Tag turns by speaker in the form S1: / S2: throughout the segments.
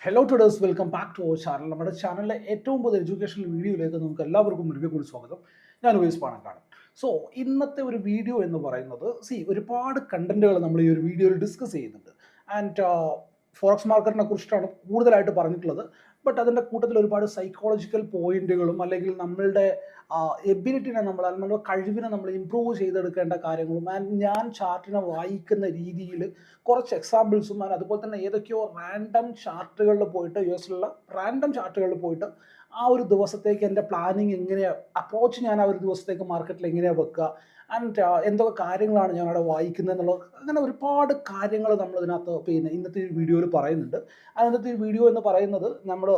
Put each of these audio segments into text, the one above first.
S1: Hello traders, welcome back to our channel. നമ്മുടെ ചാനലിലെ ഏറ്റവും പുതിയ എഡ്യൂക്കേഷണൽ വീഡിയോയിലേക്ക് നമുക്ക് എല്ലാവർക്കും ഒരിക്കൽ കൂടി സ്വാഗതം. ഞാൻ ഉവൈസ് പാണക്കാട്. സോ ഇന്നത്തെ ഒരു വീഡിയോ എന്ന് പറയുന്നത് ഒരുപാട് കണ്ടന്റുകൾ നമ്മൾ ഈ ഒരു വീഡിയോയിൽ ഡിസ്കസ് ചെയ്യുന്നുണ്ട്. ആൻഡ് ഫോറക്സ് മാർക്കറ്റിനെ കുറിച്ചിട്ടാണ് കൂടുതലായിട്ട് പറഞ്ഞിട്ടുള്ളത്. ബട്ട് അതിൻ്റെ കൂട്ടത്തിൽ ഒരുപാട് സൈക്കോളജിക്കൽ പോയിന്റുകളും അല്ലെങ്കിൽ നമ്മളുടെ എബിലിറ്റിനെ നമ്മുടെ കഴിവിനെ നമ്മൾ ഇമ്പ്രൂവ് ചെയ്തെടുക്കേണ്ട കാര്യങ്ങളും ആൻഡ് ഞാൻ ചാർട്ടിനെ വായിക്കുന്ന രീതിയിൽ കുറച്ച് എക്സാമ്പിൾസും അതുപോലെ തന്നെ ഏതൊക്കെയോ റാൻഡം ചാർട്ടുകളിൽ പോയിട്ട് യുഎസിലുള്ള റാൻഡം ചാർട്ടുകളിൽ പോയിട്ട് ആ ഒരു ദിവസത്തേക്ക് എൻ്റെ പ്ലാനിങ് എങ്ങനെയാണ് അപ്രോച്ച് ഞാൻ ആ ഒരു ദിവസത്തേക്ക് മാർക്കറ്റിൽ എങ്ങനെയാണ് വെക്കുക ആൻഡ് എന്തൊക്കെ കാര്യങ്ങളാണ് ഞാൻ അവിടെ വായിക്കുന്നത് എന്നുള്ളത്, അങ്ങനെ ഒരുപാട് കാര്യങ്ങൾ നമ്മൾ ഇതിനകത്ത് ഇന്നത്തെ ഈ വീഡിയോയിൽ പറയുന്നുണ്ട്. ഇന്നത്തെ ഈ വീഡിയോ എന്ന് പറയുന്നത് നമ്മൾ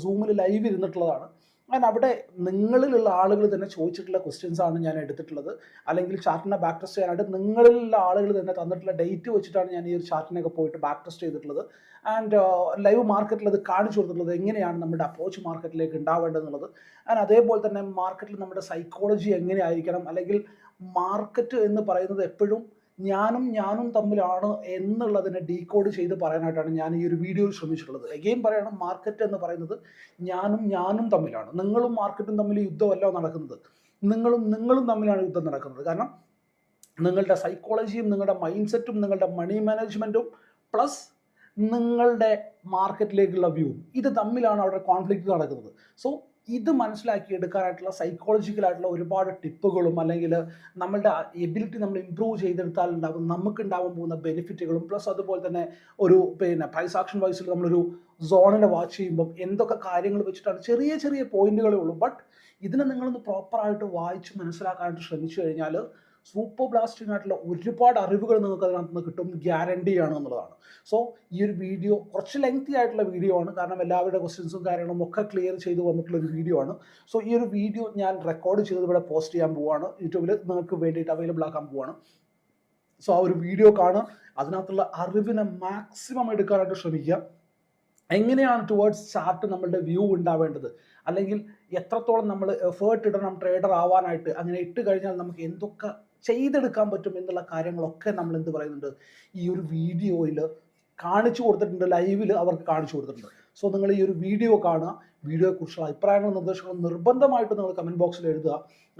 S1: സൂമിൽ ലൈവ് ഇരുന്നിട്ടുള്ളതാണ്. ആൻഡ് അവിടെ നിങ്ങളിലുള്ള ആളുകൾ തന്നെ ചോദിച്ചിട്ടുള്ള ക്വസ്റ്റ്യൻസ് ആണ് ഞാൻ എടുത്തിട്ടുള്ളത്. അല്ലെങ്കിൽ ചാർട്ടിനെ ബാക്ക് ടെസ്റ്റ് ചെയ്യാനായിട്ട് നിങ്ങളിലുള്ള ആളുകൾ തന്നെ തന്നിട്ടുള്ള ഡേറ്റ് വെച്ചിട്ടാണ് ഞാൻ ഈ ഒരു ചാർട്ടിനൊക്കെ പോയിട്ട് ബാക്ക് ടെസ്റ്റ് ചെയ്തിട്ടുള്ളത്. ആൻഡ് ലൈവ് മാർക്കറ്റിൽ അത് കാണിച്ചു കൊടുത്തിട്ടുള്ളത് എങ്ങനെയാണ് നമ്മുടെ അപ്രോച്ച് മാർക്കറ്റിലേക്ക് ഉണ്ടാവേണ്ടതെന്നുള്ളത്. ആൻഡ് അതേപോലെ തന്നെ മാർക്കറ്റിൽ നമ്മുടെ സൈക്കോളജി എങ്ങനെയായിരിക്കണം, അല്ലെങ്കിൽ മാർക്കറ്റ് എന്ന് പറയുന്നത് എപ്പോഴും ഞാനും തമ്മിലാണ് എന്നുള്ളതിനെ ഡീകോഡ് ചെയ്ത് പറയാനായിട്ടാണ് ഞാൻ ഈ ഒരു വീഡിയോയിൽ ശ്രമിച്ചിട്ടുള്ളത്. എഗെയിൻ പറയണം, മാർക്കറ്റ് എന്ന് പറയുന്നത് ഞാനും തമ്മിലാണ്. നിങ്ങളും മാർക്കറ്റും തമ്മിൽ യുദ്ധമല്ല നടക്കുന്നത്, നിങ്ങളും തമ്മിലാണ് യുദ്ധം നടക്കുന്നത്. കാരണം നിങ്ങളുടെ സൈക്കോളജിയും നിങ്ങളുടെ മൈൻഡ് സെറ്റും നിങ്ങളുടെ മണി മാനേജ്മെൻറ്റും പ്ലസ് നിങ്ങളുടെ മാർക്കറ്റിലേക്കുള്ള വ്യൂ, ഇത് തമ്മിലാണ് അവിടെ കോൺഫ്ലിക്റ്റ് നടക്കുന്നത്. സോ ഇത് മനസ്സിലാക്കി എടുക്കാനായിട്ടുള്ള സൈക്കോളജിക്കലായിട്ടുള്ള ഒരുപാട് ടിപ്പുകളും അല്ലെങ്കിൽ നമ്മളുടെ എബിലിറ്റി നമ്മൾ ഇമ്പ്രൂവ് ചെയ്തെടുത്താൽ നമുക്കുണ്ടാവാൻ പോകുന്ന ബെനിഫിറ്റുകളും പ്ലസ് അതുപോലെ തന്നെ ഒരു പ്രൈസ് ആക്ഷൻ വൈസിൽ നമ്മളൊരു സോണിനെ വാച്ച് ചെയ്യുമ്പം എന്തൊക്കെ കാര്യങ്ങൾ വെച്ചിട്ടാണ് ചെറിയ ചെറിയ പോയിന്റുകളേ ഉള്ളൂ. ബട്ട് ഇതിനെ നിങ്ങളൊന്ന് പ്രോപ്പറായിട്ട് വായിച്ച് മനസ്സിലാക്കാനായിട്ട് ശ്രമിച്ചു കഴിഞ്ഞാൽ സൂപ്പർ ബ്ലാസ്റ്റിംഗ് ആയിട്ടുള്ള ഒരുപാട് അറിവുകൾ നിങ്ങൾക്ക് അതിനകത്ത് നിന്ന് കിട്ടും, ഗ്യാരണ്ടിയാണ് എന്നുള്ളതാണ്. സോ ഈ ഒരു വീഡിയോ കുറച്ച് ലെങ്തി ആയിട്ടുള്ള വീഡിയോ ആണ്, കാരണം എല്ലാവരുടെ ക്വസ്റ്റ്യൻസും കാര്യങ്ങളും ഒക്കെ ക്ലിയർ ചെയ്ത് വന്നിട്ടുള്ള ഒരു വീഡിയോ ആണ്. സോ ഈ ഒരു വീഡിയോ ഞാൻ റെക്കോർഡ് ചെയ്ത് ഇവിടെ പോസ്റ്റ് ചെയ്യാൻ പോവുകയാണ്, യൂട്യൂബിൽ നിങ്ങൾക്ക് വേണ്ടിയിട്ട് അവൈലബിൾ ആക്കാൻ പോവുകയാണ്. സോ ആ ഒരു വീഡിയോ കാണുക, അതിനകത്തുള്ള അറിവിനെ മാക്സിമം എടുക്കാനായിട്ട് ശ്രമിക്കുക. എങ്ങനെയാണ് ടുവേർഡ്സ് ചാർട്ട് നമ്മളുടെ വ്യൂ ഉണ്ടാവേണ്ടത്, അല്ലെങ്കിൽ എത്രത്തോളം നമ്മൾ എഫേർട്ട് ഇടണം ട്രേഡർ ആവാനായിട്ട്, അങ്ങനെ ഇട്ട് കഴിഞ്ഞാൽ നമുക്ക് എന്തൊക്കെ ചെയ്തെടുക്കാൻ പറ്റും എന്നുള്ള കാര്യങ്ങളൊക്കെ നമ്മൾ എന്ത് പറയുന്നുണ്ട് ഈ ഒരു വീഡിയോയിൽ കാണിച്ചു കൊടുത്തിട്ടുണ്ട്, ലൈവിൽ അവർക്ക് കാണിച്ചു കൊടുത്തിട്ടുണ്ട്. സോ നിങ്ങൾ ഈ ഒരു വീഡിയോ കാണുക, വീഡിയോയെക്കുറിച്ചുള്ള അഭിപ്രായങ്ങളും നിർദ്ദേശങ്ങളും നിർബന്ധമായിട്ട് നിങ്ങൾ കമൻറ്റ് ബോക്സിൽ എഴുതുക.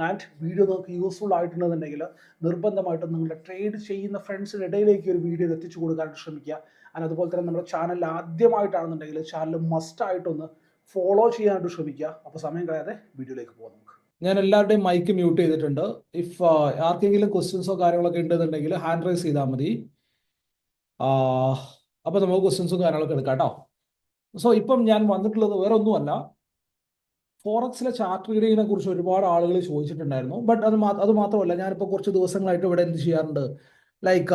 S1: ആൻഡ് വീഡിയോ നിങ്ങൾക്ക് യൂസ്ഫുൾ ആയിട്ടുണ്ടെന്നുണ്ടെങ്കിൽ നിർബന്ധമായിട്ടും നിങ്ങളുടെ ട്രേഡ് ചെയ്യുന്ന ഫ്രണ്ട്സിൻ്റെ ഇടയിലേക്ക് ഒരു വീഡിയോ എത്തിച്ചു കൊടുക്കാനായിട്ട് ശ്രമിക്കുക. ആൻഡ് അതുപോലെ തന്നെ നമ്മുടെ ചാനൽ ആദ്യമായിട്ടാണെന്നുണ്ടെങ്കിൽ ചാനൽ മസ്റ്റായിട്ടൊന്ന് ഫോളോ ചെയ്യാനായിട്ട് ശ്രമിക്കുക. അപ്പോൾ സമയം കളയാതെ വീഡിയോയിലേക്ക് പോകാം. നമുക്ക് ഞാൻ എല്ലാവരുടെയും മൈക്ക് മ്യൂട്ട് ചെയ്തിട്ടുണ്ട്. ഇഫ് ആർക്കെങ്കിലും ക്വസ്റ്റ്യൻസോ കാര്യങ്ങളൊക്കെ ഉണ്ടെന്നുണ്ടെങ്കിൽ ഹാൻഡ് റൈസ് ചെയ്താൽ മതി. അപ്പോൾ നമുക്ക് ക്വസ്റ്റ്യൻസും കാര്യങ്ങളൊക്കെ എടുക്കാം കേട്ടോ. സോ ഇപ്പം ഞാൻ വന്നിട്ടുള്ളത് വേറെ ഒന്നുമല്ല, ഫോറക്സിലെ ചാർട്ട് റീഡിങ്ങിനെ കുറിച്ച് ഒരുപാട് ആളുകൾ ചോദിച്ചിട്ടുണ്ടായിരുന്നു. ബട്ട് അത് മാത്രമല്ല, ഞാനിപ്പോൾ കുറച്ച് ദിവസങ്ങളായിട്ട് ഇവിടെ എന്ത് ചെയ്യാറുണ്ട്, ലൈക്ക്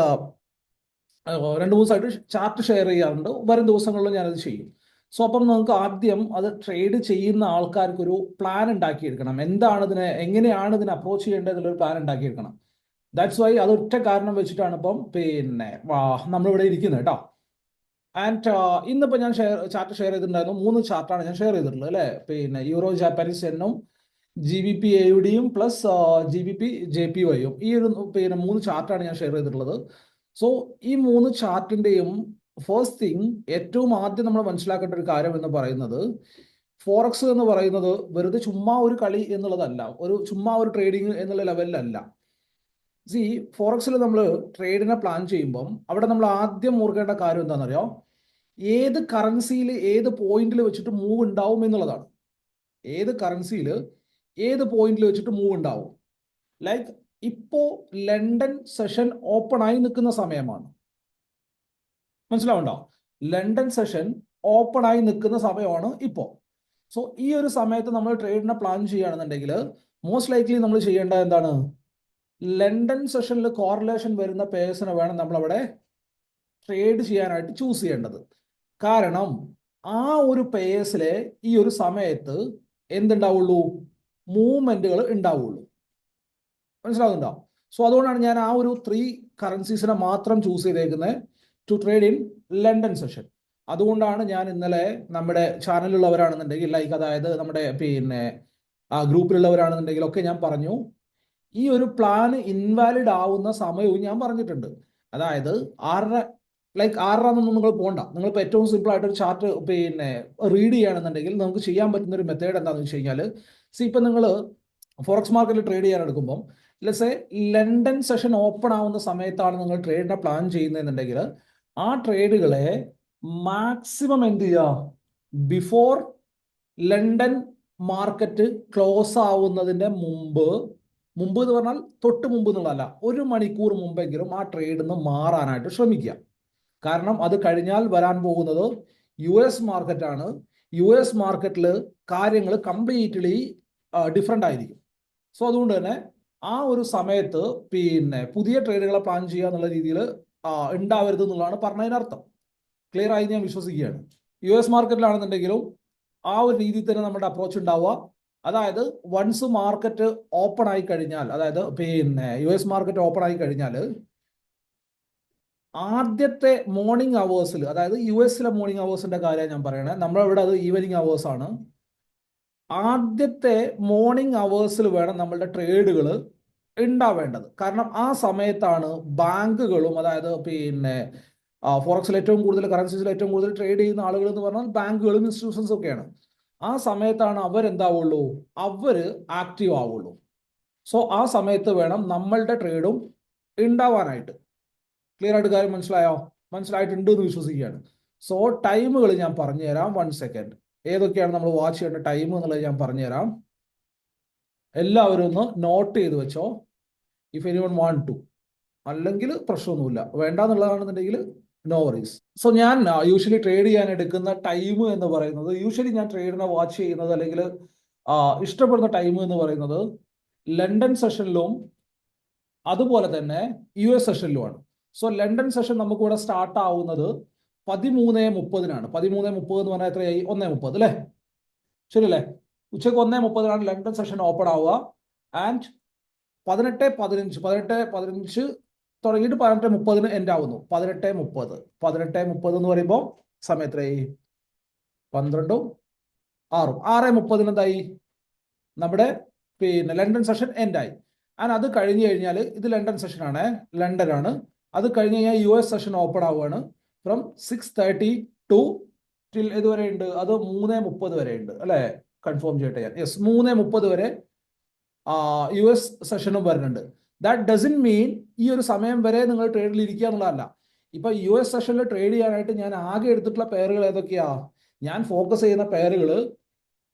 S1: 2-3 ദിവസമായിട്ട് ചാർട്ട് ഷെയർ ചെയ്യാറുണ്ട്. വരും ദിവസങ്ങളിലും ഞാനത് ചെയ്യും. സോ അപ്പം നമുക്ക് ആദ്യം അത് ട്രേഡ് ചെയ്യുന്ന ആൾക്കാർക്ക് ഒരു പ്ലാൻ ഉണ്ടാക്കിയെടുക്കണം. എങ്ങനെയാണ് ഇതിനെ അപ്രോച്ച് ചെയ്യേണ്ടത് എന്നുള്ളൊരു പ്ലാൻ ഉണ്ടാക്കിയെടുക്കണം. ദാറ്റ്സ് വൈ അതൊറ്റ കാരണം വെച്ചിട്ടാണ് ഇപ്പം നമ്മളിവിടെ ഇരിക്കുന്നത് കേട്ടോ. ആൻഡ് ഇന്നിപ്പോൾ ഞാൻ ചാർട്ട് ഷെയർ ചെയ്തിട്ടുണ്ടായിരുന്നു. 3 ചാർട്ടാണ് ഞാൻ ഷെയർ ചെയ്തിട്ടുള്ളത് അല്ലേ. യൂറോ ജാപ്പാനീസ് എന്നും GBP-AUD പ്ലസ് GBP-JPY ഈ ഒരു 3 ചാർട്ടാണ് ഞാൻ ഷെയർ ചെയ്തിട്ടുള്ളത്. സോ ഈ 3 ചാർട്ടിൻ്റെയും ഫസ്റ്റ് തിങ്, ഏറ്റവും ആദ്യം നമ്മൾ മനസ്സിലാക്കേണ്ട ഒരു കാര്യം എന്ന് പറയുന്നത്, ഫോറക്സ് എന്ന് പറയുന്നത് വെറുതെ ചുമ്മാ ഒരു കളി എന്നുള്ളതല്ല, ചുമ്മാ ഒരു ട്രേഡിങ് എന്നുള്ള ലെവലിലല്ല. ഫോറക്സിൽ നമ്മൾ ട്രേഡിനെ പ്ലാൻ ചെയ്യുമ്പം അവിടെ നമ്മൾ ആദ്യം ഓർക്കേണ്ട കാര്യം എന്താണെന്നറിയോ, ഏത് കറൻസിയിൽ ഏത് പോയിന്റിൽ വെച്ചിട്ട് മൂവ് ഉണ്ടാവും എന്നുള്ളതാണ്. ഏത് കറൻസിയിൽ ഏത് പോയിന്റിൽ വെച്ചിട്ട് മൂവ് ഉണ്ടാവും. ലൈക്ക് ഇപ്പോ ലണ്ടൻ സെഷൻ ഓപ്പൺ ആയി നിൽക്കുന്ന സമയമാണ്, മനസ്സിലാവുണ്ടോ? ലണ്ടൻ സെഷൻ ഓപ്പൺ ആയി നിൽക്കുന്ന സമയമാണ് ഇപ്പോൾ. സോ ഈ ഒരു സമയത്ത് നമ്മൾ ട്രേഡിനെ പ്ലാൻ ചെയ്യുകയാണെന്നുണ്ടെങ്കിൽ മോസ്റ്റ് ലൈക്ലി നമ്മൾ ചെയ്യേണ്ടത് എന്താണ്, ലണ്ടൻ സെഷനിൽ കോറിലേഷൻ വരുന്ന പേഴ്സിനെ വേണം നമ്മളവിടെ ട്രേഡ് ചെയ്യാനായിട്ട് ചൂസ് ചെയ്യേണ്ടത്. കാരണം ആ ഒരു പേഴ്സിലെ ഈ ഒരു സമയത്ത് എന്തുണ്ടാവുള്ളൂ, മൂവ്മെന്റുകൾ ഉണ്ടാവുള്ളൂ. മനസ്സിലാവുന്നുണ്ടോ? സോ അതുകൊണ്ടാണ് ഞാൻ ആ ഒരു 3 കറൻസീസിനെ മാത്രം ചൂസ് ചെയ്തേക്കുന്നത് to trade in London session. അതുകൊണ്ടാണ് ഞാൻ ഇന്നലെ നമ്മുടെ ചാനലിലുള്ളവരാണെന്നുണ്ടെങ്കിൽ, ലൈക്ക് അതായത് നമ്മുടെ ഗ്രൂപ്പിലുള്ളവരാണെന്നുണ്ടെങ്കിൽ ഒക്കെ ഞാൻ പറഞ്ഞു, ഈ ഒരു പ്ലാൻ ഇൻവാലിഡ് ആവുന്ന സമയവും ഞാൻ പറഞ്ഞിട്ടുണ്ട്. അതായത് 6:30 ലൈക്ക് ആറാന്നൊന്നും നിങ്ങൾ പോകണ്ട. നിങ്ങളിപ്പോൾ ഏറ്റവും സിമ്പിൾ ആയിട്ട് ഒരു ചാർട്ട് പിന്നെ റീഡ് ചെയ്യുകയാണെന്നുണ്ടെങ്കിൽ നമുക്ക് ചെയ്യാൻ പറ്റുന്ന ഒരു മെത്തേഡ് എന്താണെന്ന് വെച്ച് കഴിഞ്ഞാൽ, ഇപ്പം നിങ്ങൾ ഫോറക്സ് മാർക്കറ്റിൽ ട്രേഡ് ചെയ്യാൻ എടുക്കുമ്പം ലെറ്റ്സ് ലണ്ടൻ സെഷൻ ഓപ്പൺ ആവുന്ന സമയത്താണ് നിങ്ങൾ ട്രേഡിനെ പ്ലാൻ ചെയ്യുന്നതെന്നുണ്ടെങ്കിൽ ആ ട്രേഡുകളെ മാക്സിമം എന്ത് ചെയ്യുക, ബിഫോർ ലണ്ടൻ മാർക്കറ്റ് ക്ലോസ് ആവുന്നതിൻ്റെ മുമ്പ് എന്ന് പറഞ്ഞാൽ തൊട്ട് മുമ്പ് എന്നുള്ളതല്ല, 1 മണിക്കൂർ മുമ്പെങ്കിലും ആ ട്രേഡിൽ നിന്ന് മാറാനായിട്ട് ശ്രമിക്കുക. കാരണം അത് കഴിഞ്ഞാൽ വരാൻ പോകുന്നത് US മാർക്കറ്റാണ്. US മാർക്കറ്റിൽ കാര്യങ്ങൾ കംപ്ലീറ്റ്ലി ഡിഫറെൻ്റ് ആയിരിക്കും. സോ അതുകൊണ്ട് തന്നെ ആ ഒരു സമയത്ത് പിന്നെ പുതിയ ട്രേഡുകളെ പ്ലാൻ ചെയ്യുക എന്നുള്ള രീതിയിൽ ഉണ്ടാവരുത് എന്നുള്ളതാണ് പറഞ്ഞതിനർത്ഥം. ക്ലിയർ ആയി ഞാൻ വിശ്വസിക്കുകയാണ്. US മാർക്കറ്റിലാണെന്നുണ്ടെങ്കിലും ആ ഒരു രീതിയിൽ തന്നെ നമ്മുടെ അപ്രോച്ച് ഉണ്ടാവുക. അതായത് വൺസ് മാർക്കറ്റ് ഓപ്പൺ ആയി കഴിഞ്ഞാൽ, അതായത് പിന്നെ US മാർക്കറ്റ് ഓപ്പൺ ആയി കഴിഞ്ഞാൽ ആദ്യത്തെ മോർണിംഗ് അവേഴ്സിൽ, അതായത് US മോർണിംഗ് അവേഴ്സിന്റെ കാര്യം ഞാൻ പറയണേ, നമ്മളിവിടെ അത് ഈവനിങ് അവേഴ്സ് ആണ്. ആദ്യത്തെ മോർണിംഗ് അവേഴ്സിൽ വേണം നമ്മളുടെ ട്രേഡുകൾ ഉണ്ടാവേണ്ടത്. കാരണം ആ സമയത്താണ് ബാങ്കുകളും, അതായത് പിന്നെ ഫോറക്സിൽ ഏറ്റവും കൂടുതൽ, കറൻസീസിൽ ഏറ്റവും കൂടുതൽ ട്രേഡ് ചെയ്യുന്ന ആളുകൾ എന്ന് പറഞ്ഞാൽ ബാങ്കുകളും ഇൻസ്റ്റിറ്റ്യൂഷൻസും ഒക്കെയാണ്. ആ സമയത്താണ് അവരെന്താവുള്ളൂ, അവർ ആക്റ്റീവ് ആവുള്ളൂ. സോ ആ സമയത്ത് വേണം നമ്മളുടെ ട്രേഡും ഉണ്ടാവാനായിട്ട്. ക്ലിയർ ആയിട്ട് കാര്യം മനസ്സിലായോ? മനസ്സിലായിട്ടുണ്ട് എന്ന് വിശ്വസിക്കുകയാണ്. സോ ടൈമുകൾ ഞാൻ പറഞ്ഞുതരാം. 1 സെക്കൻഡ്. ഏതൊക്കെയാണ് നമ്മൾ വാച്ച് ചെയ്യേണ്ട ടൈം എന്നുള്ളത് ഞാൻ പറഞ്ഞുതരാം. എല്ലാവരും ഒന്ന് നോട്ട് ചെയ്ത് വെച്ചോ, ഇഫ് എനിവൺ വാണ്ട് ടു. അല്ലെങ്കിൽ പ്രശ്നമൊന്നുമില്ല, വേണ്ടാന്നുള്ളതാണെന്നുണ്ടെങ്കിൽ നോ വറീസ്. സോ ഞാൻ യൂഷ്വലി ട്രേഡ് ചെയ്യാൻ എടുക്കുന്ന ടൈം എന്ന് പറയുന്നത്, യൂഷ്വലി ഞാൻ ട്രേഡിനെ വാച്ച് ചെയ്യുന്നത് അല്ലെങ്കിൽ ഇഷ്ടപ്പെടുന്ന ടൈം എന്ന് പറയുന്നത് ലണ്ടൻ സെഷനിലും അതുപോലെ തന്നെ US സെഷനിലുമാണ്. സോ ലണ്ടൻ സെഷൻ നമുക്ക് ഇവിടെ സ്റ്റാർട്ട് ആവുന്നത് 13:30 13:30 എന്ന് പറഞ്ഞാൽ എത്രയായി? 1:30 അല്ലേ? ശരിയല്ലേ? ഉച്ചയ്ക്ക് 1:30 ലണ്ടൻ സെഷൻ ഓപ്പൺ ആവുക. ആൻഡ് 18:15 തുടങ്ങിയിട്ട് 18:30 എൻഡ് ആവുന്നു. 18:30 എന്ന് പറയുമ്പോൾ സമയം എത്രയായി? 12 6 6:30 എന്തായി? നമ്മുടെ പിന്നെ ലണ്ടൻ സെഷൻ എൻഡ് ആയി. ആൻഡ് അത് കഴിഞ്ഞ് കഴിഞ്ഞാൽ, ഇത് ലണ്ടൻ സെഷൻ ആണ്, ലണ്ടൻ ആണ്. അത് കഴിഞ്ഞ് കഴിഞ്ഞാൽ US സെഷൻ ഓപ്പൺ ആവുകയാണ്. ഫ്രം 6:30 ടു ടിൽ ഇതുവരെ ഉണ്ട്, അത് 3:30 വരെ ഉണ്ട് അല്ലേ? കൺഫേം ചെയ്യട്ടെ ഞാൻ. യെസ്, 3:30 വരെ US സെഷനും വരുന്നുണ്ട്. ദാറ്റ് ഡസൻ മീൻ ഈ ഒരു സമയം വരെ നിങ്ങൾ ട്രേഡിൽ ഇരിക്കുക എന്നുള്ളതല്ല. ഇപ്പൊ US സെഷനിൽ ട്രേഡ് ചെയ്യാനായിട്ട് ഞാൻ ആകെ എടുത്തിട്ടുള്ള പെയറുകൾ ഏതൊക്കെയാ? ഞാൻ ഫോക്കസ് ചെയ്യുന്ന പെയറുകൾ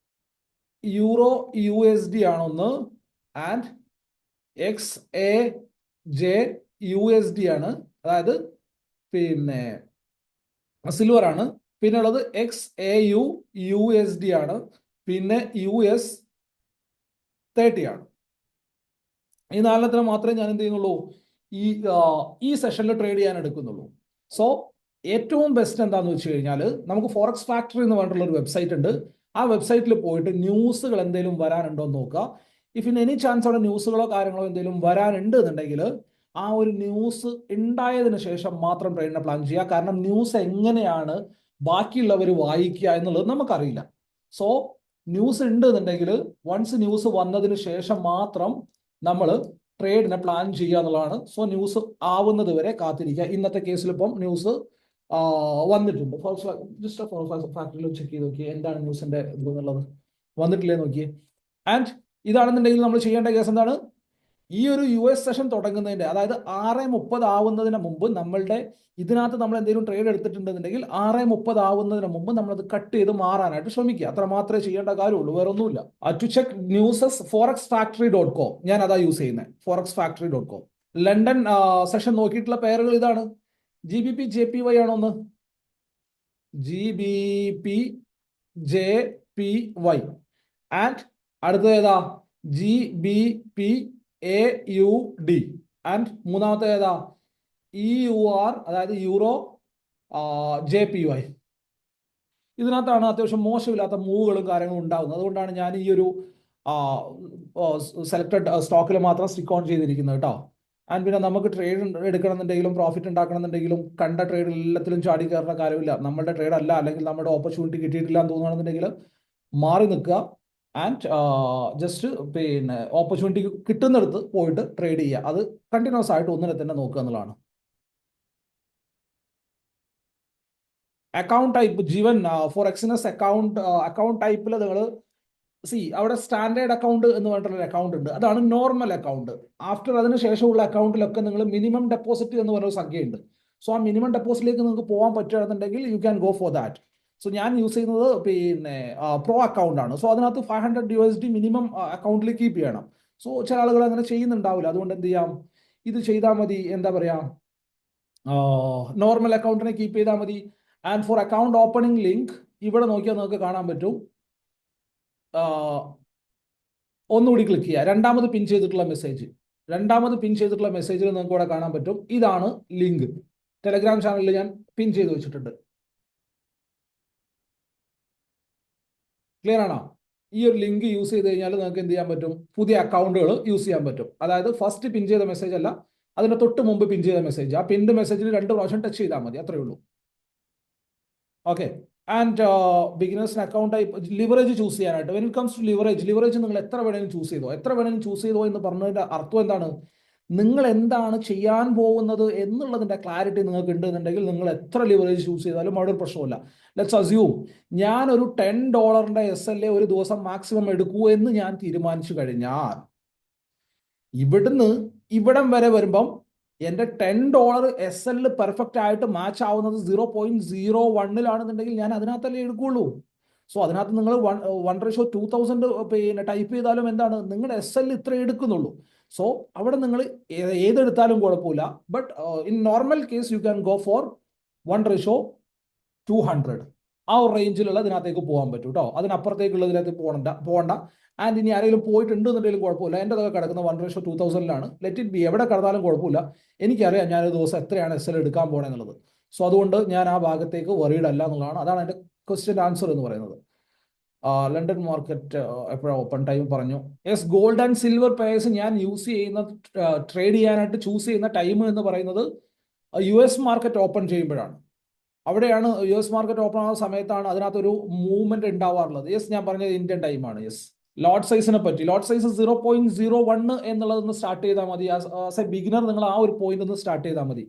S1: യൂറോ USD ആണൊന്ന്, ആൻഡ് XAJ USD ആണ്, അതായത് പിന്നെ സിൽവർ ആണ്. പിന്നെ ഉള്ളത് XAU USD ആണ്. പിന്നെ US30 ആണ്. ഈ 4 മാത്രമേ ഞാൻ എന്ത് ചെയ്യുന്നുള്ളൂ, ഈ സെഷനിൽ ട്രേഡ് ചെയ്യാൻ എടുക്കുന്നുള്ളൂ. സോ ഏറ്റവും ബെസ്റ്റ് എന്താണെന്ന് വെച്ച് കഴിഞ്ഞാൽ, നമുക്ക് ഫോറക്സ് ഫാക്ടറി എന്ന് പറഞ്ഞിട്ടുള്ള ഒരു വെബ്സൈറ്റ് ഉണ്ട്. ആ വെബ്സൈറ്റിൽ പോയിട്ട് ന്യൂസുകൾ എന്തെങ്കിലും വരാനുണ്ടോ എന്ന് നോക്കുക. ഇഫ് ഇൻ എനി ചാൻസ് അവിടെ ന്യൂസുകളോ കാര്യങ്ങളോ എന്തെങ്കിലും വരാനുണ്ട് എന്നുണ്ടെങ്കിൽ ആ ഒരു ന്യൂസ് ഉണ്ടായതിനു ശേഷം മാത്രം ട്രേഡിനെ പ്ലാൻ ചെയ്യുക. കാരണം ന്യൂസ് എങ്ങനെയാണ് ബാക്കിയുള്ളവർ വായിക്കുക എന്നുള്ളത് നമുക്കറിയില്ല. സോ ന്യൂസ് ഉണ്ട് എന്നുണ്ടെങ്കിൽ വൺസ് ന്യൂസ് വന്നതിന് ശേഷം മാത്രം നമ്മൾ ട്രേഡിനെ പ്ലാൻ ചെയ്യുക എന്നുള്ളതാണ്. സോ ന്യൂസ് ആവുന്നത് വരെ കാത്തിരിക്കുക. ഇന്നത്തെ കേസിൽ ഇപ്പം ന്യൂസ് വന്നിട്ടുണ്ട്. ജസ്റ്റ് ഫാക്ടറിയിൽ ചെക്ക് ചെയ്ത് നോക്കിയേ എന്താണ് ന്യൂസിന്റെ ഇത് എന്നുള്ളത്. വന്നിട്ടില്ലേ നോക്കിയേ. ആൻഡ് ഇതാണെന്നുണ്ടെങ്കിൽ നമ്മൾ ചെയ്യേണ്ട കേസ് എന്താണ്? ഈ ഒരു US സെഷൻ തുടങ്ങുന്നതിന്റെ, അതായത് 6:30 ആവുന്നതിന് മുമ്പ് നമ്മളുടെ ഇതിനകത്ത് നമ്മൾ എന്തെങ്കിലും ട്രേഡ് എടുത്തിട്ടുണ്ടെന്നുണ്ടെങ്കിൽ 6:30 ആവുന്നതിന് മുമ്പ് നമ്മളത് കട്ട് ചെയ്ത് മാറാനായിട്ട് ശ്രമിക്കുക. അത്ര മാത്രമേ ചെയ്യേണ്ട കാര്യമുള്ളൂ, വേറെ ഒന്നുമില്ല. ടു ചെക്ക് ന്യൂസസ് forexfactory.com, ഞാൻ അതാ യൂസ് ചെയ്യുന്നത്, forexfactory.com. ലണ്ടൻ സെഷൻ നോക്കിയിട്ടുള്ള പെയറുകൾ ഇതാണ്. GBP JPY ആണോന്ന്? GBP JPY. ആൻഡ് അടുത്തത് ഏതാ? GBP AUD. ആൻഡ് മൂന്നാമത്തെ ഏതാ? EUR, അതായത് യൂറോ JPY. ഇതിനകത്താണ് അത്യാവശ്യം മോശമില്ലാത്ത മൂവുകളും കാര്യങ്ങളും ഉണ്ടാകുന്നത്. അതുകൊണ്ടാണ് ഞാൻ ഈ ഒരു സെലക്ടഡ് സ്റ്റോക്കിൽ മാത്രം സ്റ്റിക്ക് ഓൺ ചെയ്തിരിക്കുന്നത് കേട്ടോ. ആൻഡ് പിന്നെ നമുക്ക് ട്രേഡ് എടുക്കണമെന്നുണ്ടെങ്കിലും പ്രോഫിറ്റ് ഉണ്ടാക്കണമെന്നുണ്ടെങ്കിലും കണ്ട ട്രേഡ് എല്ലാത്തിലും ചാടി കയറുന്ന കാര്യമില്ല. നമ്മുടെ ട്രേഡ് അല്ല, അല്ലെങ്കിൽ നമ്മുടെ ഓപ്പർച്യൂണിറ്റി കിട്ടിയിട്ടില്ല എന്ന് തോന്നുകയാണെന്നുണ്ടെങ്കിൽ മാറി നിൽക്കുക. ആൻഡ് ജസ്റ്റ് പിന്നെ ഓപ്പർച്യൂണിറ്റി കിട്ടുന്നിടത്ത് പോയിട്ട് ട്രേഡ് ചെയ്യുക. അത് കണ്ടിന്യൂസ് ആയിട്ട് ഒന്നിനെ തന്നെ നോക്കുക എന്നുള്ളതാണ്. അക്കൗണ്ട് ടൈപ്പ് ജീവൻ ഫോർ എക്സിനസ് അക്കൗണ്ട് ടൈപ്പിൽ നിങ്ങൾ അവിടെ സ്റ്റാൻഡേർഡ് അക്കൗണ്ട് എന്ന് പറഞ്ഞിട്ടുള്ള അക്കൗണ്ട് ഉണ്ട്. അതാണ് നോർമൽ അക്കൗണ്ട്. ആഫ്റ്റർ അതിന് ശേഷമുള്ള അക്കൗണ്ടിലൊക്കെ നിങ്ങൾ മിനിമം ഡെപ്പോസിറ്റ് എന്ന് പറഞ്ഞ സംഖ്യയുണ്ട്. സോ ആ മിനിമം ഡെപ്പോസിറ്റിലേക്ക് നിങ്ങൾക്ക് പോകാൻ പറ്റുകയാണെന്നുണ്ടെങ്കിൽ you can go for that. So ഞാൻ യൂസ് ചെയ്യുന്നത് പിന്നെ പ്രോ അക്കൗണ്ട് ആണ്. സോ അതിനകത്ത് $500 മിനിമം അക്കൗണ്ടിൽ കീപ്പ് ചെയ്യണം. സോ ചില ആളുകൾ അങ്ങനെ ചെയ്യുന്നുണ്ടാവില്ല. അതുകൊണ്ട് എന്ത് ചെയ്യാം, ഇത് ചെയ്താൽ മതി. എന്താ പറയാ, നോർമൽ അക്കൗണ്ടിനെ കീപ്പ് ചെയ്താൽ മതി. And for account opening link ഇവിടെ നോക്കിയാൽ നിങ്ങൾക്ക് കാണാൻ പറ്റും. ഒന്നുകൂടി ക്ലിക്ക് ചെയ്യുക, രണ്ടാമത് പിൻ ചെയ്തിട്ടുള്ള മെസ്സേജ്. രണ്ടാമത് പിൻ ചെയ്തിട്ടുള്ള മെസ്സേജിൽ നിങ്ങൾക്ക് ഇവിടെ കാണാൻ പറ്റും. ഇതാണ് ലിങ്ക്. ടെലഗ്രാം ചാനലിൽ ഞാൻ പിൻ ചെയ്ത് വെച്ചിട്ടുണ്ട്. ക്ലിയർ ആണോ? ഈ ഒരു ലിങ്ക് യൂസ് ചെയ്ത് കഴിഞ്ഞാൽ നിങ്ങൾക്ക് എന്ത് ചെയ്യാൻ പറ്റും, പുതിയ അക്കൗണ്ടുകൾ യൂസ് ചെയ്യാൻ പറ്റും. അതായത് ഫസ്റ്റ് പിൻ ചെയ്ത മെസ്സേജ് അല്ല, അതിന് തൊട്ട് മുമ്പ് പിൻ ചെയ്ത മെസ്സേജ്. ആ പിൻഡ് മെസ്സേജിൽ 2 പ്രാവശ്യം ടച്ച് ചെയ്താൽ മതി, അത്രയേ ഉള്ളൂ. ഓക്കെ. ആൻഡ് ബിഗിനേഴ്സിന് അക്കൗണ്ട് ടൈപ്പ് ലിവറേജ് ചൂസ് ചെയ്യാനായിട്ട്, when it comes to leverage നിങ്ങൾ എത്ര വേണമെങ്കിലും ചൂസ് ചെയ്തോ എന്ന് പറഞ്ഞതിന്റെ അർത്ഥം എന്താണ്, നിങ്ങൾ എന്താണ് ചെയ്യാൻ പോകുന്നത് എന്നുള്ളതിന്റെ ക്ലാരിറ്റി നിങ്ങൾക്ക് ഉണ്ടെന്നുണ്ടെങ്കിൽ നിങ്ങൾ എത്ര ലിവറേജ് ചൂസ് ചെയ്താലും അവിടെ ഒരു പ്രശ്നമില്ല. ലെറ്റ്സ് അസ്യൂം ഞാനൊരു $10 SLA ഒരു ദിവസം മാക്സിമം എടുക്കൂ എന്ന് ഞാൻ തീരുമാനിച്ചു കഴിഞ്ഞാൽ, ഇവിടുന്ന് ഇവിടം വരെ വരുമ്പം എൻ്റെ $10 SL പെർഫെക്റ്റ് ആയിട്ട് മാച്ച് ആവുന്നത് 0.01 ഞാൻ അതിനകത്തല്ലേ എടുക്കുള്ളൂ. സോ അതിനകത്ത് നിങ്ങൾ 1:2000 പിന്നെ ടൈപ്പ് ചെയ്താലും എന്താണ്, നിങ്ങളുടെ SL ഇത്ര എടുക്കുന്നുള്ളൂ. സോ അവിടെ നിങ്ങൾ ഏതെടുത്താലും കുഴപ്പമില്ല. But in normal case you can go four 1:200. ആ ഒരു റേഞ്ചിലുള്ള ഇതിനകത്തേക്ക് പോകാൻ പറ്റും കേട്ടോ. അതിനപ്പുറത്തേക്കുള്ളതിനകത്ത് പോകണ്ട. ആൻഡ് ഇനി ആരെങ്കിലും പോയിട്ടുണ്ടെന്നുണ്ടെങ്കിലും കുഴപ്പമില്ല. എൻ്റെ അതൊക്കെ കിടക്കുന്ന 1:2000 ലെറ്റ് ഇറ്റ് ബി. എവിടെ കിടന്നാലും കുഴപ്പമില്ല. എനിക്കറിയാം ഞാനൊരു ദിവസം എത്രയാണ് SL എടുക്കാൻ പോകണമെന്നുള്ളത്. സോ അതുകൊണ്ട് ഞാൻ ആ ഭാഗത്തേക്ക് വറീഡ് അല്ല എന്നുള്ളതാണ്. അതാണ് എൻ്റെ ക്വസ്റ്റ്യൻ ആൻസർ എന്ന് പറയുന്നത്. ലണ്ടൻ മാർക്കറ്റ് എപ്പോഴാണ് ഓപ്പൺ ടൈം പറഞ്ഞു. Yes, gold and silver pairs ഞാൻ യൂസ് ചെയ്യുന്ന ട്രേഡ് ചെയ്യാനായിട്ട് ചൂസ് ചെയ്യുന്ന ടൈം എന്ന് പറയുന്നത് US മാർക്കറ്റ് ഓപ്പൺ ചെയ്യുമ്പോഴാണ്. അവിടെയാണ് US മാർക്കറ്റ് ഓപ്പൺ ആവുന്ന സമയത്താണ് അതിനകത്തൊരു മൂവ്മെന്റ് ഉണ്ടാവാറുള്ളത്. യെസ്, ഞാൻ പറഞ്ഞത് ഇന്ത്യൻ ടൈമാണ്. യെസ്, ലോട്ട് സൈസിനെ പറ്റി, ലോട്ട് സൈസ് 0.01 എന്നുള്ളതൊന്ന് സ്റ്റാർട്ട് ചെയ്താൽ മതി. ആസ് എ ബിഗിനർ നിങ്ങൾ ആ ഒരു പോയിന്റ് ഒന്ന് സ്റ്റാർട്ട് ചെയ്താൽ മതി.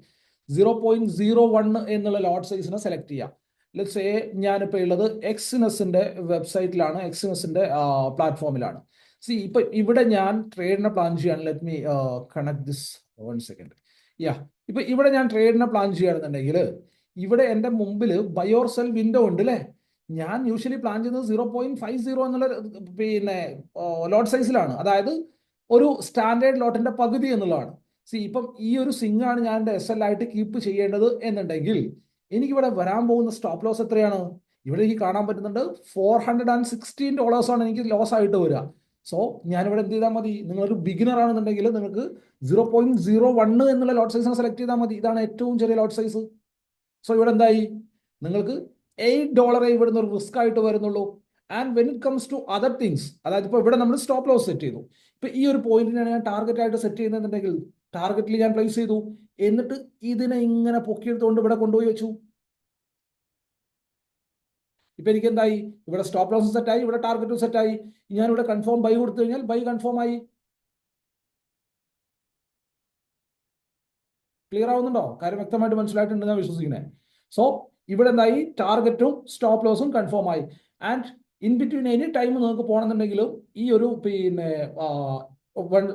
S1: 0.01 എന്നുള്ള ലോട്ട് സൈസിനെ സെലക്ട് ചെയ്യാം. ലെറ്റ്സ് സേ ഞാനിപ്പോൾ ഉള്ളത് എക്സിനസിന്റെ വെബ്സൈറ്റിലാണ്, എക്സിനസിന്റെ പ്ലാറ്റ്ഫോമിലാണ്. ഇപ്പൊ ഇവിടെ ഞാൻ ട്രേഡിനെ പ്ലാൻ ചെയ്യാണ്. Let me connect this 1 second. ഇപ്പൊ ഇവിടെ ഞാൻ ട്രേഡിനെ പ്ലാൻ ചെയ്യുകയാണെന്നുണ്ടെങ്കിൽ ഇവിടെ എൻ്റെ മുമ്പിൽ ബൈ ഓർ സെൽ വിൻഡോ ഉണ്ട് അല്ലേ. ഞാൻ യൂഷ്വലി പ്ലാൻ ചെയ്യുന്നത് 0.50 എന്നുള്ള പിന്നെ ലോട്ട് സൈസിലാണ്. അതായത് ഒരു സ്റ്റാൻഡേർഡ് ലോട്ടിന്റെ പകുതി എന്നുള്ളതാണ്. ഇപ്പം ഈ ഒരു സിംഗ് ആണ് ഞാൻ എൻ്റെ SL ആയിട്ട് കീപ്പ് ചെയ്യേണ്ടത് എന്നുണ്ടെങ്കിൽ എനിക്കിവിടെ വരാൻ പോകുന്ന സ്റ്റോപ്പ് ലോസ് എത്രയാണ്, ഇവിടെ എനിക്ക് കാണാൻ പറ്റുന്നുണ്ട് $416 ആണ് എനിക്ക് ലോസ് ആയിട്ട് വരിക. സോ ഞാനിവിടെ എന്ത് ചെയ്താൽ മതി, നിങ്ങളൊരു ബിഗിനർ ആണെന്നുണ്ടെങ്കിൽ നിങ്ങൾക്ക് 0.01 എന്നുള്ള ലോട്ട് സൈസിനെ സെലക്ട് ചെയ്താൽ മതി. ഇതാണ് ഏറ്റവും ചെറിയ ലോട്ട് സൈസ്. സോ ഇവിടെ എന്തായി, നിങ്ങൾക്ക് $8 ഇവിടുന്ന് ഒരു റിസ്ക് ആയിട്ട് വരുന്നുള്ളൂ. And when it comes to other things, അതായത് ഇപ്പോൾ ഇവിടെ നമ്മൾ സ്റ്റോപ്പ് ലോസ് സെറ്റ് ചെയ്തു. ഇപ്പൊ ഈ ഒരു പോയിന്റിനാണ് ഞാൻ ടാർഗറ്റ് ആയിട്ട് സെറ്റ് ചെയ്യുന്നുണ്ടെങ്കിൽ ടാർഗറ്റിൽ ഞാൻ പ്ലേസ് ചെയ്തു, എന്നിട്ട് ഇതിനെ ഇങ്ങനെ പൊക്കിയെടുത്തുകൊണ്ട് ഇവിടെ കൊണ്ടുപോയി വെച്ചു. ഇപ്പൊ എനിക്ക് എന്തായി, ഇവിടെ സ്റ്റോപ്പ് ലോസ് സെറ്റായി, ഇവിടെ ടാർഗറ്റും സെറ്റായി. ഞാൻ ഇവിടെ കൺഫേം ബൈ കൊടുത്തു കഴിഞ്ഞാൽ ബൈ കൺഫേം ആയി. ക്ലിയർ ആവുന്നുണ്ടോ? കാര്യം വ്യക്തമായിട്ട് മനസ്സിലായിട്ടുണ്ട് ഞാൻ വിശ്വസിക്കുന്നത്. സോ ഇവിടെ എന്തായി, ടാർഗറ്റും സ്റ്റോപ്പ് ലോസും കൺഫേം ആയി. And in between any time നിങ്ങൾക്ക് പോകണമെന്നുണ്ടെങ്കിലും ഈ ഒരു പിന്നെ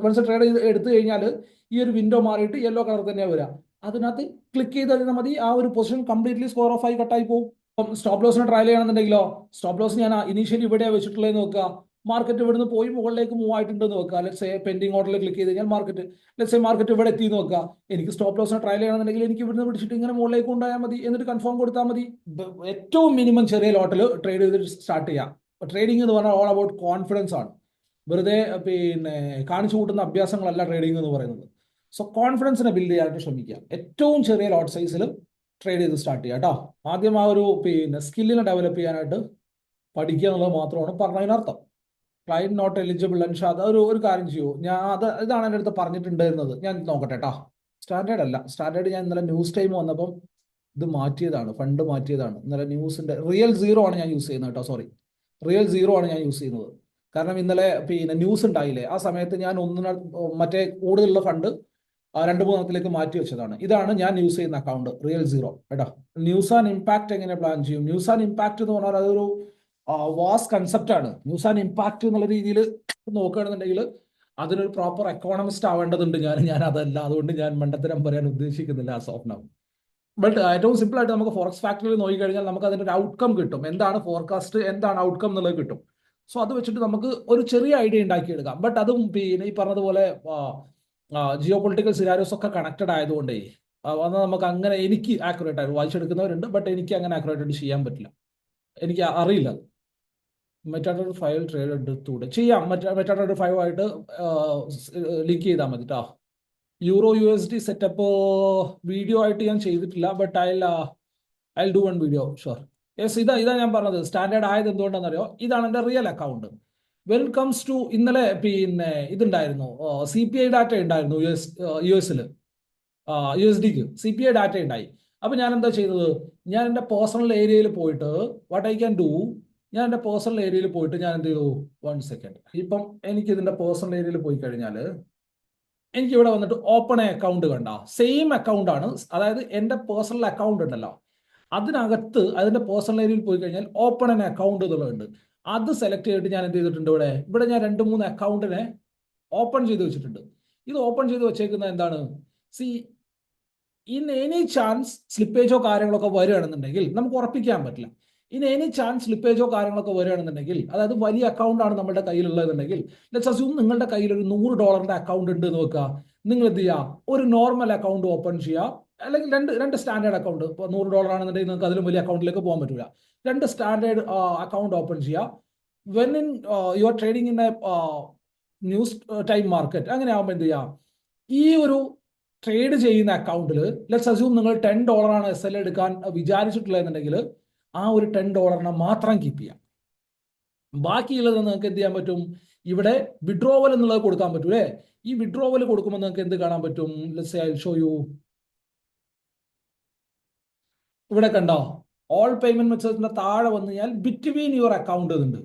S1: വൺസ് ട്രേഡ് എടുത്തു കഴിഞ്ഞാൽ ഈ ഒരു വിൻഡോ മാറിയിട്ട് യെല്ലോ കളർ തന്നെയാണ് വരിക. അതിനകത്ത് ക്ലിക്ക് ചെയ്ത് കഴിഞ്ഞാൽ മതി, ആ ഒരു പൊസിഷൻ കംപ്ലീറ്റ്ലി സ്കോർ ഓഫ് ആയി കട്ടായി പോകും. സ്റ്റോപ്പ് ലോസിന് ട്രയൽ ചെയ്യണമെന്നുണ്ടെങ്കിലോ, സ്റ്റോപ്പ് ലോസ് ഞാൻ ഇനീഷ്യലി ഇവിടെയാണ് വെച്ചിട്ടുള്ളതെന്ന് നോക്കുക. മാർക്കറ്റ് ഇവിടുന്ന് പോയി മുകളിലേക്ക് മൂവ് ആയിട്ടുണ്ടെന്ന് വെക്കുക. ലെറ്റ്സ് സേ പെൻഡിങ് ഓർഡറിൽ ക്ലിക്ക് ചെയ്ത് കഴിഞ്ഞാൽ ലെറ്റ്സ് സേ മാർക്കറ്റ് ഇവിടെ എത്തി നോക്കുക. എനിക്ക് സ്റ്റോപ്പ് ലോസിനെ ട്രയൽ ചെയ്യണമെന്നുണ്ടെങ്കിൽ എനിക്ക് ഇവിടുന്ന് പിടിച്ചിട്ട് ഇങ്ങനെ മുകളിലേക്ക് കൊണ്ടുപോയാൽ മതി, എന്നിട്ട് കൺഫേം കൊടുത്താൽ മതി. ഏറ്റവും മിനിമം ചെറിയ ലോട്ടിൽ ട്രേഡ് ചെയ്ത് സ്റ്റാർട്ട് ചെയ്യാം. ട്രേഡിംഗ് എന്ന് പറഞ്ഞാൽ ഓൾ അബൌട്ട് കോൺഫിഡൻസ് ആണ്. വെറുതെ പിന്നെ കാണിച്ചു കൂട്ടുന്ന അഭ്യാസങ്ങളല്ല ട്രേഡിംഗ് എന്ന് പറയുന്നത്. സോ കോൺഫിഡൻസിനെ ബിൽഡ് ചെയ്യാനായിട്ട് ശ്രമിക്കുക. ഏറ്റവും ചെറിയ ലോട്ട് സൈസിൽ ട്രേഡ് ചെയ്ത് സ്റ്റാർട്ട് ചെയ്യുക കേട്ടോ. ആദ്യം ആ ഒരു പിന്നെ സ്കില്ലിനെ ഡെവലപ്പ് ചെയ്യാനായിട്ട് പഠിക്കുക എന്നുള്ളത് മാത്രമാണ് പറഞ്ഞതിനർത്ഥം. ക്ലയന്റ് നോട്ട് എലിജിബിൾ അൻഷാദ്, ഒരു കാര്യം ചെയ്യൂ, ഞാൻ ഇതാണ് എൻ്റെ അടുത്ത് പറഞ്ഞിട്ടുണ്ടായിരുന്നത്. ഞാൻ നോക്കട്ടെ കേട്ടോ. സ്റ്റാൻഡേർഡ് അല്ല, സ്റ്റാൻഡേർഡ് ഞാൻ ഇന്നലെ ന്യൂസ് ടൈം വന്നപ്പം ഇത് മാറ്റിയതാണ്, ഫണ്ട് മാറ്റിയതാണ്. ഇന്നലെ ന്യൂസിന്റെ റിയൽ സീറോ ആണ് ഞാൻ യൂസ് ചെയ്യുന്നത് കേട്ടോ. സോറി, റിയൽ സീറോ ആണ് ഞാൻ യൂസ് ചെയ്യുന്നത്. കാരണം ഇന്നലെ പിന്നെ ന്യൂസ് ഉണ്ടായില്ലേ, ആ സമയത്ത് ഞാൻ മറ്റേ കൂടുതലുള്ള ഫണ്ട് രണ്ട് മൂന്നെണ്ണത്തിലേക്ക് മാറ്റി വെച്ചതാണ്. ഇതാണ് ഞാൻ യൂസ് ചെയ്യുന്ന അക്കൗണ്ട് റിയൽ സീറോ കേട്ടോ. ന്യൂസ് ആൻഡ് ഇമ്പാക്ട് എങ്ങനെ പ്ലാൻ ചെയ്യും? ന്യൂസ് ആൻഡ് ഇമ്പാക്ട് എന്ന് പറഞ്ഞാൽ അതൊരു വാസ് കൺസെപ്റ്റ് ആണ്. ന്യൂസ് ആൻഡ് ഇമ്പാക്ട് എന്നുള്ള രീതിയിൽ നോക്കുകയാണെന്നുണ്ടെങ്കിൽ അതിനൊരു പ്രോപ്പർ എക്കോണമിസ്റ്റ് ആവേണ്ടതുണ്ട്. ഞാൻ അതല്ല, അതുകൊണ്ട് ഞാൻ മണ്ടത്തരം പറയാൻ ഉദ്ദേശിക്കുന്നില്ല ആസ് ഓഫ് നൗ. ബട്ട് ഏറ്റവും സിമ്പിൾ ആയിട്ട് നമുക്ക് ഫോറക്സ് ഫാക്ടറിയിൽ നോക്കിക്കഴിഞ്ഞാൽ നമുക്ക് അതിന്റെ ഒരു ഔട്ട്കം കിട്ടും. എന്താണ് ഫോർകാസ്റ്റ്, എന്താണ് ഔട്ട്കം എന്നുള്ളത് കിട്ടും. സോ അത് വെച്ചിട്ട് നമുക്ക് ഒരു ചെറിയ ഐഡിയ ഉണ്ടാക്കിയെടുക്കാം. ബട്ട് അതും പിന്നെ ഈ പറഞ്ഞതുപോലെ ജിയോ പൊളിറ്റിക്കൽ സിനാരിയോസ് ഒക്കെ കണക്റ്റഡ് ആയതുകൊണ്ടേ അത് നമുക്ക് അങ്ങനെ എനിക്ക് ആക്യുറേറ്റ് ആയിട്ട് വായിച്ചെടുക്കുന്നവരുണ്ട്. ബട്ട് എനിക്ക് അങ്ങനെ ആക്യുറേറ്റ് ആയിട്ട് ചെയ്യാൻ പറ്റില്ല. എനിക്ക് അറിയില്ല. മെറ്റാഡേറ്റ ഫയൽ ട്രേഡ് എടുത്തൂടെ ചെയ്യാം. മെറ്റാഡേറ്റ ഫയൽ ആയിട്ട് ലിങ്ക് ചെയ്താൽ മതി കേട്ടോ. യൂറോ USD സെറ്റപ്പ് വീഡിയോ ആയിട്ട് ഞാൻ ചെയ്തിട്ടില്ല. But I do one video sure. Yes, ഇതാ ഞാൻ പറഞ്ഞത്. സ്റ്റാൻഡേർഡ് ആയത് എന്തുകൊണ്ടാണെന്നറിയോ? ഇതാണ് എൻ്റെ real account. When comes to ഇന്നലെ പിന്നെ ഇതുണ്ടായിരുന്നു, CPI ഡാറ്റ ഉണ്ടായിരുന്നു US USDക്ക് CPI ഡാറ്റ ഉണ്ടായി. അപ്പൊ ഞാൻ എന്താ ചെയ്തത്? ഞാൻ എൻ്റെ പേഴ്സണൽ ഏരിയയിൽ പോയിട്ട് വാട്ട് ഐ ക്യാൻ ഡു, ഞാൻ എൻ്റെ പേഴ്സണൽ ഏരിയയിൽ പോയിട്ട് ഞാൻ എന്ത് ചെയ്തു? 1 സെക്കൻഡ്. ഇപ്പം എനിക്ക് ഇതിൻ്റെ പേഴ്സണൽ ഏരിയയിൽ പോയി കഴിഞ്ഞാൽ എനിക്ക് ഇവിടെ വന്നിട്ട് ഓപ്പൺ അക്കൗണ്ട് കണ്ട സെയിം അക്കൗണ്ട് ആണ്. അതായത് എൻ്റെ പേഴ്സണൽ അക്കൗണ്ട് ഉണ്ടല്ലോ, അതിനകത്ത് അതിൻ്റെ പേഴ്സണൽ ഏരിയയിൽ പോയി കഴിഞ്ഞാൽ ഓപ്പൺ ആൻ അക്കൗണ്ട് എന്നുള്ളതുണ്ട്. അത് സെലക്ട് ചെയ്തിട്ട് ഞാൻ എന്ത് ചെയ്തിട്ടുണ്ട്? ഇവിടെ ഞാൻ 2-3 അക്കൗണ്ടിനെ ഓപ്പൺ ചെയ്ത് വെച്ചിട്ടുണ്ട്. ഇത് ഓപ്പൺ ചെയ്ത് വെച്ചേക്കുന്നത് എന്താണ്? സി ഇൻ എനി ചാൻസ് സ്ലിപ്പേജോ കാര്യങ്ങളൊക്കെ വരികയാണെന്നുണ്ടെങ്കിൽ നമുക്ക് ഉറപ്പിക്കാൻ പറ്റില്ല. ഇൻ എനി ചാൻസ് സ്ലിപ്പേജോ കാര്യങ്ങളൊക്കെ വരികയാണെന്നുണ്ടെങ്കിൽ, അതായത് വലിയ അക്കൗണ്ട് ആണ് നമ്മുടെ കയ്യിലുള്ളതെന്നുണ്ടെങ്കിൽ, ലെറ്റ്സ് അസ്യൂം നിങ്ങളുടെ കയ്യിൽ ഒരു $100 അക്കൗണ്ട് ഉണ്ട് എന്ന് വെക്കുക. നിങ്ങൾ എന്ത് ചെയ്യുക? ഒരു നോർമൽ അക്കൗണ്ട് ഓപ്പൺ ചെയ്യുക, അല്ലെങ്കിൽ രണ്ട് സ്റ്റാൻഡേർഡ് അക്കൗണ്ട്. ഇപ്പോൾ $100 ആണെന്നുണ്ടെങ്കിൽ നിങ്ങൾക്ക് അതിലും വലിയ അക്കൗണ്ടിലേക്ക് പോകാൻ പറ്റില്ല. 2 സ്റ്റാൻഡേർഡ് അക്കൗണ്ട് ഓപ്പൺ ചെയ്യുക. When in you are trading in A news time market, അങ്ങനെ ആകുമ്പോൾ എന്ത് ചെയ്യുക? ഈ ഒരു ട്രേഡ് ചെയ്യുന്ന അക്കൗണ്ടിൽ ലെറ്റ്സ് അസ്യൂം നിങ്ങൾ $10 ആണ് SL എടുക്കാൻ വിചാരിച്ചിട്ടുള്ളതെന്നുണ്ടെങ്കിൽ ആ ഒരു $10 മാത്രം കീപ്പ് ചെയ്യാം. ബാക്കിയുള്ളത് നിങ്ങൾക്ക് എന്ത് ചെയ്യാൻ പറ്റും? ഇവിടെ വിഡ്രോവൽ എന്നുള്ളത് കൊടുക്കാൻ പറ്റും അല്ലേ? ഈ വിഡ്രോവൽ കൊടുക്കുമ്പോൾ നിങ്ങൾക്ക് എന്ത് കാണാൻ പറ്റും? Let's say I show you. ഇവിടെ കണ്ടോ? ഓൾ പേയ്മെന്റ് മെത്തേഡ്സിന്റെ താഴെ വന്നു കഴിഞ്ഞാൽ ബിറ്റ്വീൻ യുവർ അക്കൗണ്ട് ഉണ്ട്.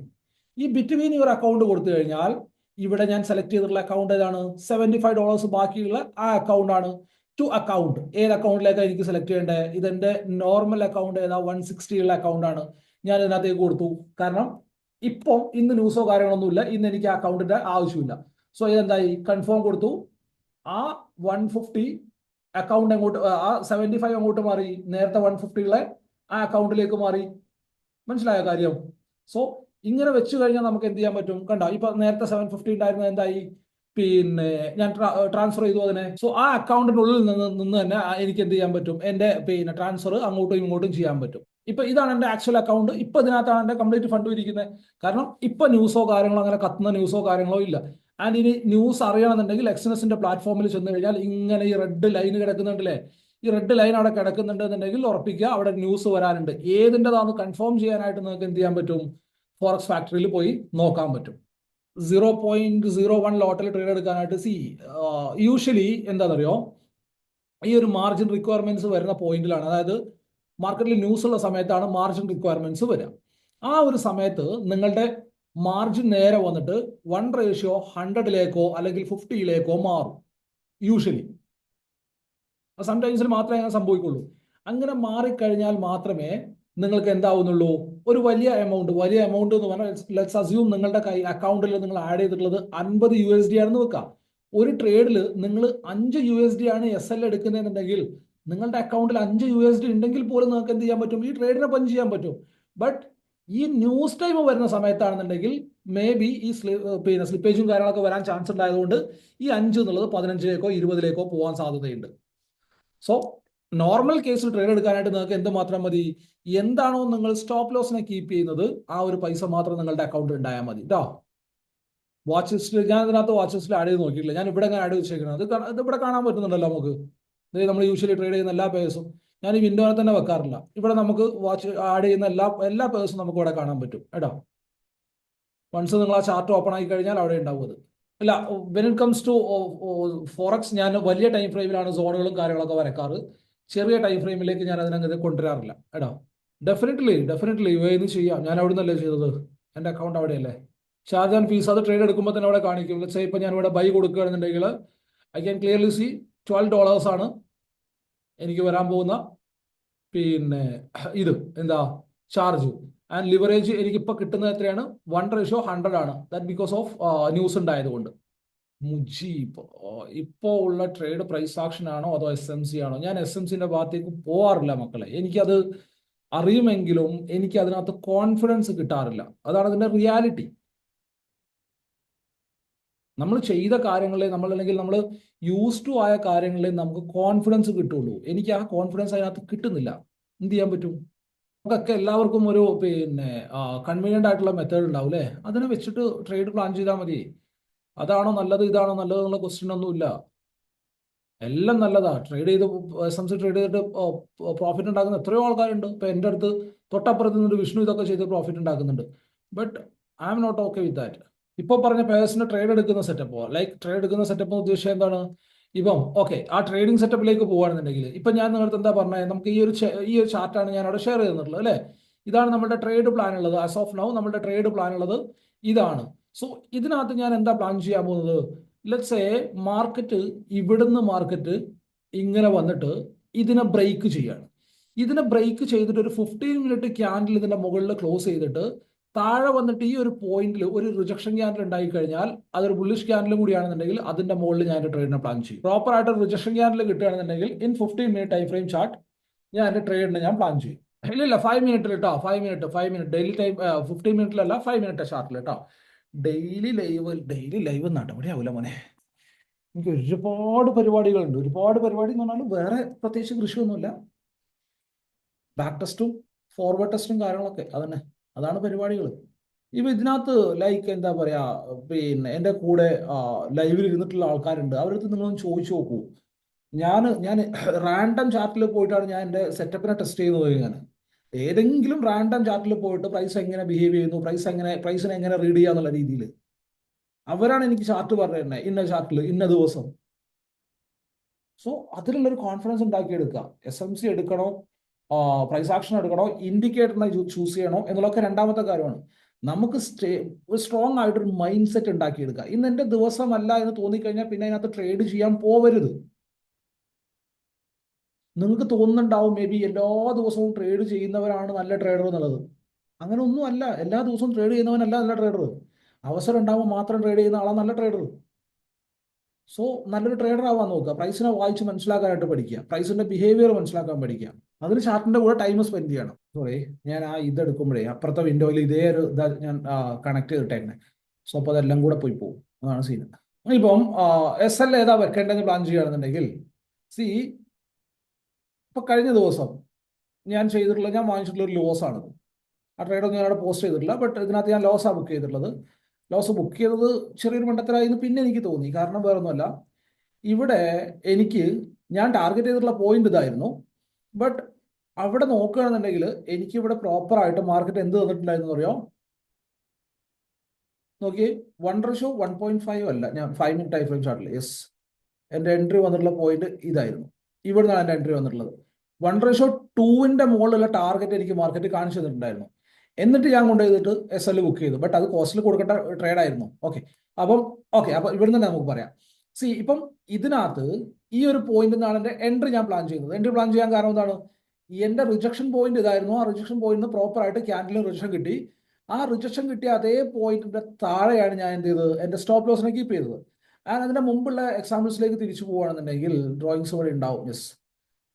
S1: ഈ ബിറ്റ്വീൻ യുവർ അക്കൗണ്ട് കൊടുത്തു കഴിഞ്ഞാൽ ഇവിടെ ഞാൻ സെലക്ട് ചെയ്തിട്ടുള്ള അക്കൗണ്ട് ഏതാണ്? $75 ബാക്കിയുള്ള ആ അക്കൗണ്ട് ആണ്. ടു അക്കൗണ്ട്, ഏത് അക്കൗണ്ടിലേക്കാണ് എനിക്ക് സെലക്ട് ചെയ്യേണ്ടത്? ഇതെന്റെ നോർമൽ അക്കൗണ്ട് ഏതാ? 160 ഉള്ള അക്കൗണ്ട് ആണ്. ഞാൻ ഇതിനകത്തേക്ക് കൊടുത്തു. കാരണം ഇപ്പം ഇന്ന് ന്യൂസോ കാര്യങ്ങളൊന്നുമില്ല, ഇന്ന് എനിക്ക് ആ അക്കൗണ്ടിന്റെ ആവശ്യമില്ല. സോ ഇതെന്തായി? കൺഫേം കൊടുത്തു. ആ 150 അക്കൗണ്ട് അങ്ങോട്ട്, ആ 75 അങ്ങോട്ട് മാറി, നേരത്തെ 150 ഉള്ള ആ അക്കൗണ്ടിലേക്ക് മാറി. മനസ്സിലായ കാര്യം? സോ ഇങ്ങനെ വെച്ച് കഴിഞ്ഞാൽ നമുക്ക് എന്ത് ചെയ്യാൻ പറ്റും? കണ്ടോ, ഇപ്പൊ നേരത്തെ 750 ഉണ്ടായിരുന്നത് എന്തായി? പിന്നെ ഞാൻ ട്രാൻസ്ഫർ ചെയ്തു അതിനെ. സോ ആ അക്കൗണ്ടിനുള്ളിൽ നിന്ന് തന്നെ എനിക്ക് എന്ത് ചെയ്യാൻ പറ്റും? എന്റെ പിന്നെ ട്രാൻസ്ഫർ അങ്ങോട്ടും ഇങ്ങോട്ടും ചെയ്യാൻ പറ്റും. ഇപ്പൊ ഇതാണ് എന്റെ ആക്ച്വൽ അക്കൗണ്ട്. ഇപ്പൊ ഇതിനകത്താണ് എന്റെ കംപ്ലീറ്റ് ഫണ്ട് ഇരിക്കുന്നത്. കാരണം ഇപ്പൊ ന്യൂസോ കാര്യങ്ങളോ, അങ്ങനെ കത്തുന്ന ന്യൂസോ കാര്യങ്ങളോ ഇല്ല. ആൻഡ് ഇനി ന്യൂസ് അറിയണമെന്നുണ്ടെങ്കിൽ എക്സ്നസിന്റെ പ്ലാറ്റ്ഫോമിൽ ചെന്ന് കഴിഞ്ഞാൽ ഇങ്ങനെ ഈ റെഡ് ലൈൻ കിടക്കുന്നുണ്ടല്ലേ, ഈ റെഡ് ലൈൻ അവിടെ കിടക്കുന്നുണ്ടെന്നുണ്ടെങ്കിൽ ഉറപ്പിക്കുക അവിടെ ന്യൂസ് വരാനുണ്ട്. ഏതിൻ്റെതാന്ന് കൺഫേം ചെയ്യാനായിട്ട് നിങ്ങൾക്ക് എന്ത് ചെയ്യാൻ പറ്റും? ഫോറക്സ് ഫാക്ടറിയിൽ പോയി നോക്കാൻ പറ്റും. 0.01 ലോട്ടിൽ ട്രേഡ് എടുക്കാനായിട്ട് യൂഷ്വലി എന്താണെന്നറിയോ? ഈ ഒരു മാർജിൻ റിക്വയർമെന്റ്സ് വരുന്ന പോയിന്റിലാണ്, അതായത് മാർക്കറ്റിൽ ന്യൂസ് ഉള്ള സമയത്താണ് മാർജിൻ റിക്വയർമെന്റ്സ് വരിക. ആ ഒരു സമയത്ത് നിങ്ങളുടെ മാർജിൻ നേരെ വന്നിട്ട് 1:100 അല്ലെങ്കിൽ 50 മാറും യൂഷ്വലി. സംടൈംസിൽ മാത്രമേ അങ്ങനെ സംഭവിക്കുള്ളൂ. അങ്ങനെ മാറിക്കഴിഞ്ഞാൽ മാത്രമേ നിങ്ങൾക്ക് എന്താവുന്നുള്ളൂ? ഒരു വലിയ എമൗണ്ട് എന്ന് പറഞ്ഞാൽ ലെറ്റ്സ് അസ്യൂം നിങ്ങളുടെ അക്കൗണ്ടിൽ നിങ്ങൾ ആഡ് ചെയ്തിട്ടുള്ളത് $50 ആണെന്ന് വെക്കാം. ഒരു ട്രേഡിൽ നിങ്ങൾ $5 ആണ് SL എടുക്കുന്നതെന്നുണ്ടെങ്കിൽ നിങ്ങളുടെ അക്കൗണ്ടിൽ $5 ഉണ്ടെങ്കിൽ പോലും നിങ്ങൾക്ക് എന്ത് ചെയ്യാൻ പറ്റും? ഈ ട്രേഡിനെ പഞ്ച് ചെയ്യാൻ പറ്റും. ബട്ട് ഈ ന്യൂസ് ടൈം വരുന്ന സമയത്താണെന്നുണ്ടെങ്കിൽ മേ ബി ഈ പിന്നെ സ്ലിപ്പേജും കാര്യങ്ങളൊക്കെ വരാൻ ചാൻസ് ഉണ്ടായതുകൊണ്ട് ഈ 5 എന്നുള്ളത് 15 20 പോകാൻ സാധ്യതയുണ്ട്. സോ നോർമൽ കേസിൽ ട്രേഡ് എടുക്കാനായിട്ട് നിങ്ങൾക്ക് എന്ത് മാത്രം മതി? എന്താണോ നിങ്ങൾ സ്റ്റോപ്പ് ലോസിനെ കീപ്പ് ചെയ്യുന്നത് ആ ഒരു പൈസ മാത്രം നിങ്ങളുടെ അക്കൗണ്ടിൽ ഉണ്ടായാൽ മതി കേട്ടോ. വാച്ച് ലിസ്റ്റിൽ ഞാൻ ഇതിനകത്ത് വാച്ച് ലിസ്റ്റിൽ ആഡ് ചെയ്ത് നോക്കിയിട്ടില്ല. ഞാൻ ഇവിടെ ആഡ് ചെയ്തിരിക്കുന്നത് ഇത് ഇവിടെ കാണാൻ പറ്റുന്നുണ്ടല്ലോ നമുക്ക്. നമ്മൾ യൂഷ്വലി ട്രേഡ് ചെയ്യുന്ന എല്ലാ പേഴ്സും ഞാൻ ഈ വിൻഡോനെ തന്നെ വെക്കാറില്ല. ഇവിടെ നമുക്ക് വാച്ച് ആഡ് ചെയ്യുന്ന എല്ലാ പേഴ്സും നമുക്ക് ഇവിടെ കാണാൻ പറ്റും കേട്ടോ. വൺസ് നിങ്ങൾ ആ ചാർട്ട് ഓപ്പൺ ആയി കഴിഞ്ഞാൽ അവിടെ ഉണ്ടാവും അത്. അല്ല, when it comes to forex ഞാൻ വലിയ ടൈം ഫ്രെയിമിലാണ് സോണുകളും കാര്യങ്ങളൊക്കെ വരക്കാറ്. ചെറിയ ടൈം ഫ്രെയിമിലേക്ക് ഞാൻ അതിനങ്ങനെ കൊണ്ടുവരാറില്ല കേട്ടോ. ഡെഫിനറ്റ്ലി ഇവയൊന്നും ചെയ്യാം. ഞാൻ അവിടെ നിന്നല്ലേ ചെയ്തത്, എൻ്റെ അക്കൗണ്ട് അവിടെയല്ലേ. ചാർജ് ആൻഡ് ഫീസ് അത് ട്രേഡ് എടുക്കുമ്പോൾ തന്നെ അവിടെ കാണിക്കും. ലെറ്റ്സ് സേ ഇപ്പൊ ഞാൻ ഇവിടെ ബൈ കൊടുക്കുകയാണെന്നുണ്ടെങ്കിൽ ഐ ക്യാൻ ക്ലിയർലി സി
S2: $12 ആണ് എനിക്ക് വരാൻ പോകുന്ന പിന്നെ ഇത് എന്താ ചാർജ്. ആൻഡ് ലിവറേജ് എനിക്കിപ്പോൾ കിട്ടുന്നത് എത്രയാണ്? 1:100 ആണ്. ദാറ്റ് ബിക്കോസ് ഓഫ് ന്യൂസ് ഉണ്ടായതുകൊണ്ട്. മുജീബ് ഇപ്പോൾ ഉള്ള ട്രേഡ് പ്രൈസ് ആക്ഷൻ ആണോ അതോ SMC ആണോ? ഞാൻ SMCന്റെ ഭാഗത്തേക്ക് പോവാറില്ല മക്കളെ. എനിക്കത് അറിയുമെങ്കിലും എനിക്ക് അതിനകത്ത് കോൺഫിഡൻസ് കിട്ടാറില്ല. അതാണ് അതിന്റെ റിയാലിറ്റി. നമ്മൾ ചെയ്ത കാര്യങ്ങളെ അല്ലെങ്കിൽ നമ്മൾ യൂസ് ടു ആയ കാര്യങ്ങളെ നമുക്ക് കോൺഫിഡൻസ് കിട്ടുള്ളൂ. എനിക്ക് ആ കോൺഫിഡൻസ് അതിനകത്ത് കിട്ടുന്നില്ല. എന്ത് ചെയ്യാൻ പറ്റും? നമുക്കൊക്കെ എല്ലാവർക്കും ഒരു പിന്നെ കൺവീനിയന്റ് ആയിട്ടുള്ള മെത്തേഡ് ഉണ്ടാവും അല്ലേ? അതിനെ വെച്ചിട്ട് ട്രേഡ് പ്ലാൻ ചെയ്താൽ മതി. അതാണോ നല്ലത് ഇതാണോ നല്ലത് എന്നുള്ള ക്വസ്റ്റ്യൻ ഒന്നുമില്ല. എല്ലാം നല്ലതാ. ട്രേഡ് ചെയ്ത് SMC ട്രേഡ് ചെയ്തിട്ട് പ്രോഫിറ്റ് ഉണ്ടാക്കുന്ന എത്രയോ ആൾക്കാരുണ്ട്. ഇപ്പൊ എൻ്റെ അടുത്ത് തൊട്ടപ്പുറത്ത് നിന്നൊരു വിഷ്ണു ഇതൊക്കെ ചെയ്ത് പ്രോഫിറ്റ് ഉണ്ടാക്കുന്നുണ്ട്. But I am not okay with that. ഇപ്പോൾ പറഞ്ഞ പേഴ്സിന് ട്രേഡ് എടുക്കുന്ന സെറ്റപ്പോ ട്രേഡ് എടുക്കുന്ന സെറ്റപ്പ് ഉദ്ദേശിച്ചത് എന്താണ്? ഇപ്പം ഓക്കെ ആ ട്രേഡിംഗ് സെറ്റപ്പിലേക്ക് പോകുകയാണെന്നുണ്ടെങ്കിൽ ഇപ്പം ഞാൻ നിങ്ങളുടെ എന്താ പറഞ്ഞത്, നമുക്ക് ഈ ഒരു ചാർട്ടാണ് ഞാൻ അവിടെ ഷെയർ ചെയ്തിട്ടുള്ളത് അല്ലേ? ഇതാണ് നമ്മുടെ ട്രേഡ് പ്ലാൻ ഉള്ളത്. ആസ് ഓഫ് നൗ നമ്മുടെ ട്രേഡ് പ്ലാൻ ഉള്ളത് ഇതാണ്. സോ ഇതിനകത്ത് ഞാൻ എന്താ പ്ലാൻ ചെയ്യാൻ പോകുന്നത്? ലെറ്റ്സ് സേ മാർക്കറ്റ് ഇങ്ങനെ വന്നിട്ട് ഇതിനെ ബ്രേക്ക് ചെയ്യാണ്. ഇതിനെ ബ്രേക്ക് ചെയ്തിട്ട് ഒരു 15 മിനിറ്റ് ക്യാൻഡിൽ ഇതിന്റെ മുകളിൽ ക്ലോസ് ചെയ്തിട്ട് താഴെ വന്നിട്ട് ഈ ഒരു പോയിന്റിൽ ഒരു റിജക്ഷൻ ക്യാൻഡിൽ ഉണ്ടായി കഴിഞ്ഞാൽ അതൊരു ബുള്ളിഷ് ക്യാൻഡിലും കൂടിയാണെന്നുണ്ടെങ്കിൽ അതിന്റെ മുകളിൽ ഞാൻ ട്രേഡിനെ പ്ലാൻ ചെയ്യും. പ്രോപ്പർ ആയിട്ട് റിജക്ഷൻ ക്യാൻഡിൽ കിട്ടുകയാണെന്നുണ്ടെങ്കിൽ in 15 minute time frame chart ഞാൻ എന്റെ ട്രേഡിനെ ഞാൻ പ്ലാൻ ചെയ്യും. ഇല്ല 5 മിനിറ്റിൽ കേട്ടോ, 5 മിനിറ്റ് ഡെയിലി ടൈം 15 മിനിറ്റിലല്ല 5 മിനിറ്റ് ചാർട്ടിൽ കേട്ടോ. ഡെയിലി ലൈവ് നടപടിയാവില്ല മോനെ. എനിക്ക് ഒരുപാട് പരിപാടികളുണ്ട്. ഒരുപാട് പരിപാടി എന്ന് പറഞ്ഞാൽ വേറെ പ്രത്യേകിച്ച് കൃഷിയൊന്നുമില്ല. ബാക്ക് ടെസ്റ്റും ഫോർവേഡ് ടെസ്റ്റും കാര്യങ്ങളൊക്കെ അതന്നെ, അതാണ് പരിപാടികൾ. ഇപ്പൊ ഇതിനകത്ത് ലൈക്ക് എന്താ പറയാ, പിന്നെ എൻ്റെ കൂടെ ലൈവിൽ ഇരുന്നിട്ടുള്ള ആൾക്കാരുണ്ട്. അവരടുത്ത് നിങ്ങളൊന്ന് ചോദിച്ചു നോക്കൂ. ഞാൻ റാൻഡം ചാർട്ടിൽ പോയിട്ടാണ് ഞാൻ എൻ്റെ സെറ്റപ്പിനെ ടെസ്റ്റ് ചെയ്യുന്നത്. ഞാൻ ഏതെങ്കിലും റാൻഡം ചാർട്ടിൽ പോയിട്ട് പ്രൈസ് എങ്ങനെ ബിഹേവ് ചെയ്യുന്നു, പ്രൈസിനെ എങ്ങനെ റീഡ് ചെയ്യാന്നുള്ള രീതിയിൽ അവരാണ് എനിക്ക് ചാർട്ട് പറഞ്ഞു തരുന്നത്. ഇന്ന ചാർട്ടിൽ ഇന്ന ദിവസം. സോ അതിലുള്ളൊരു കോൺഫിഡൻസ് ഉണ്ടാക്കിയെടുക്കുക. SMC എടുക്കണോ, പ്രൈസ് ആക്ഷൻ എടുക്കണോ, ഇൻഡിക്കേറ്ററിനെ ചൂസ് ചെയ്യണോ എന്നുള്ളതൊക്കെ രണ്ടാമത്തെ കാര്യമാണ്. നമുക്ക് ഒരു സ്ട്രോങ് ആയിട്ടൊരു മൈൻഡ് സെറ്റ് ഉണ്ടാക്കിയെടുക്കുക. ഇന്ന് എൻ്റെ ദിവസമല്ല എന്ന് തോന്നിക്കഴിഞ്ഞാൽ പിന്നെ അതിനകത്ത് ട്രേഡ് ചെയ്യാൻ പോവരുത്. നിങ്ങൾക്ക് തോന്നുന്നുണ്ടാവും മേ ബി എല്ലാ ദിവസവും ട്രേഡ് ചെയ്യുന്നവരാണ് നല്ല ട്രേഡർ എന്നുള്ളത്. അങ്ങനെ ഒന്നും അല്ല. എല്ലാ ദിവസവും ട്രേഡ് ചെയ്യുന്നവനല്ല നല്ല ട്രേഡർ. അവസരം ഉണ്ടാകുമ്പോൾ മാത്രം ട്രേഡ് ചെയ്യുന്ന ആളാണ് നല്ല ട്രേഡർ. സോ നല്ലൊരു ട്രേഡർ ആവാൻ നോക്കുക. പ്രൈസിനെ വായിച്ച് മനസ്സിലാക്കാനായിട്ട് പഠിക്കുക. പ്രൈസിന്റെ ബിഹേവിയർ മനസ്സിലാക്കാൻ പഠിക്കുക. അതിന് ചാർട്ടിന്റെ കൂടെ ടൈം സ്പെൻഡ് ചെയ്യണം. സോറി, ഞാൻ ഇതെടുക്കുമ്പോഴേ അപ്പുറത്തെ വിൻഡോയിൽ ഇതേ ഒരു ഇതാ ഞാൻ കണക്ട് ചെയ്തിട്ടേക്കണേ. സോ അപ്പോൾ അതെല്ലാം കൂടെ പോയി പോകും. അതാണ് സീൻ. ഇപ്പം SL ഏതാ വെക്കേണ്ടതെന്ന് പ്ലാൻ ചെയ്യുകയാണെന്നുണ്ടെങ്കിൽ ഇപ്പൊ കഴിഞ്ഞ ദിവസം ഞാൻ വാങ്ങിച്ചിട്ടുള്ള ഒരു ലോസ് ആണ്. ആ ട്രേഡൊന്നും ഞാൻ അവിടെ പോസ്റ്റ് ചെയ്തിട്ടില്ല. ബട്ട് ഇതിനകത്ത് ഞാൻ ലോസാണ് ബുക്ക് ചെയ്തിട്ടുള്ളത്. ലോസ് ബുക്ക് ചെയ്തത് ചെറിയൊരു മണ്ടത്തരായിരുന്നു പിന്നെ എനിക്ക് തോന്നി. കാരണം വേറെ ഒന്നുമല്ല, ഇവിടെ ഞാൻ ടാർഗറ്റ് ചെയ്തിട്ടുള്ള പോയിന്റ് ഇതായിരുന്നു. ബട്ട് അവിടെ നോക്കുകയാണെന്നുണ്ടെങ്കിൽ എനിക്കിവിടെ പ്രോപ്പറായിട്ട് മാർക്കറ്റ് എന്ത് തന്നിട്ടുണ്ടായിരുന്നു അറിയോ? നോക്കിയേ, 1:1.5 അല്ല, ഞാൻ 5 മിനിറ്റ് ടൈം ഫ്രെയിം ചാർട്ടിൽ എൻ്റെ എൻട്രി വന്നിട്ടുള്ള പോയിന്റ് ഇതായിരുന്നു. ഇവിടുന്നാണ് എൻ്റെ എൻട്രി വന്നിട്ടുള്ളത്. 1:2ന്റെ മുകളിലുള്ള ടാർഗറ്റ് എനിക്ക് മാർക്കറ്റ് കാണിച്ചു തന്നിട്ടുണ്ടായിരുന്നു. എന്നിട്ട് ഞാൻ കൊണ്ടുപോയിട്ട് SL ബുക്ക് ചെയ്തു. ബട്ട് അത് കോസ്റ്റിൽ കൊടുക്കേണ്ട ട്രേഡ് ആയിരുന്നു. അപ്പം ഇവിടുന്ന് തന്നെ നമുക്ക് പറയാം. ഇപ്പം ഇതിനകത്ത് ഈ ഒരു പോയിന്റ് നിന്നാണ് എൻ്റെ എൻട്രി ഞാൻ പ്ലാൻ ചെയ്യുന്നത്. എൻട്രി പ്ലാൻ ചെയ്യാൻ കാരണം എന്താണ്? എൻ്റെ റിജക്ഷൻ പോയിന്റ് ഇതായിരുന്നു. ആ റിജക്ഷൻ പോയിന്റിന് പ്രോപ്പർ ആയിട്ട് ക്യാൻഡിലും റിജക്ഷൻ കിട്ടി. ആ റിജക്ഷൻ കിട്ടിയ അതേ പോയിന്റിന്റെ താഴെയാണ് ഞാൻ എന്ത് ചെയ്തത്? എൻ്റെ സ്റ്റോപ്പ് ലോസിനെ കീപ്പ് ചെയ്തത്. ആൻഡ് അതിന്റെ മുമ്പുള്ള എക്സാമ്പിൾസിലേക്ക് തിരിച്ചു പോവുകയാണെന്നുണ്ടെങ്കിൽ ഡ്രോയിങ്സ് ഇവിടെ ഉണ്ടാവും.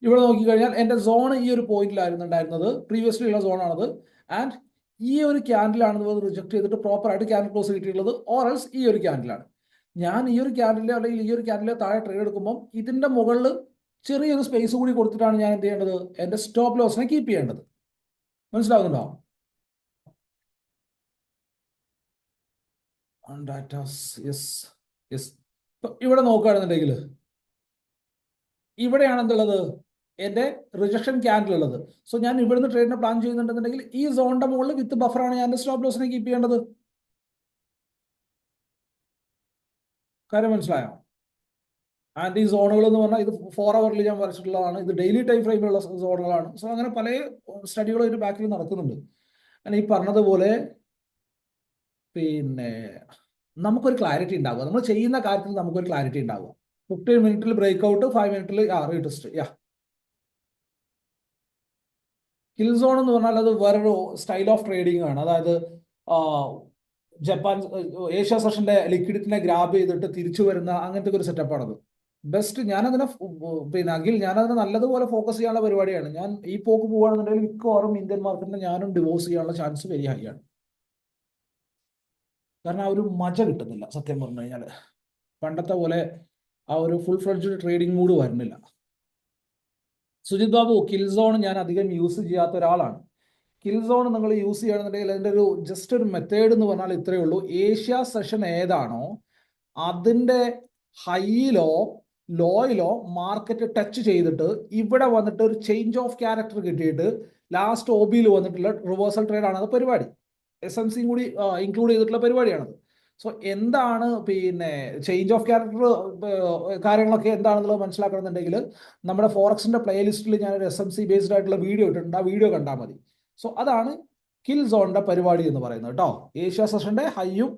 S2: ഇവിടെ നോക്കിക്കഴിഞ്ഞാൽ എൻ്റെ സോൺ ഈ ഒരു പോയിന്റിലായിരുന്നു ഉണ്ടായിരുന്നത്. പ്രീവിയസ്ലി ഉള്ള സോണാണത്. ആൻഡ് ഈ ഒരു ക്യാൻഡിലാണ് റിജക്ട് ചെയ്തിട്ട് പ്രോപ്പർ ആയിട്ട് ക്യാൻഡിൽ ക്ലോസ് കിട്ടിയിട്ടുള്ളത്. ഓർ എൽസ് ഈ ഒരു ക്യാൻഡിലാണ്. ഞാൻ ഈ ഒരു ക്യാൻഡിലോ അല്ലെങ്കിൽ ഈ ഒരു ക്യാൻഡിലോ താഴെ ട്രേഡ് എടുക്കുമ്പോൾ ഇതിന്റെ മുകളിൽ ചെറിയൊരു സ്പേസ് കൂടി കൊടുത്തിട്ടാണ് ഞാൻ എന്ത് ചെയ്യേണ്ടത്? എൻ്റെ സ്റ്റോപ്പ് ലോസിനെ കീപ്പ് ചെയ്യേണ്ടത്. മനസ്സിലാവുന്നുണ്ടോ? ഇവിടെ നോക്കുകയാണെന്നുണ്ടെങ്കിൽ ഇവിടെയാണ് എന്തുള്ളത്? എൻ്റെ റിജക്ഷൻ ക്യാൻഡിൽ ഉള്ളത്. സോ ഞാൻ ഇവിടുന്ന് ട്രേഡിനെ പ്ലാൻ ചെയ്യുന്നുണ്ടെന്നുണ്ടെങ്കിൽ ഈ സോണിന്റെ മുകളിൽ വിത്ത് ബഫറാണ് ഞാൻ സ്റ്റോപ്പ് ലോസിനെ കീപ്പ് ചെയ്യേണ്ടത്. കാര്യം മനസ്സിലായോ? ആൻഡ് ഈ സോണുകൾ എന്ന് പറഞ്ഞാൽ ഇത് 4 ഹവറിൽ ഞാൻ വരച്ചിട്ടുള്ളതാണ്. ഇത് ഡെയിലി ടൈം ഫ്രെയിമിലുള്ള സോണുകളാണ്. സോ അങ്ങനെ പല സ്റ്റഡികളും ഇതിന്റെ ബാക്കിൽ നടക്കുന്നുണ്ട്. അങ്ങനെ ഈ പറഞ്ഞതുപോലെ പിന്നെ നമുക്കൊരു ക്ലാരിറ്റി ഉണ്ടാവുക. നമ്മൾ ചെയ്യുന്ന കാര്യത്തിൽ നമുക്കൊരു ക്ലാരിറ്റി ഉണ്ടാവുക. 15 മിനിറ്റിൽ ബ്രേക്ക് ഔട്ട്, 5 മിനിറ്റിൽ റീടെസ്റ്റ്. കിൽ സോൺ എന്ന് പറഞ്ഞാൽ അത് വേറൊരു സ്റ്റൈൽ ഓഫ് ട്രേഡിംഗ് ആണ്. അതായത് ജപ്പാൻ ഏഷ്യ സെഷന്റെ ലിക്വിഡിറ്റിനെ ഗ്രാബ് ചെയ്തിട്ട് തിരിച്ചു വരുന്ന അങ്ങനത്തെ ഒരു സെറ്റപ്പാണത്. ബെസ്റ്റ്. ഞാനതിനെ പിന്നെ അഖിൽ, ഞാനതിനെ നല്ലതുപോലെ ഫോക്കസ് ചെയ്യാനുള്ള പരിപാടിയാണ്. ഞാൻ ഈ പോക്ക് പോവുകയാണെന്നുണ്ടെങ്കിൽ മിക്കവാറും ഇന്ത്യൻ മാർക്കറ്റിനെ ഞാനും ഡിവോഴ്സ് ചെയ്യാനുള്ള ചാൻസ് വെരി ഹൈ ആണ്. കാരണം ആ ഒരു മജ കിട്ടുന്നില്ല സത്യം പറഞ്ഞു കഴിഞ്ഞാൽ. പണ്ടത്തെ പോലെ ആ ഒരു ഫുൾ ഫ്ലെഡ്ജ്ഡ് ട്രേഡിംഗ് മൂഡ് വരുന്നില്ല. സുജിത് ബാബു, കിൽ സോൺ ഞാൻ അധികം യൂസ് ചെയ്യാത്ത ഒരാളാണ്. കിൽ സോൺ നിങ്ങൾ യൂസ് ചെയ്യുകയാണെന്നുണ്ടെങ്കിൽ അതിൻ്റെ ഒരു ജസ്റ്റ് ഒരു മെത്തേഡ് എന്ന് പറഞ്ഞാൽ ഇത്രയേ ഉള്ളൂ. ഏഷ്യ സെഷൻ ഏതാണോ അതിൻ്റെ ഹൈയിലോ ലോയിലോ മാർക്കറ്റ് ടച്ച് ചെയ്തിട്ട് ഇവിടെ വന്നിട്ട് ഒരു ചേഞ്ച് ഓഫ് ക്യാരക്ടർ കിട്ടിയിട്ട് ലാസ്റ്റ് ഒബിയിൽ വന്നിട്ടുള്ള റിവേഴ്സൽ ട്രേഡ് ആണ് അത് പരിപാടി. SMC കൂടി ഇൻക്ലൂഡ് ചെയ്തിട്ടുള്ള പരിപാടിയാണത്. സോ എന്താണ് പിന്നെ ചേഞ്ച് ഓഫ് ക്യാരക്ടർ കാര്യങ്ങളൊക്കെ എന്താണെന്നുള്ളത് മനസ്സിലാക്കണമെന്നുണ്ടെങ്കിൽ നമ്മുടെ ഫോറക്സിന്റെ പ്ലേലിസ്റ്റിൽ ഞാനൊരു SMC ബേസ്ഡ് ആയിട്ടുള്ള വീഡിയോ ഇട്ടിട്ടുണ്ട്. ആ വീഡിയോ കണ്ടാൽ മതി. സോ അതാണ് കിൽ സോണിന്റെ പരിപാടി എന്ന് പറയുന്നത് കേട്ടോ. ഏഷ്യ സെഷന്റെ ഹൈയും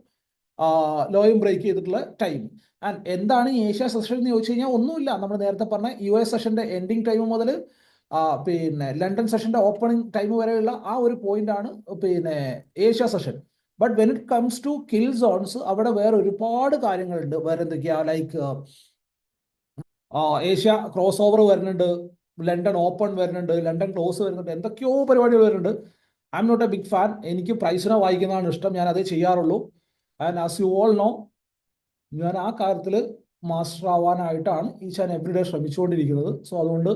S2: ലോയും ബ്രേക്ക് ചെയ്തിട്ടുള്ള ടൈം. ആൻഡ് എന്താണ് ഈ ഏഷ്യ സെഷൻ എന്ന് ചോദിച്ചു കഴിഞ്ഞാൽ ഒന്നുമില്ല, നമ്മൾ നേരത്തെ പറഞ്ഞ US സെഷന്റെ എൻഡിങ് ടൈം മുതൽ പിന്നെ ലണ്ടൻ സെഷന്റെ ഓപ്പണിംഗ് ടൈം വരെയുള്ള ആ ഒരു പോയിന്റ് ആണ് പിന്നെ Asia session. But when it comes to kill zones അവിടെ വേറെ ഒരുപാട് കാര്യങ്ങളുണ്ട്. വേറെ എന്തൊക്കെയാ, ലൈക്ക് ഏഷ്യ ക്രോസ് ഓവർ വരുന്നുണ്ട്, ലണ്ടൻ ഓപ്പൺ വരുന്നുണ്ട്, ലണ്ടൻ ക്ലോസ് വരുന്നുണ്ട്, എന്തൊക്കെയോ പരിപാടികൾ വരുന്നുണ്ട്. I'm not a big fan. എനിക്ക് പ്രൈസിനെ വായിക്കുന്നതാണ് ഇഷ്ടം, ഞാൻ അതേ ചെയ്യാറുള്ളൂ. And as you all know, ഞാൻ ആ കാര്യത്തിൽ മാസ്റ്റർ ആവാനായിട്ടാണ് ഈച്ച് ആൻഡ് എവറി ഡേ ശ്രമിച്ചുകൊണ്ടിരിക്കുന്നത്. സോ അതുകൊണ്ട്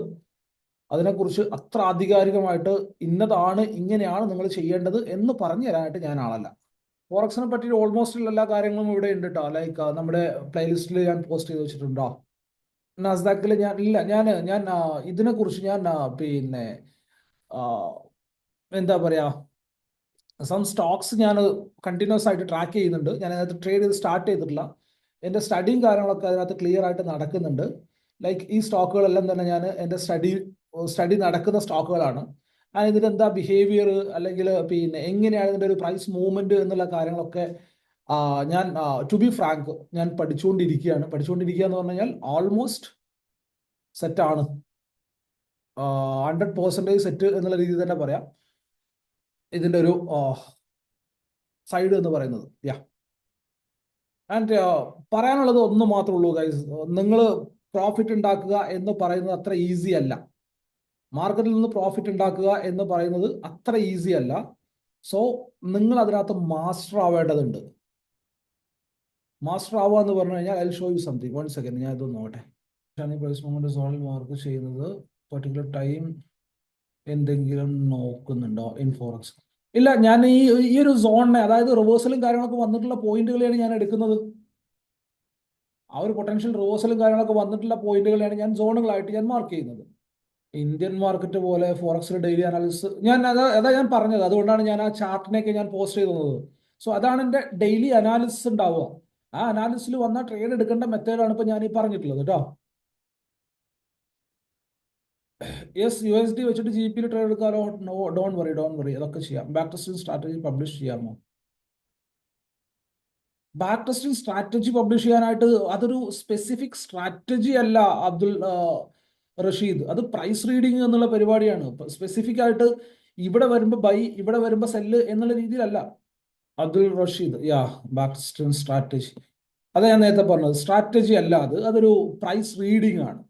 S2: അതിനെക്കുറിച്ച് അത്ര ആധികാരികമായിട്ട് ഇന്നതാണ് ഇങ്ങനെയാണ് നിങ്ങൾ ചെയ്യേണ്ടത് എന്ന് പറഞ്ഞു തരാനായിട്ട് ഞാൻ ആളല്ല. ഫോറക്സിനെ പറ്റി ഓൾമോസ്റ്റ് എല്ലാ കാര്യങ്ങളും ഇവിടെ ഉണ്ട് കേട്ടോ. ലൈക്ക് നമ്മുടെ പ്ലേലിസ്റ്റിൽ ഞാൻ പോസ്റ്റ് ചെയ്ത് വെച്ചിട്ടുണ്ടോ. നാസ്ഡാക്കിൽ ഞാൻ ഇല്ല, ഞാൻ ഇതിനെക്കുറിച്ച് ഞാൻ പിന്നെ എന്താ പറയുക, സം സ്റ്റോക്സ് ഞാൻ കണ്ടിന്യൂസ് ആയിട്ട് ട്രാക്ക് ചെയ്യുന്നുണ്ട്. ഞാൻ അതിനകത്ത് ട്രേഡ് ചെയ്ത് സ്റ്റാർട്ട് ചെയ്തിട്ടില്ല. എൻ്റെ സ്റ്റഡിയും കാര്യങ്ങളൊക്കെ അതിനകത്ത് ക്ലിയർ ആയിട്ട് നടക്കുന്നുണ്ട്. ലൈക്ക് ഈ സ്റ്റോക്കുകളെല്ലാം തന്നെ ഞാൻ എൻ്റെ സ്റ്റഡി നടക്കുന്ന സ്റ്റോക്കുകളാണ്. ഇതിൻ്റെ എന്താ ബിഹേവിയർ, അല്ലെങ്കിൽ പിന്നെ എങ്ങനെയാണ് ഇതിൻ്റെ ഒരു പ്രൈസ് മൂവ്മെന്റ് എന്നുള്ള കാര്യങ്ങളൊക്കെ ഞാൻ ടു ബി ഫ്രാങ്ക് ഞാൻ പഠിച്ചുകൊണ്ടിരിക്കുക എന്ന് പറഞ്ഞു കഴിഞ്ഞാൽ ഓൾമോസ്റ്റ് സെറ്റാണ്, 100% സെറ്റ് എന്നുള്ള രീതിയിൽ തന്നെ പറയാം ഇതിൻ്റെ ഒരു സൈഡ് എന്ന് പറയുന്നത്. ആൻഡ് പറയാനുള്ളത് ഒന്ന് മാത്രമേ ഉള്ളൂ ഗൈസ്, നിങ്ങൾ പ്രോഫിറ്റ് ഉണ്ടാക്കുക എന്ന് പറയുന്നത് അത്ര ഈസി അല്ല. മാർക്കറ്റിൽ നിന്ന് പ്രോഫിറ്റ് ഉണ്ടാക്കുക എന്ന് പറയുന്നത് അത്ര ഈസി അല്ല. സോ നിങ്ങൾ അതിനകത്ത് മാസ്റ്റർ ആവേണ്ടതുണ്ട്. മാസ്റ്റർ ആവുക എന്ന് പറഞ്ഞു കഴിഞ്ഞാൽ I show you something. 1 second, ഞാൻ ഇതൊന്ന് നോക്കട്ടെ. പ്രൈസ് മൂവ്മെന്റ് സോണിൽ മാർക്ക് ചെയ്യുന്നത് പർട്ടിക്കുലർ ടൈം എന്തെങ്കിലും നോക്കുന്നുണ്ടോ ഇൻ ഫോറക്സ്? ഇല്ല, ഞാൻ ഈ ഒരു സോണിനെ, അതായത് റിവേഴ്സലും കാര്യങ്ങളൊക്കെ വന്നിട്ടുള്ള പോയിന്റുകളെയാണ് ഞാൻ എടുക്കുന്നത്. ആ ഒരു പൊട്ടൻഷ്യൽ റിവേഴ്സലും കാര്യങ്ങളൊക്കെ വന്നിട്ടുള്ള പോയിന്റുകളെയാണ് ഞാൻ സോണുകളായിട്ട് ഞാൻ മാർക്ക് ചെയ്യുന്നത്. ഇന്ത്യൻ മാർക്കറ്റ് പോലെ ഫോറക്സിൽ ഡെയിലി അനാലിസിസ് ഞാൻ അതാ ഞാൻ പറഞ്ഞത്. അതുകൊണ്ടാണ് ഞാൻ ആ ചാർട്ടിനെയൊക്കെ ഞാൻ പോസ്റ്റ് ചെയ്തത്. സോ അതാണ് എൻ്റെ ഡെയിലി അനാലിസിസ് ഉണ്ടാവുക. ആ അനാലിസിൽ വന്ന ട്രേഡ് എടുക്കേണ്ട മെത്തേഡാണ് ഇപ്പൊ ഞാൻ ഈ പറഞ്ഞിട്ടുള്ളത് കേട്ടോ. യെസ്, USD വെച്ചിട്ട് GP ട്രേഡ് എടുക്കാലോ? No, don't worry. അതൊക്കെ ചെയ്യാം. ബാക്ക് ടെസ്റ്റിംഗ് സ്ട്രാറ്റജി പബ്ലിഷ് ചെയ്യാമോ? ബാക്ക് ടെസ്റ്റിംഗ് സ്ട്രാറ്റജി പബ്ലിഷ് ചെയ്യാനായിട്ട് അതൊരു സ്പെസിഫിക് സ്ട്രാറ്റജി അല്ല അബ്ദുൾ റഷീദ്. അത് പ്രൈസ് റീഡിങ് എന്നുള്ള പരിപാടിയാണ്. സ്പെസിഫിക് ആയിട്ട് ഇവിടെ വരുമ്പോൾ ബൈ, ഇവിടെ വരുമ്പോൾ സെല്ല് എന്നുള്ള രീതിയിലല്ല Abdul Rashid. Back testing strategy, അതാ ഞാൻ നേരത്തെ പറഞ്ഞത്. സ്ട്രാറ്റജി അല്ല അതൊരു പ്രൈസ് റീഡിംഗ് ആണ്.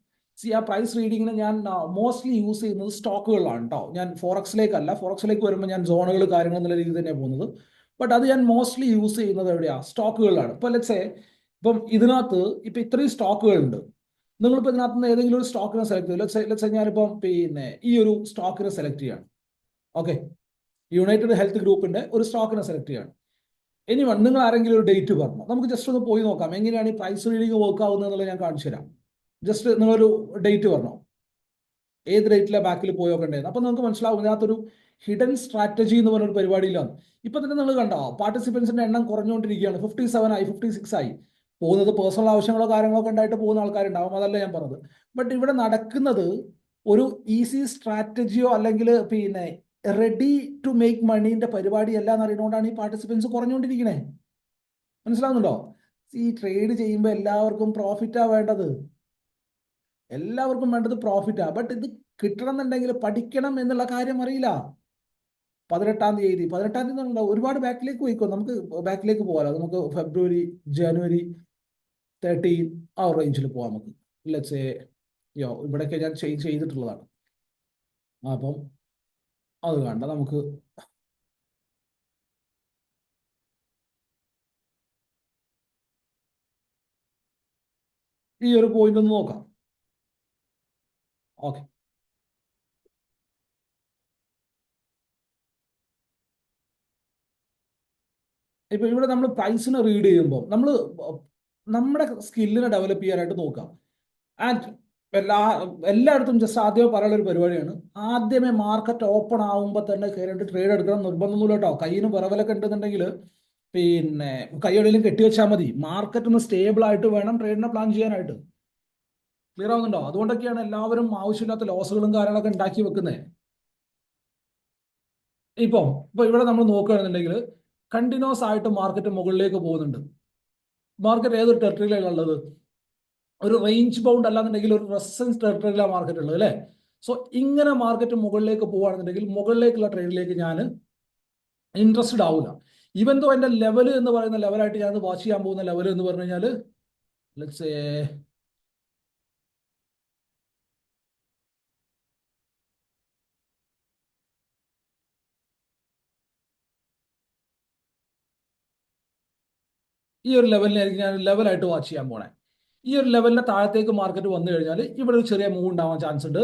S2: ആ പ്രൈസ് റീഡിങ്ങിന് ഞാൻ മോസ്റ്റ്ലി യൂസ് ചെയ്യുന്നത് സ്റ്റോക്കുകളാണ് കേട്ടോ. ഞാൻ ഫോറക്സിലേക്ക് വരുമ്പോൾ ഞാൻ സോണുകൾ കാര്യങ്ങൾ എന്നുള്ള രീതിയിൽ തന്നെയാണ് പോകുന്നത്. ബട്ട് അത് ഞാൻ മോസ്റ്റ്ലി യൂസ് ചെയ്യുന്നത് എവിടെയാണ്? സ്റ്റോക്കുകളിലാണ്. ഇപ്പൊ ലെറ്റ്സ് ഇപ്പം ഇതിനകത്ത് ഇപ്പൊ ഇത്രയും സ്റ്റോക്കുകളുണ്ട്. നിങ്ങളിപ്പോൾ ഇതിനകത്ത് നിന്ന് ഏതെങ്കിലും ഒരു സ്റ്റോക്കിനെ സെലക്ട് ചെയ്തു. ലെറ്റ്സ് ഞാനിപ്പം പിന്നെ ഈ ഒരു സ്റ്റോക്കിനെ സെലക്ട് ചെയ്യാണ്. ഓക്കെ, യുണൈറ്റഡ് ഹെൽത്ത് ഗ്രൂപ്പിന്റെ ഒരു സ്റ്റോക്കിനെ സെലക്ട് ചെയ്യാണ്. എനിവൺ, നിങ്ങൾ ആരെങ്കിലും ഒരു ഡേറ്റ് പറഞ്ഞു, നമുക്ക് ജസ്റ്റ് ഒന്ന് പോയി നോക്കാം എങ്ങനെയാണ് ഈ പ്രൈസ് റീഡിങ് വർക്ക് ആവുന്നത് എന്നുള്ളത് ഞാൻ കാണിച്ചു തരാം. ജസ്റ്റ് നിങ്ങളൊരു ഡേറ്റ് പറഞ്ഞോ, ഏത് ഡേറ്റിലെ ബാക്കിൽ പോയി നോക്കണ്ടേന്ന്. അപ്പൊ നമുക്ക് മനസ്സിലാവും ഇതിനകത്തൊരു ഹിഡൻ സ്ട്രാറ്റജി എന്ന് പറഞ്ഞൊരു പരിപാടിയിലാണ്. ഇപ്പൊ തന്നെ നിങ്ങൾ കണ്ടോ, പാർട്ടിസിപ്പൻസിന്റെ എണ്ണം കുറഞ്ഞുകൊണ്ടിരിക്കുകയാണ്. 57 ആയി, 56 ആയി. പോകുന്നത് പേഴ്സണൽ ആവശ്യങ്ങളോ കാര്യങ്ങളൊക്കെ ഉണ്ടായിട്ട് പോകുന്ന ആൾക്കാരുണ്ടാവും, അതല്ല ഞാൻ പറഞ്ഞത്. ബട്ട് ഇവിടെ നടക്കുന്നത് ഒരു ഈസി സ്ട്രാറ്റജിയോ അല്ലെങ്കിൽ പിന്നെ റെഡി ടു മേക്ക് മണീന്റെ പരിപാടിയല്ല എന്ന് അറിയുന്നതുകൊണ്ടാണ് ഈ പാർട്ടിസിപ്പൻസ് കുറഞ്ഞുകൊണ്ടിരിക്കണേ. മനസ്സിലാവുന്നുണ്ടോ? ഈ ട്രേഡ് ചെയ്യുമ്പോൾ എല്ലാവർക്കും പ്രോഫിറ്റാ വേണ്ടത്. എല്ലാവർക്കും വേണ്ടത് പ്രോഫിറ്റാ. ബട്ട് ഇത് കിട്ടണം എന്നുണ്ടെങ്കിൽ പഠിക്കണം എന്നുള്ള കാര്യം അറിയില്ല. 18 തീയതി എന്ന് പറഞ്ഞാൽ ഒരുപാട് ബാക്കിലേക്ക് പോയിക്കോ, നമുക്ക് ബാക്കിലേക്ക് പോകാലോ. നമുക്ക് ഫെബ്രുവരി, ജനുവരി 13 ആ റേഞ്ചിൽ പോവാം നമുക്ക്. ലെറ്റ്സ് ഇവിടെയൊക്കെ ഞാൻ ചെയ്തിട്ടുള്ളതാണ്. അപ്പം അത് കണ്ട നമുക്ക് ഈ ഒരു പോയിന്റ് ഒന്ന് നോക്കാം. ഓക്കെ, ഇപ്പൊ ഇവിടെ നമ്മൾ പ്രൈസിനെ റീഡ് ചെയ്യുമ്പോൾ നമ്മുടെ സ്കില്ലിനെ ഡെവലപ്പ് ചെയ്യാനായിട്ട് നോക്കാം. ആൻഡ് എല്ലായിടത്തും ജസ്റ്റ് ആദ്യമേ പറയാനുള്ള ഒരു പരിപാടിയാണ്, ആദ്യമേ മാർക്കറ്റ് ഓപ്പൺ ആകുമ്പോൾ തന്നെ കയറിയിട്ട് ട്രേഡ് എടുക്കണം നിർബന്ധമൊന്നുമില്ല കേട്ടോ. കയ്യിന് പിറവലൊക്കെ ഉണ്ടെന്നുണ്ടെങ്കിൽ പിന്നെ കൈയെവിടെയും കെട്ടിവെച്ചാൽ മതി. മാർക്കറ്റ് ഒന്ന് സ്റ്റേബിൾ ആയിട്ട് വേണം ട്രേഡിനെ പ്ലാൻ ചെയ്യാനായിട്ട്. ക്ലിയർ ആവുന്നുണ്ടോ? അതുകൊണ്ടൊക്കെയാണ് എല്ലാവരും ആവശ്യമില്ലാത്ത ലോസുകളും കാര്യങ്ങളൊക്കെ ഉണ്ടാക്കി വെക്കുന്നത്. ഇപ്പൊ ഇവിടെ നമ്മൾ നോക്കുകയാണെന്നുണ്ടെങ്കിൽ കണ്ടിന്യൂസ് ആയിട്ട് മാർക്കറ്റ് മുകളിലേക്ക് പോകുന്നുണ്ട്. മാർക്കറ്റ് ഏതൊരു ടെറിട്ടറിയിലാണ് ഉള്ളത്? ഒരു റേഞ്ച് ബൗണ്ട് അല്ലാന്നുണ്ടെങ്കിൽ ഒരു റെസിസ്റ്റൻസ് ടെറിട്ടറിയിലാണ് മാർക്കറ്റ് ഉള്ളത് അല്ലേ? സോ ഇങ്ങനെ മാർക്കറ്റ് മുകളിലേക്ക് പോവുകയാണെന്നുണ്ടെങ്കിൽ മുകളിലേക്കുള്ള ട്രേഡിലേക്ക് ഞാൻ ഇൻട്രസ്റ്റഡ് ആവില്ല. ഈവൻ ദോ എൻ്റെ ലെവൽ എന്ന് പറയുന്ന ലെവലായിട്ട് ഞാൻ വാച്ച് ചെയ്യാൻ പോകുന്ന ലെവൽ എന്ന് പറഞ്ഞു കഴിഞ്ഞാൽ ലെറ്റ്സ് സേ ഈ ഒരു ലെവലിനായിരിക്കും ഞാൻ ലെവലായിട്ട് വാച്ച് ചെയ്യാൻ പോണേ. ഈ ഒരു ലെവലിന്റെ താഴത്തേക്ക് മാർക്കറ്റ് വന്നു കഴിഞ്ഞാൽ ഇവിടെ ഒരു ചെറിയ മൂവ് ഉണ്ടാവാൻ ചാൻസ് ഉണ്ട്.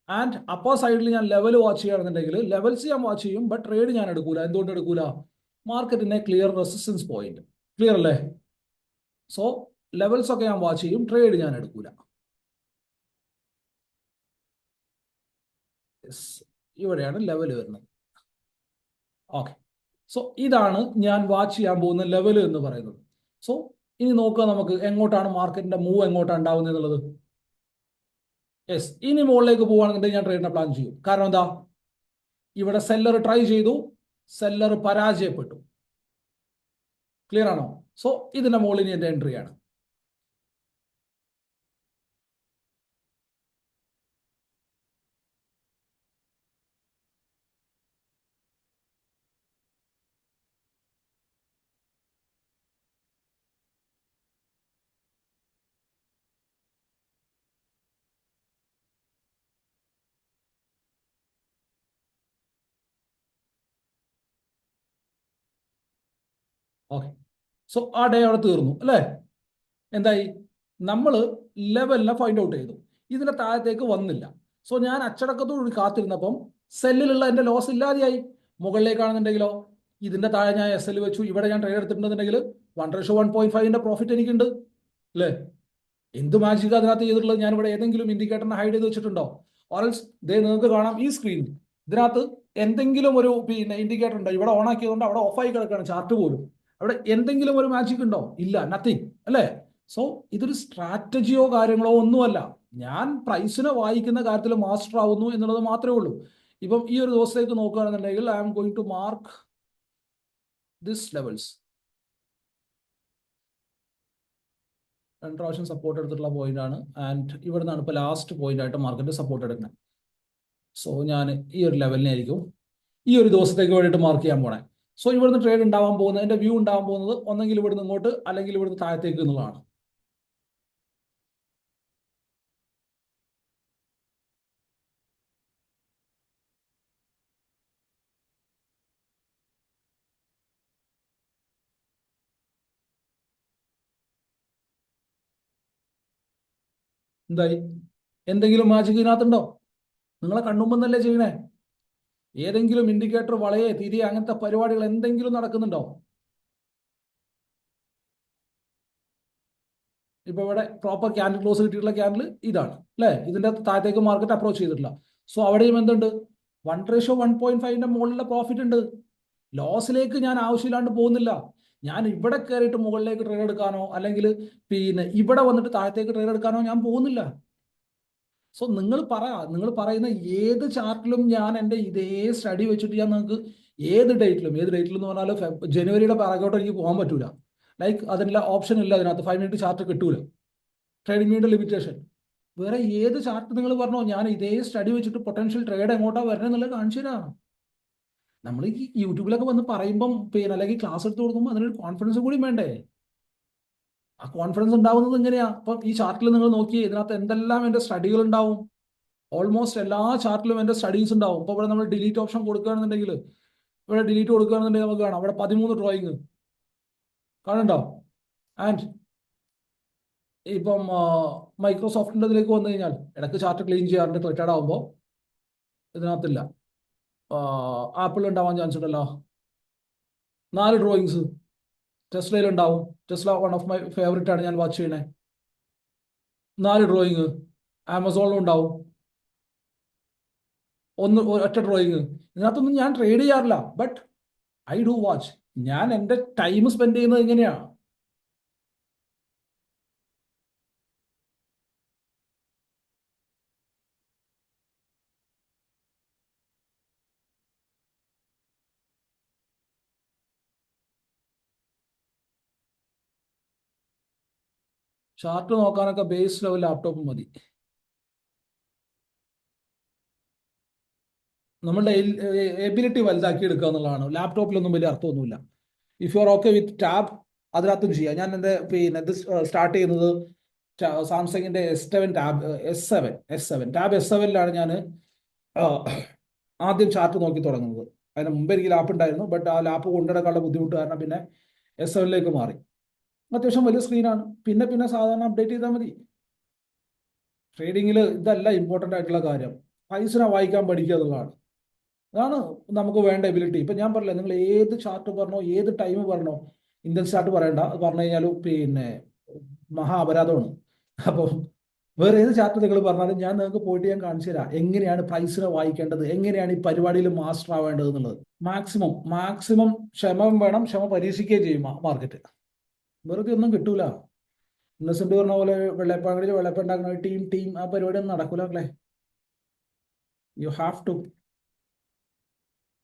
S2: ആൻഡ് അപ്പർ സൈഡിൽ ഞാൻ ലെവൽ വാച്ച് ചെയ്യുകയാണെന്നുണ്ടെങ്കിൽ ലെവൽസ് ഞാൻ വാച്ച് ചെയ്യും, ബട്ട് ട്രേഡ് ഞാൻ എടുക്കൂല. എന്തുകൊണ്ട് എടുക്കൂല? മാർക്കറ്റിന്റെ ക്ലിയർ റെസിസ്റ്റൻസ് പോയിന്റ്. ക്ലിയർ അല്ലേ? സോ ലെവൽസ് ഒക്കെ ഞാൻ വാച്ച് ചെയ്യും, ട്രേഡ് ഞാൻ എടുക്കൂല. ഇവിടെയാണ് ലെവൽ വരുന്നത്. ഓക്കെ, സോ ഇതാണ് ഞാൻ വാച്ച് ചെയ്യാൻ പോകുന്ന ലെവൽ എന്ന് പറയുന്നത്. സോ ഇനി നോക്കുക നമുക്ക് എങ്ങോട്ടാണ് മാർക്കറ്റിന്റെ മൂവ് എങ്ങോട്ടാണ് ഉണ്ടാവുന്നത് എന്നുള്ളത്. യെസ്, ഇനി മുകളിലേക്ക് പോവുകയാണെന്നുണ്ടെങ്കിൽ ഞാൻ ട്രേഡിനെ പ്ലാൻ ചെയ്യും. കാരണം എന്താ? ഇവിടെ സെല്ലർ ട്രൈ ചെയ്തു, സെല്ലർ പരാജയപ്പെട്ടു. ക്ലിയർ ആണോ? സോ ഇതിന്റെ മുകളിൽ ഇനി എന്റെ എൻട്രി ആണ്. ഓക്കെ, സോ ആ ഡേ അവിടെ തീർന്നു അല്ലേ? എന്തായി? നമ്മൾ ലെവലിനെ ഫൈൻഡ് ഔട്ട് ചെയ്തു, ഇതിന്റെ താഴത്തേക്ക് വന്നില്ല. സോ ഞാൻ അച്ചടക്കത്തോടുകൂടി കാത്തിരുന്നപ്പം സെല്ലിലുള്ള എൻ്റെ ലോസ് ഇല്ലാതെയായി. മുകളിലേക്കാണെന്നുണ്ടെങ്കിലോ ഇതിന്റെ താഴെ ഞാൻ എസ് എൽ വെച്ചു, ഇവിടെ ഞാൻ ട്രേഡ് എടുത്തിട്ടുണ്ടെന്നുണ്ടെങ്കിൽ 1:1.5 പ്രോഫിറ്റ് എനിക്കുണ്ട് അല്ലേ? എന്ത് മാജിക് അതിനകത്ത് ചെയ്തിട്ടുള്ളത്? ഞാൻ ഇവിടെ ഏതെങ്കിലും ഇൻഡിക്കേറ്ററിനെ ഹൈഡ് ചെയ്ത് വെച്ചിട്ടുണ്ടോ? ഓൾസ് ദേ നിങ്ങൾക്ക് കാണാം ഈ സ്ക്രീനിൽ ഇതിനകത്ത് എന്തെങ്കിലും ഒരു ഇൻഡിക്കേറ്റർ ഉണ്ടോ? ഇവിടെ ഓൺ ആക്കിയതുകൊണ്ട് അവിടെ ഓഫായി കിടക്കുകയാണ് ചാർട്ട് പോലും. അവിടെ എന്തെങ്കിലും ഒരു മാജിക് ഉണ്ടോ? ഇല്ല, നത്തിങ് അല്ലേ? സോ ഇതൊരു സ്ട്രാറ്റജിയോ കാര്യങ്ങളോ ഒന്നുമല്ല. ഞാൻ പ്രൈസിനെ വായിക്കുന്ന കാര്യത്തിൽ മാസ്റ്റർ ആവുന്നു എന്നുള്ളത് മാത്രമേ ഉള്ളൂ. ഇപ്പം ഈ ഒരു ദിവസത്തേക്ക് നോക്കുകയാണെന്നുണ്ടെങ്കിൽ I am going to mark this levels. 2 പ്രാവശ്യം സപ്പോർട്ട് എടുത്തിട്ടുള്ള പോയിന്റ് ആണ്. ആൻഡ് ഇവിടെ നിന്നാണ് ഇപ്പോൾ ലാസ്റ്റ് പോയിന്റ് ആയിട്ട് മാർക്കറ്റ് സപ്പോർട്ട് എടുക്കുന്നത്. സോ ഞാൻ ഈ ഒരു ലെവലിനായിരിക്കും ഈ ഒരു ദിവസത്തേക്ക് വേണ്ടിയിട്ട് മാർക്ക് ചെയ്യാൻ പോണേ. സോ ഇവിടുന്ന് ട്രേഡ് ഉണ്ടാവാൻ പോകുന്നത്, എൻ്റെ വ്യൂ ഉണ്ടാവാൻ പോകുന്നത് ഒന്നെങ്കിൽ ഇവിടുന്ന് ഇങ്ങോട്ട് അല്ലെങ്കിൽ ഇവിടുന്ന് താഴത്തേക്ക് എന്നുള്ളതാണ്. എന്തായി? എന്തെങ്കിലും മാജിക് ഇതിനകത്തുണ്ടോ? നിങ്ങളെ കണ്ണുമ്പെന്നല്ലേ ചെയ്യണേ? ഏതെങ്കിലും ഇൻഡിക്കേറ്റർ വളയെ തിരിയെ അങ്ങനത്തെ പരിപാടികൾ എന്തെങ്കിലും നടക്കുന്നുണ്ടോ? ഇപ്പൊ ഇവിടെ പ്രോപ്പർ ക്യാൻഡിൽ ക്ലോസ് കിട്ടിയിട്ടുള്ള ക്യാൻഡിൽ ഇതാണ് അല്ലേ? ഇതിന്റെ താഴത്തേക്ക് മാർക്കറ്റ് അപ്രോച്ച് ചെയ്തിട്ടില്ല. സോ അവിടെയും എന്തുണ്ട്? 1:1.5 മുകളിലുള്ള പ്രോഫിറ്റ് ഉണ്ട്. ലോസിലേക്ക് ഞാൻ ആവശ്യമില്ലാണ്ട് പോകുന്നില്ല. ഞാൻ ഇവിടെ കയറിയിട്ട് മുകളിലേക്ക് ട്രേഡ് എടുക്കാനോ അല്ലെങ്കിൽ ഇവിടെ വന്നിട്ട് താഴത്തേക്ക് ട്രേഡ് എടുക്കാനോ ഞാൻ പോകുന്നില്ല. സോ നിങ്ങൾ പറയുന്ന ഏത് ചാർട്ടിലും ഞാൻ എൻ്റെ ഇതേ സ്റ്റഡി വെച്ചിട്ട് ഞാൻ നിങ്ങൾക്ക് ഏത് ഡേറ്റിലും എന്ന് പറഞ്ഞാൽ ജനുവരിയുടെ പിറകോട്ട് എനിക്ക് പോകാൻ പറ്റൂല. ലൈക്ക് അതിനുള്ള ഓപ്ഷൻ ഇല്ല അതിനകത്ത്. 5 മിനിറ്റ് ചാർട്ട് കിട്ടൂല. Trading media limitation. വേറെ ഏത് ചാർട്ട് നിങ്ങൾ പറഞ്ഞോ, ഞാൻ ഇതേ സ്റ്റഡി വെച്ചിട്ട് പൊട്ടൻഷ്യൽ ട്രേഡ് എങ്ങോട്ടാ വരണത് എന്നുള്ളത് കാണിച്ചു തരാം. നമ്മൾ ഈ യൂട്യൂബിലൊക്കെ വന്ന് പറയുമ്പം പിന്നെ അല്ലെങ്കിൽ ക്ലാസ് എടുത്ത് കൊടുക്കുമ്പോൾ അതിനൊരു കോൺഫിഡൻസ് കൂടി വേണ്ടേ? ആ കോൺഫിഡൻസ് ഉണ്ടാവുന്നത് എങ്ങനെയാ? അപ്പം ഈ ചാർട്ടിൽ നിങ്ങൾ നോക്കിയേ, ഇതിനകത്ത് എന്തെല്ലാം എൻ്റെ സ്റ്റഡികൾ ഉണ്ടാവും. ഓൾമോസ്റ്റ് എല്ലാ ചാർട്ടിലും എൻ്റെ സ്റ്റഡീസ് ഉണ്ടാവും. ഇപ്പോൾ ഇവിടെ നമ്മൾ ഡിലീറ്റ് ഓപ്ഷൻ കൊടുക്കുകയാണെന്നുണ്ടെങ്കിൽ, ഇവിടെ ഡിലീറ്റ് കൊടുക്കുകയാണെന്നുണ്ടെങ്കിൽ നമുക്ക് കാണാം അവിടെ 13 ഡ്രോയിങ് കാണുന്നുണ്ടോ? ആൻഡ് ഇപ്പം മൈക്രോസോഫ്റ്റിൻ്റെ ഇതിലേക്ക് വന്നു കഴിഞ്ഞാൽ ഇടയ്ക്ക് ചാർട്ട് ക്ലീൻ ചെയ്യാറുണ്ട് ക്ലിറ്റഡ് ആകുമ്പോൾ. ഇതിനകത്തില്ല. ആപ്പിൾ ഉണ്ടാവാൻ ചാൻസ് ഉണ്ടല്ലോ. 4 ഡ്രോയിങ്സ് ടെസ്ലയിൽ ഉണ്ടാവും. Tesla one of my favourite ആണ്, ഞാൻ വാച്ച് ചെയ്യണേ. 4 ഡ്രോയിങ് ആമസോണിലും ഉണ്ടാവും. ഒറ്റ ഡ്രോയിങ്. ഇതിനകത്തൊന്നും ഞാൻ ട്രേഡ് ചെയ്യാറില്ല, ബട്ട് ഐ ഡു വാച്ച്. ഞാൻ എൻ്റെ ടൈം സ്പെൻഡ് ചെയ്യുന്നത് എങ്ങനെയാണ്? ചാർട്ട് നോക്കാനൊക്കെ ബേസ് ലെവൽ ലാപ്ടോപ്പ് മതി. നമ്മളുടെ എബിലിറ്റി വലുതാക്കി എടുക്കുക എന്നുള്ളതാണ്. ലാപ്ടോപ്പിലൊന്നും വലിയ അർത്ഥമൊന്നുമില്ല. If you are okay with tab, അതിനകത്തും ചെയ്യാം. ഞാൻ എൻ്റെ പിന്നെ ഇത് സ്റ്റാർട്ട് ചെയ്യുന്നത് സാംസങ്ങിൻ്റെ S7 ടാബ്, S7 ടാബ് S7ലാണ് ഞാൻ ആദ്യം ചാർട്ട് നോക്കി തുടങ്ങുന്നത്. അതിന് മുമ്പ് എനിക്ക് ലാപ്പ് ഉണ്ടായിരുന്നു, ബട്ട് ആ ലാപ്പ് കൊണ്ടുനടക്കാനുള്ള ബുദ്ധിമുട്ട് കാരണം പിന്നെ S7ലേക്ക് മാറി. അത്യാവശ്യം വലിയ സ്ക്രീനാണ്. പിന്നെ പിന്നെ സാധാരണ അപ്ഡേറ്റ് ചെയ്താൽ മതി. ട്രേഡിങ്ങിൽ ഇതല്ല ഇമ്പോർട്ടൻ്റ് ആയിട്ടുള്ള കാര്യം. പൈസനെ വായിക്കാൻ പഠിക്കുക എന്നുള്ളതാണ്. അതാണ് നമുക്ക് വേണ്ട എബിലിറ്റി. ഇപ്പം ഞാൻ പറഞ്ഞില്ല, നിങ്ങൾ ഏത് ചാർട്ട് പറഞ്ഞോ, ഏത് ടൈം പറഞ്ഞോ, ഇന്ത്യൻ ചാർട്ട് പറയണ്ട, അത് പറഞ്ഞു കഴിഞ്ഞാലും പിന്നെ മഹാ അപരാധമാണ്. അപ്പോൾ വേറെ ഏത് ചാർട്ട് നിങ്ങൾ പറഞ്ഞാലും ഞാൻ നിങ്ങൾക്ക് പോയിട്ട് ഞാൻ കാണിച്ചു തരാം എങ്ങനെയാണ് പ്രൈസിനെ വായിക്കേണ്ടത്, എങ്ങനെയാണ് ഈ പരിപാടിയിൽ മാസ്റ്റർ ആവേണ്ടത് എന്നുള്ളത്. മാക്സിമം ക്ഷമ വേണം. ക്ഷമ പരീക്ഷിക്കുകയും ചെയ്യും മാർക്കറ്റ്. വെറുതെ ഒന്നും കിട്ടൂല. ഇന്നസെന്റ് പറഞ്ഞ പോലെ വെള്ളപ്പാടിൽ വെള്ളപ്പം ഉണ്ടാക്കുന്ന ടീം ആ പരിപാടി ഒന്നും നടക്കൂല മക്കളെ. You have to.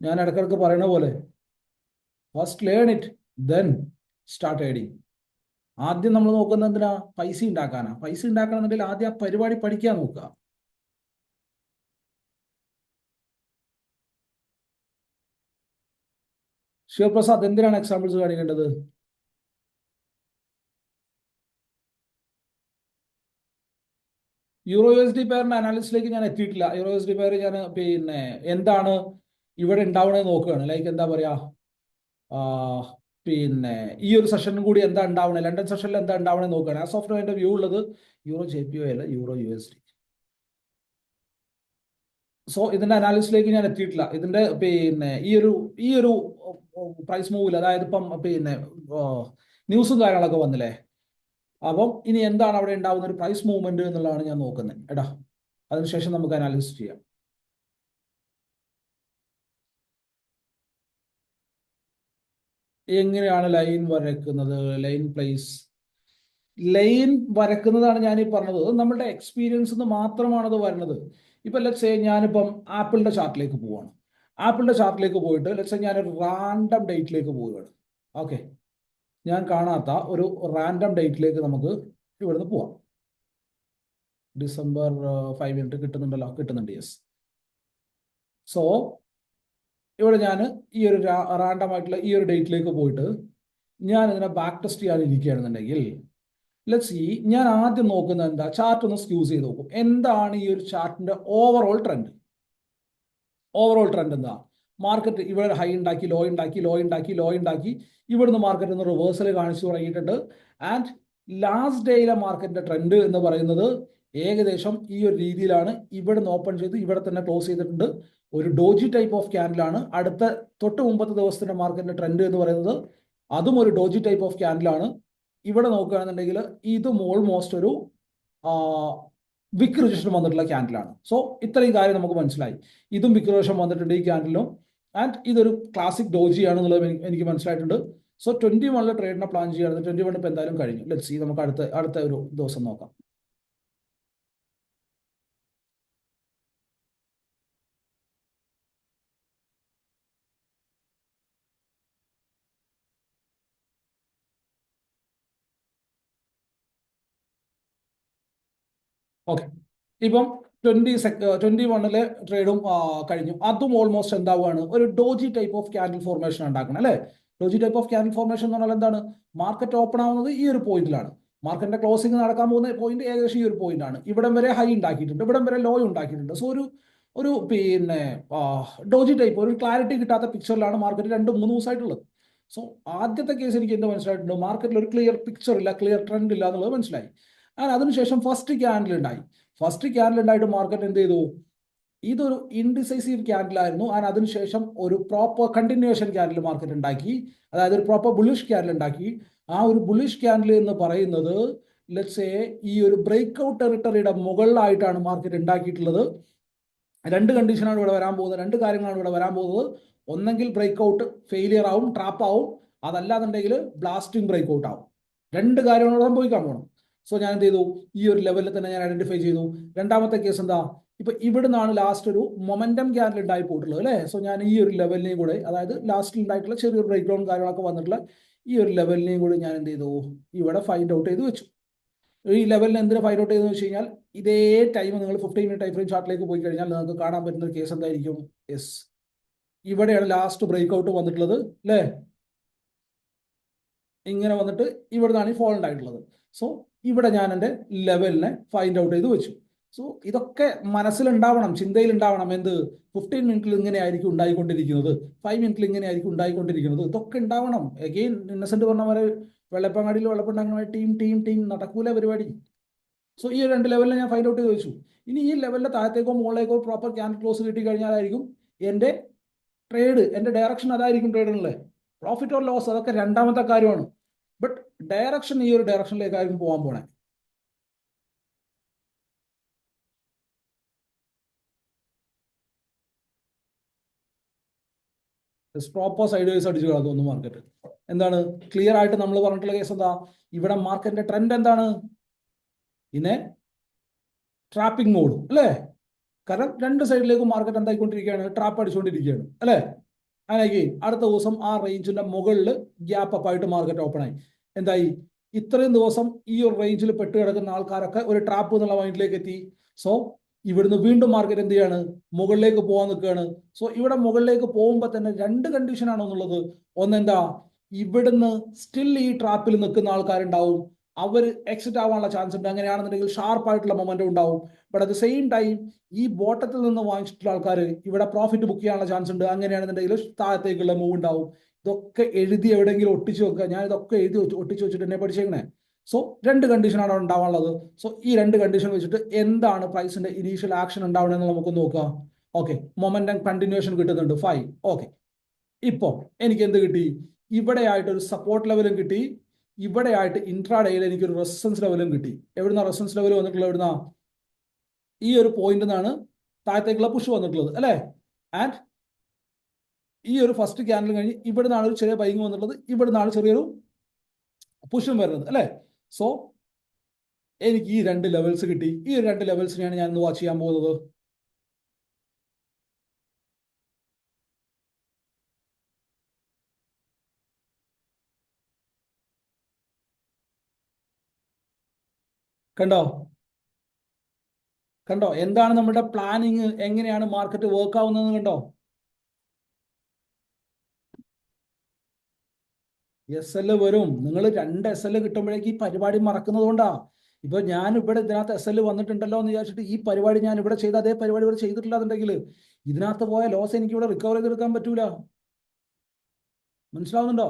S2: ഞാൻ ഇടയ്ക്കിടയ്ക്ക് പറയുന്ന പോലെ, first learn it, then start trading. ആദ്യം നമ്മൾ നോക്കുന്നത് എന്തിനാ? പൈസ ഉണ്ടാക്കാനാ. പൈസ ഉണ്ടാക്കണമെന്നുണ്ടെങ്കിൽ ആദ്യം ആ പരിപാടി പഠിക്കാൻ നോക്കുക. ശിവപ്രസാദ് എന്തിനാണ് എക്സാമ്പിൾസ് കാണിക്കേണ്ടത്? യൂറോ USD പെയറിന്റെ അനാലിസിസിലേക്ക് ഞാൻ എത്തിയിട്ടില്ല. യൂറോ USD പെയർ ഞാൻ പിന്നെ എന്താണ് ഇവിടെ ഉണ്ടാവണമെന്ന് നോക്കുകയാണ്. ലൈക്ക് എന്താ പറയാ, പിന്നെ ഈ ഒരു സെഷനും കൂടി എന്താ ഉണ്ടാവണേ, ലണ്ടൻ സെഷനിൽ എന്താ ഉണ്ടാവണമെന്ന് നോക്കുകയാണ്. ആസ് ഓഫ് എൻ്റെ വ്യൂ ഉള്ളത് യൂറോ JPY അല്ല, യൂറോ USD. സോ ഇതിന്റെ അനാലിസിസിലേക്ക് ഞാൻ എത്തിയിട്ടില്ല. ഇതിന്റെ പിന്നെ ഈ ഒരു പ്രൈസ് മൂവിൽ, അതായത് ഇപ്പം പിന്നെ ന്യൂസും കാര്യങ്ങളൊക്കെ വന്നില്ലേ, അപ്പം ഇനി എന്താണ് അവിടെ ഉണ്ടാവുന്ന ഒരു പ്രൈസ് മൂവ്മെന്റ് എന്നുള്ളതാണ് ഞാൻ നോക്കുന്നത്. എടാ, അതിനുശേഷം നമുക്ക് അനാലിസിസ് ചെയ്യാം. എങ്ങനെയാണ് ലൈൻ വരയ്ക്കുന്നത്? ലൈൻ വരയ്ക്കുന്നതാണ് ഞാൻ ഈ പറഞ്ഞത്. നമ്മളുടെ എക്സ്പീരിയൻസ് മാത്രമാണ് അത് വരുന്നത്. ഇപ്പൊ ലെറ്റ്സ് സേ ഞാനിപ്പം ആപ്പിളിന്റെ ചാർട്ടിലേക്ക് പോവാണ്. ആപ്പിളിന്റെ ചാർട്ടിലേക്ക് പോയിട്ട് ലെറ്റ്സ് സേ ഞാനൊരു റാൻഡം ഡേറ്റിലേക്ക് പോവുകയാണ്. ഓക്കെ, ഞാൻ കാണാത്ത ഒരു റാൻഡം ഡേറ്റിലേക്ക് നമുക്ക് ഇവിടുന്ന് പോവാം. ഡിസംബർ 5 മിനിറ്റ് കിട്ടുന്നുണ്ടല്ലോ, കിട്ടുന്നുണ്ട്. യെസ്. സോ ഇവിടെ ഞാൻ ഈ ഒരു റാൻഡം ആയിട്ടുള്ള ഈ ഒരു ഡേറ്റിലേക്ക് പോയിട്ട് ഞാൻ ഇതിനെ ബാക്ക് ടെസ്റ്റ് ചെയ്യാൻ ഇരിക്കുകയാണെന്നുണ്ടെങ്കിൽ, ലെറ്റ്സ് സീ, ഞാൻ ആദ്യം നോക്കുന്നത് എന്താ, ചാർട്ട് ഒന്ന് സ്ക്യൂസ് ചെയ്ത് നോക്കും. എന്താണ് ഈ ഒരു ചാർട്ടിന്റെ ഓവറോൾ ട്രെൻഡ്? എന്താ? മാർക്കറ്റ് ഇവിടെ ഹൈ ഉണ്ടാക്കി, ലോ ഉണ്ടാക്കി, ഇവിടുന്ന് മാർക്കറ്റ് ഒന്ന് റിവേഴ്സൽ കാണിച്ചു തുടങ്ങിയിട്ടുണ്ട്. ആൻഡ് ലാസ്റ്റ് ഡേയിലെ മാർക്കറ്റിന്റെ ട്രെൻഡ് എന്ന് പറയുന്നത് ഏകദേശം ഈ ഒരു രീതിയിലാണ്. ഇവിടെ നിന്ന് ഓപ്പൺ ചെയ്ത് ഇവിടെ തന്നെ ക്ലോസ് ചെയ്തിട്ടുണ്ട്. ഒരു ഡോജി ടൈപ്പ് ഓഫ് ക്യാൻഡിലാണ്. അടുത്ത തൊട്ട് മുമ്പത്തെ ദിവസത്തിന്റെ മാർക്കറ്റിന്റെ ട്രെൻഡ് എന്ന് പറയുന്നത് അതും ഒരു ഡോജി ടൈപ്പ് ഓഫ് ക്യാൻഡിലാണ്. ഇവിടെ നോക്കുകയാണെന്നുണ്ടെങ്കിൽ ഇതും ഓൾമോസ്റ്റ് ഒരു വിക്ക് റിജക്ഷൻ വന്നിട്ടുള്ള ക്യാൻഡിലാണ്. സോ ഇത്രയും കാര്യം നമുക്ക് മനസ്സിലായി. ഇതും വിക്ക് റിജക്ഷൻ വന്നിട്ടുണ്ട് ഈ ക്യാൻഡിലും. ആൻഡ് ഇതൊരു ക്ലാസിക് ഡോജി ആണെന്നുള്ളത് എനിക്ക് മനസ്സിലായിട്ടുണ്ട്. സോ 21 ട്രേഡിനെ പ്ലാൻ ചെയ്യുകയാണ്. 21 ഇപ്പം എന്തായാലും കഴിഞ്ഞു. ലെറ്റ്സ് സീ, നമുക്ക് അടുത്ത ഒരു ദിവസം നോക്കാം. ഓക്കെ, ഇപ്പം 21 ട്രേഡും കഴിഞ്ഞു. അതും ഓൾമോസ്റ്റ് എന്താവുകയാണ്, ഒരു doji type of candle formation ഉണ്ടാക്കണം അല്ലേ. Doji type of candle formation എന്ന് പറഞ്ഞാൽ എന്താണ്, മാർക്കറ്റ് ഓപ്പൺ ആവുന്നത് ഈ ഒരു പോയിന്റിലാണ്, മാർക്കറ്റിന്റെ ക്ലോസിംഗ് നടക്കാൻ പോകുന്ന പോയിന്റ് ഏകദേശം ഈ ഒരു പോയിന്റ് ആണ്. ഇവിടം വരെ ഹൈ ഉണ്ടാക്കിയിട്ടുണ്ട്, ഇവിടം വരെ ലോ ഉണ്ടാക്കിയിട്ടുണ്ട്. സോ ഒരു പിന്നെ ഡോജി ടൈപ്പ്, ഒരു ക്ലാരിറ്റി കിട്ടാത്ത പിക്ചറിലാണ് മാർക്കറ്റ് 2-3 ദിവസമായിട്ടുള്ളത്. സോ ആദ്യത്തെ കേസ് എനിക്ക് എന്ത് മനസ്സിലായിട്ടുണ്ട്, മാർക്കറ്റിൽ ഒരു ക്ലിയർ പിക്ചർ ഇല്ല, ക്ലിയർ ട്രെൻഡ് ഇല്ല എന്നുള്ളത് മനസ്സിലായി. അതിനുശേഷം ഫസ്റ്റ് ക്യാൻഡിൽ ഉണ്ടായി. ഫസ്റ്റ് ക്യാൻഡിൽ ഉണ്ടായിട്ട് മാർക്കറ്റ് എന്ത് ചെയ്തു, ഇതൊരു ഇൻഡിസൈസീവ് ക്യാൻഡിൽ ആയിരുന്നു. അതിനുശേഷം ഒരു പ്രോപ്പർ കണ്ടിന്യൂവേഷൻ ക്യാൻഡിൽ മാർക്കറ്റ് ഉണ്ടാക്കി, അതായത് ഒരു പ്രോപ്പർ ബുള്ളിഷ് ക്യാൻഡിൽ ഉണ്ടാക്കി. ആ ഒരു ബുള്ളിഷ് ക്യാൻഡിൽ എന്ന് പറയുന്നത് ലെറ്റ്സ് സേ ഈ ഒരു ബ്രേക്ക് ഔട്ട് ടെറിട്ടറിയുടെ മുകളിലായിട്ടാണ് മാർക്കറ്റ് ഉണ്ടാക്കിയിട്ടുള്ളത്. 2 കണ്ടീഷനാണ് ഇവിടെ വരാൻ പോകുന്നത്, 2 കാര്യങ്ങളാണ് ഇവിടെ വരാൻ പോകുന്നത്. ഒന്നെങ്കിൽ ബ്രേക്ക് ഔട്ട് ഫെയിലിയർ ആവും, ട്രാപ്പ് ആവും, അതല്ലാന്നുണ്ടെങ്കിൽ ബ്ലാസ്റ്റിംഗ് ബ്രേക്ക് ഔട്ട് ആവും. 2 കാര്യങ്ങളോട് സംഭവിക്കാൻ പോകണം. സോ ഞാൻ എന്ത് ചെയ്തു, ഈ ഒരു ലെവലിൽ തന്നെ ഞാൻ ഐഡന്റിഫൈ ചെയ്തു. രണ്ടാമത്തെ കേസ് എന്താ, ഇപ്പൊ ഇവിടെ നിന്നാണ് ലാസ്റ്റ് ഒരു മൊമെന്റം ക്യാൻഡിൽ ഉണ്ടായി പോയിട്ടുള്ളത് അല്ലേ. സോ ഞാൻ ഈ ഒരു ലെവലിനെയും കൂടെ, അതായത് ലാസ്റ്റിൽ ഉണ്ടായിട്ടുള്ള ചെറിയൊരു ബ്രേക്ക് ഡൗൺ കാര്യങ്ങളൊക്കെ വന്നിട്ടുള്ള ഈ ഒരു ലെവലിനെയും കൂടി ഞാൻ എന്ത് ചെയ്തു, ഇവിടെ ഫൈൻഡ് ഔട്ട് ചെയ്ത് വെച്ചു. ഈ ലെവലിന് എന്തിനാ ഫൈൻഡ് ഔട്ട് ചെയ്തെന്ന് വെച്ച് കഴിഞ്ഞാൽ, ഇതേ ടൈം നിങ്ങൾ 15 മിനിറ്റ് ടൈം ഫ്രെയിം ചാർട്ടിലേക്ക് പോയി കഴിഞ്ഞാൽ നിങ്ങൾക്ക് കാണാൻ പറ്റുന്ന ഒരു കേസ് എന്തായിരിക്കും, യെസ്, ഇവിടെയാണ് ലാസ്റ്റ് ബ്രേക്ക് ഔട്ട് വന്നിട്ടുള്ളത് അല്ലേ. ഇങ്ങനെ വന്നിട്ട് ഇവിടെ നിന്നാണ് ഈ ഫോൾ ഉണ്ടായിട്ടുള്ളത്. സോ ഇവിടെ ഞാൻ എൻ്റെ ലെവലിനെ ഫൈൻഡ് ഔട്ട് ചെയ്ത് വെച്ചു. സോ ഇതൊക്കെ മനസ്സിലുണ്ടാവണം, ചിന്തയിലുണ്ടാവണം. എന്ത്, 15 മിനിറ്റിൽ ഇങ്ങനെ ആയിരിക്കും ഉണ്ടായിക്കൊണ്ടിരിക്കുന്നത്, 5 മിനിറ്റിൽ ഇങ്ങനെ ആയിരിക്കും ഉണ്ടായിക്കൊണ്ടിരിക്കുന്നത്, ഇതൊക്കെ ഉണ്ടാവണം. അഗെയിൻ ഇന്നസെന്റ് പറഞ്ഞ പോലെ വെള്ളപ്പങ്ങാടിയിൽ വെള്ളപ്പുണ്ടാക്കുന്ന ടീം ടീം ടീം നടക്കൂല പരിപാടി. സോ ഈ 2 ലെവലിൽ ഞാൻ ഫൈൻഡ് ഔട്ട് ചെയ്ത് വെച്ചു. ഇനി ഈ ലെവലിന്റെ താഴത്തേക്കോ മുകളിലേക്കോ പ്രോപ്പർ ക്യാൻഡിൽ ക്ലോസ് കിട്ടി കഴിഞ്ഞാലായിരിക്കും എൻ്റെ ട്രേഡ്, എൻ്റെ ഡയറക്ഷൻ അതായിരിക്കും ട്രേഡിനുള്ളത്. പ്രോഫിറ്റ് ഓർ ലോസ് അതൊക്കെ രണ്ടാമത്തെ കാര്യമാണ്. ബട്ട് ഡയറക്ഷൻ ഈ ഒരു ഡയറക്ഷനിലേക്കായിരിക്കും പോകാൻ പോണേ. പ്രോപ്പർ സൈഡ് വേസ് അടിച്ചു തോന്നുന്നു മാർക്കറ്റ്. എന്താണ് ക്ലിയർ ആയിട്ട് നമ്മൾ പറഞ്ഞിട്ടുള്ള കേസ് എന്താ, ഇവിടെ മാർക്കറ്റിന്റെ ട്രെൻഡ് എന്താണ്, ഇന്നെ ട്രാപ്പിംഗ് മോഡ് അല്ലേ. കാരണം 2 സൈഡിലേക്കും മാർക്കറ്റ് എന്തായിക്കൊണ്ടിരിക്കുകയാണ്, ട്രാപ്പ് അടിച്ചുകൊണ്ടിരിക്കുകയാണ് അല്ലേ. അങ്ങനെ അടുത്ത ദിവസം ആ റേഞ്ചിന്റെ മുകളിൽ ഗ്യാപ്പ് അപ്പ് ആയിട്ട് മാർക്കറ്റ് ഓപ്പൺ ആയി. എന്തായി, ഇത്രയും ദിവസം ഈ ഒരു റേഞ്ചിൽ പെട്ട് കിടക്കുന്ന ആൾക്കാരൊക്കെ ഒരു ട്രാപ്പ് എന്നുള്ള മൈൻഡിലേക്ക് എത്തി. സോ ഇവിടുന്ന് വീണ്ടും മാർക്കറ്റ് എന്ത് ചെയ്യാണ്, മുകളിലേക്ക് പോകാൻ നിൽക്കുകയാണ്. സോ ഇവിടെ മുകളിലേക്ക് പോകുമ്പോൾ തന്നെ 2 കണ്ടീഷനാണ് എന്നുള്ളത്. ഒന്നെന്താ, ഇവിടുന്ന് സ്റ്റിൽ ഈ ട്രാപ്പിൽ നിൽക്കുന്ന ആൾക്കാരുണ്ടാവും, അവർ എക്സിറ്റ് ആവാനുള്ള ചാൻസ് ഉണ്ട്. അങ്ങനെയാണെന്നുണ്ടെങ്കിൽ ഷാർപ്പായിട്ടുള്ള മൊമെന്റം ഉണ്ടാവും. But at the same time ഈ ബോട്ടത്തിൽ നിന്ന് വാങ്ങിച്ചിട്ടുള്ള ആൾക്കാർ ഇവിടെ പ്രോഫിറ്റ് ബുക്ക് ചെയ്യാനുള്ള ചാൻസ് ഉണ്ട്. അങ്ങനെയാണെന്നുണ്ടെങ്കിൽ താഴത്തേക്കുള്ള മൂവ് ഉണ്ടാവും. ഇതൊക്കെ എഴുതി എവിടെയെങ്കിലും ഒട്ടിച്ചു വെക്കുക. ഞാൻ ഇതൊക്കെ എഴുതി ഒട്ടിച്ചു വെച്ചിട്ട് എന്നെ പഠിച്ചേക്കണേ. സോ 2 കണ്ടീഷനാണ് അവിടെ ഉണ്ടാവാനുള്ളത്. സോ ഈ 2 കണ്ടീഷൻ വെച്ചിട്ട് എന്താണ് പ്രൈസിന്റെ ഇനീഷ്യൽ ആക്ഷൻ ഉണ്ടാവണമെന്ന് നമുക്ക് നോക്കാം. ഓക്കെ, മൊമെന്റം കണ്ടിന്യൂഷൻ കിട്ടുന്നുണ്ട്, ഫൈൻ. ഓക്കെ, ഇപ്പൊ എനിക്ക് എന്ത് കിട്ടി, ഇവിടെ ആയിട്ട് ഒരു സപ്പോർട്ട് ലെവലും കിട്ടി, ഇവിടെ ആയിട്ട് ഇൻട്രാഡേയിൽ എനിക്കൊരു റെസിസ്റ്റൻസ് ലെവലും കിട്ടി. എവിടുന്ന റെസിസ്റ്റൻസ് ലെവൽ വന്നിട്ടുള്ളത്, എവിടുന്ന, ഈ ഒരു പോയിന്റ് നിന്നാണ് താഴത്തേക്കുള്ള പുഷ് വന്നിട്ടുള്ളത് അല്ലേ. ആൻഡ് ഈ ഒരു ഫസ്റ്റ് ക്യാൻഡിൽ കഴിഞ്ഞ് ഇവിടെ നിന്നാണ് ഒരു ചെറിയ ബൈങ് വന്നിട്ടുള്ളത്, ഇവിടെ നിന്നാണ് ചെറിയൊരു പുഷും വരുന്നത് അല്ലേ. സോ എനിക്ക് ഈ 2 ലെവൽസ് കിട്ടി. ഈ 2 ലെവൽസിനെയാണ് ഞാൻ ഇന്ന് വാച്ച് ചെയ്യാൻ പോകുന്നത്. കണ്ടോ കണ്ടോ എന്താണ് നമ്മുടെ പ്ലാനിങ്, എങ്ങനെയാണ് മാർക്കറ്റ് വർക്ക് ആവുന്നത് കണ്ടോ. SL വരും. നിങ്ങൾ 2 SL കിട്ടുമ്പോഴേക്ക് ഈ പരിപാടി മറക്കുന്നത് കൊണ്ടാ. ഇപ്പൊ ഞാൻ ഇവിടെ ഇതിനകത്ത് SL വന്നിട്ടുണ്ടല്ലോ എന്ന് വിചാരിച്ചിട്ട് ഈ പരിപാടി ഞാൻ ഇവിടെ ചെയ്ത അതേ പരിപാടി ഇവിടെ ചെയ്തിട്ടില്ല എന്നുണ്ടെങ്കിൽ ഇതിനകത്ത് പോയ ലോസ് എനിക്ക് ഇവിടെ റിക്കവർ ചെയ്തെടുക്കാൻ പറ്റൂല. മനസ്സിലാവുന്നുണ്ടോ?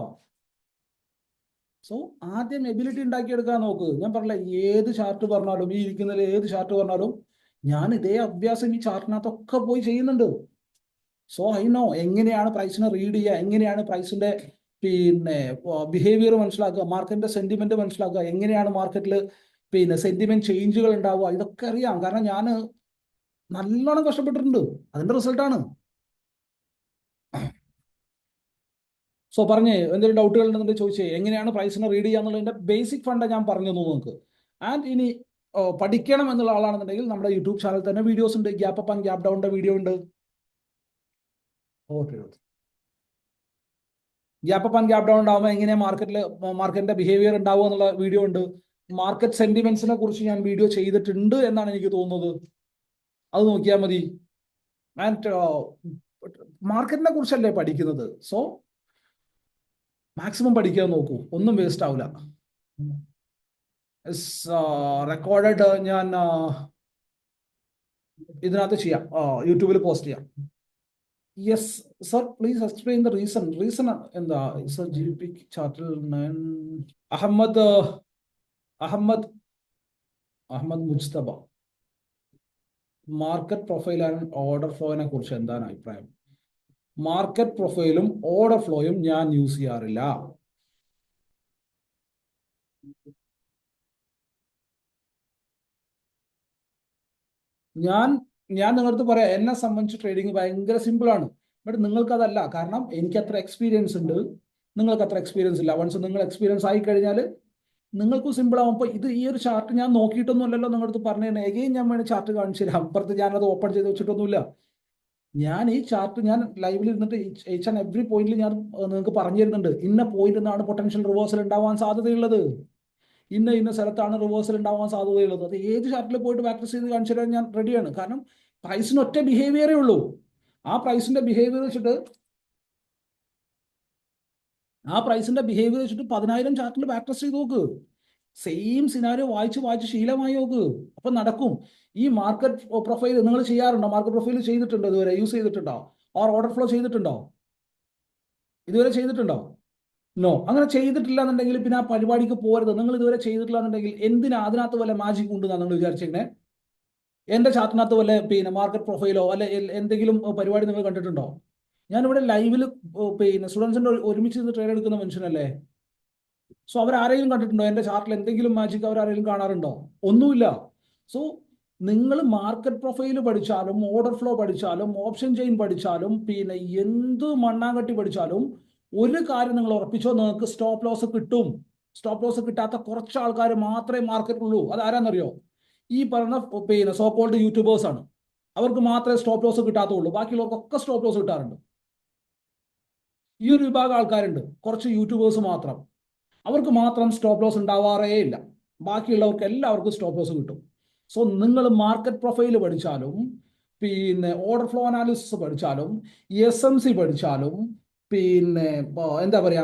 S2: സോ ആദ്യം എബിലിറ്റി ഉണ്ടാക്കിയെടുക്കാൻ നോക്ക്. ഞാൻ പറഞ്ഞില്ല, ഏത് ചാർട്ട് പറഞ്ഞാലും, ഈ ഇരിക്കുന്നതിൽ ഏത് ചാർട്ട് പറഞ്ഞാലും ഞാൻ ഇതേ അഭ്യാസം ഈ ചാർട്ടിനകത്തൊക്കെ പോയി ചെയ്യുന്നുണ്ട്. സോ ഐ നോ എങ്ങനെയാണ് പ്രൈസിനെ റീഡ് ചെയ്യുക, എങ്ങനെയാണ് പ്രൈസിന്റെ പിന്നെ ബിഹേവിയർ മനസ്സിലാക്കുക, മാർക്കറ്റിന്റെ സെന്റിമെന്റ് മനസ്സിലാക്കുക, എങ്ങനെയാണ് മാർക്കറ്റിൽ പിന്നെ സെന്റിമെന്റ് ചേഞ്ചുകൾ ഉണ്ടാവുക, ഇതൊക്കെ അറിയാം. കാരണം ഞാൻ നല്ലോണം കഷ്ടപ്പെട്ടിട്ടുണ്ട്, അതിന്റെ റിസൾട്ടാണ്. സോ പറഞ്ഞേ, എന്തെങ്കിലും ഡൗട്ടുകൾ ഉണ്ടെന്നുണ്ടെങ്കിൽ ചോദിച്ചേ. എങ്ങനെയാണ് പ്രൈസിനെ റീഡ് ചെയ്യുക എന്നുള്ളതിന്റെ ബേസിക് ഫണ്ട് ഞാൻ പറഞ്ഞു തന്നു നിങ്ങൾക്ക്. ആൻഡ് ഇനി പഠിക്കണം എന്നുള്ള ആളാണെന്നുണ്ടെങ്കിൽ നമ്മുടെ യൂട്യൂബ് ചാനൽ തന്നെ വീഡിയോസ് ഉണ്ട്. ഗ്യാപ്പ് അപ്പ് ആൻഡ് ഗ്യാപ്പ് ഡൗണിന്റെ വീഡിയോ ഉണ്ട്. Okay, gap up and gap down ഉണ്ടാവുമ്പോൾ എങ്ങനെയാണ് മാർക്കറ്റിന്റെ ബിഹേവിയർ ഉണ്ടാവുക എന്നുള്ള വീഡിയോ ഉണ്ട്. മാർക്കറ്റ് സെന്റിമെന്റ്സിനെ കുറിച്ച് ഞാൻ വീഡിയോ ചെയ്തിട്ടുണ്ട് എന്നാണ് എനിക്ക് തോന്നുന്നത്. അത് നോക്കിയാൽ മതി. ആൻഡ് മാർക്കറ്റിനെ കുറിച്ചല്ലേ പഠിക്കുന്നത്, സോ മാക്സിമം പഠിക്കാൻ നോക്കൂ, ഒന്നും വേസ്റ്റ് ആവില്ല. റെക്കോർഡഡ് ഞാൻ ഇതിനകത്ത് ചെയ്യാം, യൂട്യൂബിൽ പോസ്റ്റ് ചെയ്യാം. Yes sir, please explain the reason. എന്താ സർ? ജി പി ചാർട്ടിൽ Ahmed Ahmed Ahmed Mujtaba, market profile and order ഫ്ലോയിനെ കുറിച്ച് എന്താണ് അഭിപ്രായം? മാർക്കറ്റ് പ്രൊഫൈലും ഓർഡർ ഫ്ലോയും ഞാൻ യൂസ് ചെയ്യാറില്ല. ഞാൻ നിങ്ങളടുത്ത് പറയാം, എന്നെ സംബന്ധിച്ച് ട്രേഡിംഗ് ഭയങ്കര സിമ്പിളാണ്. ബട്ട് നിങ്ങൾക്കതല്ല, കാരണം എനിക്ക് അത്ര എക്സ്പീരിയൻസ് ഉണ്ട്, നിങ്ങൾക്ക് അത്ര എക്സ്പീരിയൻസ് ഇല്ല. വൺസ് നിങ്ങൾ എക്സ്പീരിയൻസ് ആയി കഴിഞ്ഞാൽ നിങ്ങൾക്കും സിമ്പിൾ ആവും. അപ്പോൾ ഈ ഒരു ചാർട്ട് ഞാൻ നോക്കിയിട്ടൊന്നും അല്ലല്ലോ നിങ്ങളടുത്ത് പറഞ്ഞു തന്നെ. എഗെയിൻ ഞാൻ വേണേൽ ചാർട്ട് കാണിച്ചു തരാം. അപ്പുറത്ത് ഞാനത് ഓപ്പൺ ചെയ്ത് വെച്ചിട്ടൊന്നുമില്ല. ഞാൻ ഈ ചാർട്ട് ഞാൻ ലൈവിൽ ഇരുന്നിട്ട് ഈച്ച് ആൻഡ് എവറി പോയിന്റിൽ ഞാൻ നിങ്ങൾക്ക് പറഞ്ഞു തരുന്നുണ്ട്. ഇന്ന പോയിന്റ് നിന്നാണ് പൊട്ടൻഷ്യൽ റിവേഴ്സൽ ഉണ്ടാവാൻ സാധ്യതയുള്ളത്, ഇന്ന സ്ഥലത്താണ് റിവേഴ്സൽ ഉണ്ടാവാൻ സാധ്യതയുള്ളത്. അത് ഏത് ചാർട്ടിൽ പോയിട്ട് പ്രാക്ടീസ് ചെയ്ത് കാണിച്ചു തരാൻ ഞാൻ റെഡിയാണ്. കാരണം പ്രൈസിന് ഒറ്റ ബിഹേവിയറേ ഉള്ളൂ. ആ പ്രൈസിന്റെ ബിഹേവിയർ വെച്ചിട്ട് 10,000 ചാർട്ടിൽ പ്രാക്ടീസ് ചെയ്ത് നോക്ക്. സെയിം സിനാരിയോ വായിച്ച് ശീലമായി നോക്ക്, അപ്പൊ നടക്കും. ഈ മാർക്കറ്റ് പ്രൊഫൈൽ നിങ്ങൾ ചെയ്യാറുണ്ടോ? മാർക്കറ്റ് പ്രൊഫൈൽ ചെയ്തിട്ടുണ്ടോ ഇതുവരെ? യൂസ് ചെയ്തിട്ടുണ്ടോ? ഓർഡർ ഫ്ലോ ചെയ്തിട്ടുണ്ടോ? ഇതുവരെ ചെയ്തിട്ടുണ്ടോ? നോ. അങ്ങനെ ചെയ്തിട്ടില്ല എന്നുണ്ടെങ്കിൽ പിന്നെ ആ പരിപാടിക്ക് പോരുത്. നിങ്ങൾ ഇതുവരെ ചെയ്തിട്ടില്ല എന്നുണ്ടെങ്കിൽ എന്തിനാ അതിനകത്ത് വല്ല മാജിക് ഉണ്ടെന്നാണ് നിങ്ങൾ വിചാരിച്ചിരിക്കുന്നത്? എന്റെ ചാർട്ടിനകത്ത് വല്ല മാർക്കറ്റ് പ്രൊഫൈലോ അല്ലെ എന്തെങ്കിലും പരിപാടി നിങ്ങൾ കണ്ടിട്ടുണ്ടോ? ഞാനിവിടെ ലൈവിൽ സ്റ്റുഡൻസിന്റെ ഒരുമിച്ച് നിന്ന് ട്രേഡ് എടുക്കുന്ന മനുഷ്യനല്ലേ. സോ അവരാരെങ്കിലും കണ്ടിട്ടുണ്ടോ? എന്റെ ചാർട്ടിൽ എന്തെങ്കിലും മാജിക് അവരാരെങ്കിലും കാണാറുണ്ടോ? ഒന്നുമില്ല. സോ നിങ്ങൾ മാർക്കറ്റ് പ്രൊഫൈൽ പഠിച്ചാലും ഓർഡർ ഫ്ലോ പഠിച്ചാലും ഓപ്ഷൻ ചെയിൻ പഠിച്ചാലും എന്ത് മണ്ണാങ്കട്ടി പഠിച്ചാലും ഒരു കാര്യം നിങ്ങൾ ഉറപ്പിച്ചോ, നിങ്ങൾക്ക് സ്റ്റോപ്പ് ലോസ് കിട്ടും. സ്റ്റോപ്പ് ലോസ് കിട്ടാത്ത കുറച്ച് ആൾക്കാർ മാത്രമേ മാർക്കറ്റിലുള്ളൂ. അത് ആരാന്നറിയോ? ഈ പറഞ്ഞ സോ കോൾഡ് യൂട്യൂബേഴ്സ് ആണ്. അവർക്ക് മാത്രമേ സ്റ്റോപ്പ് ലോസ് കിട്ടാത്തുള്ളൂ. ബാക്കിയുള്ളവർക്കൊക്കെ സ്റ്റോപ്പ് ലോസ് കിട്ടാറുണ്ട്. ഈ ഒരു വിഭാഗം ആൾക്കാരുണ്ട്, കുറച്ച് യൂട്യൂബേഴ്സ് മാത്രം. അവർക്ക് മാത്രം സ്റ്റോപ്പ് ലോസ് ഉണ്ടാവാറേ ഇല്ല. ബാക്കിയുള്ളവർക്ക് എല്ലാവർക്കും സ്റ്റോപ്പ് ലോസ് കിട്ടും. സോ നിങ്ങൾ മാർക്കറ്റ് പ്രൊഫൈൽ പഠിച്ചാലും ഓർഡർ ഫ്ലോ അനാലിസിസ് പഠിച്ചാലും SMC പഠിച്ചാലും എന്താ പറയാ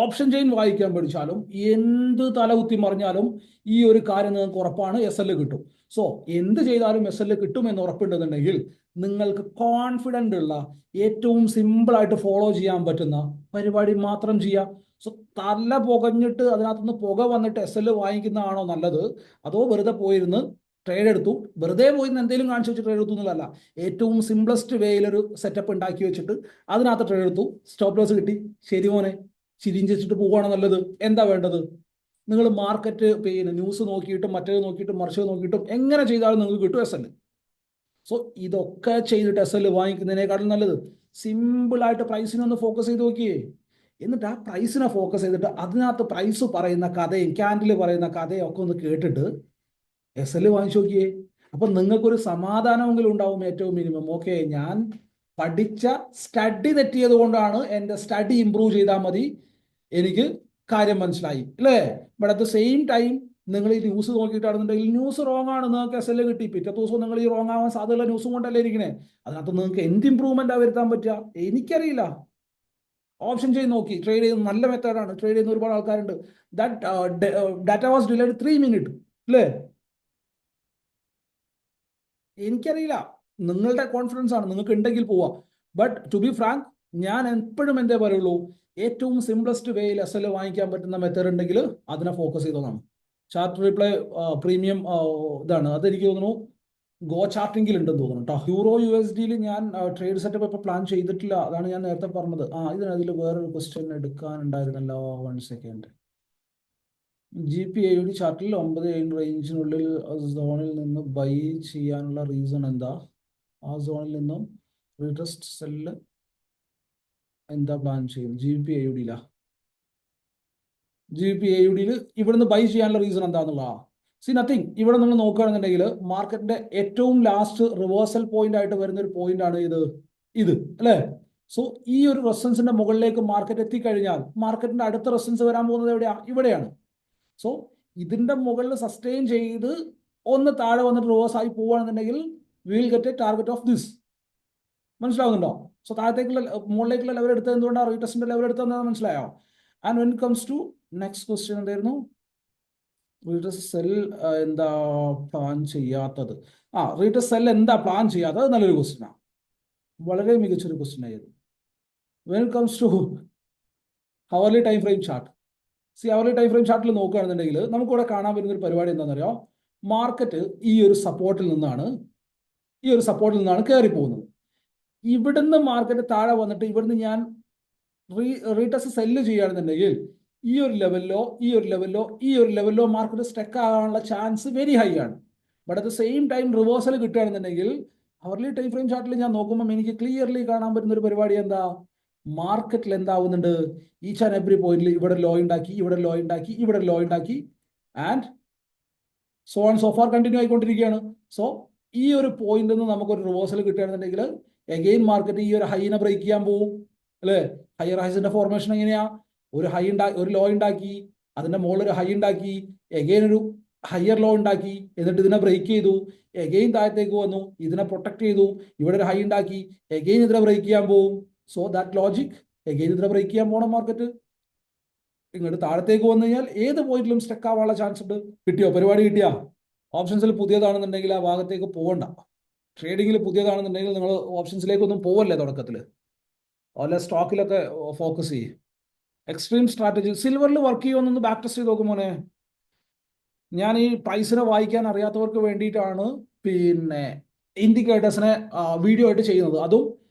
S2: ഓപ്ഷൻ ചെയിൻ വായിക്കാൻ പഠിച്ചാലും എന്ത് തലകുത്തി മറിഞ്ഞാലും ഈ ഒരു കാര്യം നിങ്ങൾക്ക് ഉറപ്പാണ്, SL കിട്ടും. സോ എന്ത് ചെയ്താലും SL കിട്ടും എന്ന് ഉറപ്പുണ്ടെന്നുണ്ടെങ്കിൽ നിങ്ങൾക്ക് കോൺഫിഡൻ്റ് ഉള്ള ഏറ്റവും സിമ്പിളായിട്ട് ഫോളോ ചെയ്യാൻ പറ്റുന്ന പരിപാടി മാത്രം ചെയ്യാം. സോ തല പുകഞ്ഞിട്ട് അതിനകത്തുനിന്ന് പുക വന്നിട്ട് SL വാങ്ങിക്കുന്നതാണോ നല്ലത്, അതോ വെറുതെ പോയിരുന്ന് ട്രേഡ് എടുത്തു, വെറുതെ പോയി എന്തെങ്കിലും കാണിച്ചു വെച്ച് ട്രേഡ് എടുത്തു എന്നുള്ളതല്ല, ഏറ്റവും സിംപ്ലസ്റ്റ് വേയിലൊരു സെറ്റപ്പ് ഉണ്ടാക്കി വെച്ചിട്ട് അതിനകത്ത് ട്രേഡ് എടുത്തു, സ്റ്റോപ്പ് ലോസ് കിട്ടി, ശരി മോനെ ചിരിഞ്ചിച്ചിട്ട് പോവുകയാണ് നല്ലത്. എന്താ വേണ്ടത്? നിങ്ങൾ മാർക്കറ്റ് ന്യൂസ് നോക്കിയിട്ടും മറ്റേത് നോക്കിയിട്ടും മറിച്ചത് നോക്കിയിട്ടും എങ്ങനെ ചെയ്താലും നിങ്ങൾക്ക് കിട്ടും SL. സോ ഇതൊക്കെ ചെയ്തിട്ട് SL വാങ്ങിക്കുന്നതിനേക്കാളും നല്ലത് സിമ്പിളായിട്ട് പ്രൈസിനൊന്ന് ഫോക്കസ് ചെയ്ത് നോക്കിയേ. എന്നിട്ട് ആ പ്രൈസിനെ ഫോക്കസ് ചെയ്തിട്ട് അതിനകത്ത് പ്രൈസ് പറയുന്ന കഥയും ക്യാൻഡിൽ പറയുന്ന കഥയും ഒക്കെ ഒന്ന് കേട്ടിട്ട് SL വാങ്ങിച്ചു നോക്കിയേ. അപ്പം നിങ്ങൾക്കൊരു സമാധാനമെങ്കിലും ഉണ്ടാവും. ഏറ്റവും മിനിമം ഓക്കെ, ഞാൻ പഠിച്ച സ്റ്റഡി തെറ്റിയത് കൊണ്ടാണ്, എൻ്റെ സ്റ്റഡി ഇമ്പ്രൂവ് ചെയ്താൽ മതി, എനിക്ക് കാര്യം മനസ്സിലായി അല്ലേ. But at the same time നിങ്ങൾ ഈ ന്യൂസ് നോക്കിയിട്ടാണെന്നുണ്ടെങ്കിൽ ന്യൂസ് റോങ് ആണ്, നിങ്ങൾക്ക് SL കിട്ടി, പിറ്റേ ദിവസം നിങ്ങൾ ഈ റോങ് ആവാൻ സാധ്യതയുള്ള ന്യൂസും കൊണ്ടല്ലേ ഇരിക്കണേ. അതിനകത്ത് നിങ്ങൾക്ക് എന്ത് ഇമ്പ്രൂവ്മെന്റാ വരുത്താൻ പറ്റുക? എനിക്കറിയില്ല. ഓപ്ഷൻ ചെയ്ത് നോക്കി ട്രേഡ് ചെയ്യുന്ന നല്ല മെത്തേഡാണ്, ട്രേഡ് ചെയ്യുന്ന ഒരുപാട് ആൾക്കാരുണ്ട്. ഡാറ്റ വാസ് ഡിലേഡ് 3 മിനിറ്റ് അല്ലേ. എനിക്കറിയില്ല, നിങ്ങളുടെ കോൺഫിഡൻസ് ആണ്, നിങ്ങൾക്ക് ഉണ്ടെങ്കിൽ പോവാം. ബട്ട് ടു ബി ഫ്രാങ്ക്, ഞാൻ എപ്പോഴും എന്തേ പറയുള്ളൂ, ഏറ്റവും സിംപ്ലസ്റ്റ് വേയിൽ SL വാങ്ങിക്കാൻ പറ്റുന്ന മെത്തേഡ് ഉണ്ടെങ്കിൽ അതിനെ ഫോക്കസ് ചെയ്തതാണ്. ചാർട്ട് റിപ്ലൈ പ്രീമിയം ഇതാണ്, അതെനിക്ക് തോന്നുന്നു ഗോ ചാർട്ടിങ്ങിൽ ഉണ്ടെന്ന് തോന്നുന്നു കേട്ടോ. യൂറോ USDയിൽ ഞാൻ ട്രേഡ് സെറ്റപ്പ് ഇപ്പോൾ പ്ലാൻ ചെയ്തിട്ടില്ല, അതാണ് ഞാൻ നേരത്തെ പറഞ്ഞത്. ഇതിൽ വേറൊരു ക്വസ്റ്റ്യൻ എടുക്കാനുണ്ടായിരുന്നല്ലോ, 1 സെക്കൻഡ്. GPAUD ചാർട്ടിൽ 9-7 റേഞ്ചിനുള്ളിൽ സോണിൽ നിന്ന് ബൈ ചെയ്യാനുള്ള റീസൺ എന്താ? ആ സോണിൽ നിന്നും റീട്രസ്റ്റ് സെല്ല് എന്താ പ്ലാൻ ചെയ്യുന്നത്? GPAUDയിൽ ഇവിടുന്ന് ബൈ ചെയ്യാനുള്ള റീസൺ എന്താണെന്നുള്ളതാ. C nothing. ഇവിടെ നിങ്ങൾ നോക്കുകയാണെന്നുണ്ടെങ്കിൽ മാർക്കറ്റിന്റെ ഏറ്റവും ലാസ്റ്റ് റിവേഴ്സൽ പോയിന്റ് ആയിട്ട് വരുന്ന ഒരു പോയിന്റ് ആണ് ഇത് അല്ലേ. സോ ഈ ഒരു റെസിസ്റ്റൻസിന്റെ മുകളിലേക്ക് മാർക്കറ്റ് എത്തിക്കഴിഞ്ഞാൽ മാർക്കറ്റിന്റെ അടുത്ത റെസിസ്റ്റൻസ് വരാൻ പോകുന്നത് എവിടെയാ? ഇവിടെയാണ്. സോ ഇതിന്റെ മുകളിൽ സസ്റ്റെയിൻ ചെയ്ത് ഒന്ന് താഴെ വന്നിട്ട് റിവേഴ്സ് ആയി പോവുകയാണെന്നുണ്ടെങ്കിൽ will get a target of this. മനസ്സിലാവുന്നുണ്ടോ? സോ താഴത്തേക്കുള്ള മുകളിലേക്കുള്ള ലെവൽ എടുത്തത് എന്തുകൊണ്ടാണ്? റീടെസ്റ്റിന്റെ ലെവൽ എടുത്തത് മനസ്സിലായോ? And when comes to next question എന്തായിരുന്നു? റീടെസ്റ്റ് സെൽ എന്താ പ്ലാൻ ചെയ്യാത്തത്? റീടെസ്റ്റ് സെൽ എന്താ പ്ലാൻ ചെയ്യാത്തത്? നല്ലൊരു ക്വസ്റ്റ്യനാണ്, വളരെ മികച്ചൊരു ക്വസ്റ്റ്യൻ ആയിരുന്നു. When it comes to hourly time frame chart, hourly time frame ചാർട്ടിൽ നോക്കുകയാണെന്നുണ്ടെങ്കിൽ നമുക്കിവിടെ കാണാൻ വരുന്ന ഒരു പരിപാടി എന്താണെന്നറിയോ? മാർക്കറ്റ് ഈ ഒരു സപ്പോർട്ടിൽ നിന്നാണ് കയറി പോകുന്നത്. ഇവിടുന്ന് മാർക്കറ്റ് താഴെ വന്നിട്ട് ഇവിടുന്ന് ഞാൻ റീടെസ്റ്റ് സെല്ല് ചെയ്യുകയാണെന്നുണ്ടെങ്കിൽ ഈ ഒരു ലെവലിലോ മാർക്കറ്റ് സ്റ്റക്ക് ആകാനുള്ള ചാൻസ് വെരി ഹൈ ആണ്. But at the same time reversal കിട്ടുകയാണെന്നുണ്ടെങ്കിൽ ഹവർലി ടൈം ഫ്രെയിം ചാർട്ടിൽ ഞാൻ നോക്കുമ്പോൾ എനിക്ക് ക്ലിയർലി കാണാൻ പറ്റുന്ന ഒരു പരിപാടി എന്താ? മാർക്കറ്റിൽ എന്താവുന്നുണ്ട്? ഈച്ച് ആൻഡ് എവറി പോയിന്റിൽ ഇവിടെ ലോ ഉണ്ടാക്കി and so and so far continue ആയിക്കൊണ്ടിരിക്കുകയാണ്. സോ ഈ ഒരു പോയിന്റിൽ നിന്ന് നമുക്കൊരു റിവേഴ്സൽ കിട്ടുകയാണെന്നുണ്ടെങ്കിൽ എഗെയിൻ മാർക്കറ്റ് ഈ ഒരു ഹൈനെ ബ്രേക്ക് ചെയ്യാൻ പോകും അല്ലേ? ഹയർ ഹൈസിന്റെ ഫോർമേഷൻ എങ്ങനെയാ? ഒരു ലോ ഉണ്ടാക്കി, അതിന്റെ മുകളിൽ ഒരു ഹൈ ഉണ്ടാക്കി, എഗെയിൻ ഒരു ഹയർ ലോ ഉണ്ടാക്കി, എന്നിട്ട് ഇതിനെ ബ്രേക്ക് ചെയ്തു, എഗെയിൻ താഴത്തേക്ക് വന്നു, ഇതിനെ പ്രൊട്ടക്ട് ചെയ്തു, ഇവിടെ ഒരു ഹൈ ഉണ്ടാക്കി, എഗെയിൻ ഇതിനെ ബ്രേക്ക് ചെയ്യാൻ പോകും. സോ ദാറ്റ് ലോജിക് എഗെയിൻ ഇതിനെ ബ്രേക്ക് ചെയ്യാൻ പോകണം മാർക്കറ്റ്. ഇങ്ങോട്ട് താഴത്തേക്ക് വന്നു കഴിഞ്ഞാൽ ഏത് പോയിന്റിലും സ്റ്റക്ക് ആവാനുള്ള ചാൻസ് ഉണ്ട്. കിട്ടിയോ? പരിപാടി കിട്ടിയാ? ഓപ്ഷൻസിൽ പുതിയതാണെന്നുണ്ടെങ്കിൽ ആ ഭാഗത്തേക്ക് പോകണ്ട. ട്രേഡിങ്ങിൽ പുതിയതാണെന്നുണ്ടെങ്കിൽ നിങ്ങൾ ഓപ്ഷൻസിലേക്കൊന്നും പോവല്ലേ തുടക്കത്തിൽ, അതുപോലെ സ്റ്റോക്കിലൊക്കെ ഫോക്കസ് ചെയ്യും. എക്സ്ട്രീം സ്ട്രാറ്റജി സിൽവറിൽ വർക്ക് ചെയ്യുമെന്നൊന്ന് ബാക്ക് ടെസ്റ്റ് ചെയ്ത് നോക്കുമോനെ. ഞാൻ ഈ പ്രൈസിനെ വായിക്കാൻ അറിയാത്തവർക്ക് വേണ്ടിയിട്ടാണ് ഇൻഡിക്കേറ്റേഴ്സിനെ വീഡിയോ ആയിട്ട് ചെയ്യുന്നത്. അതും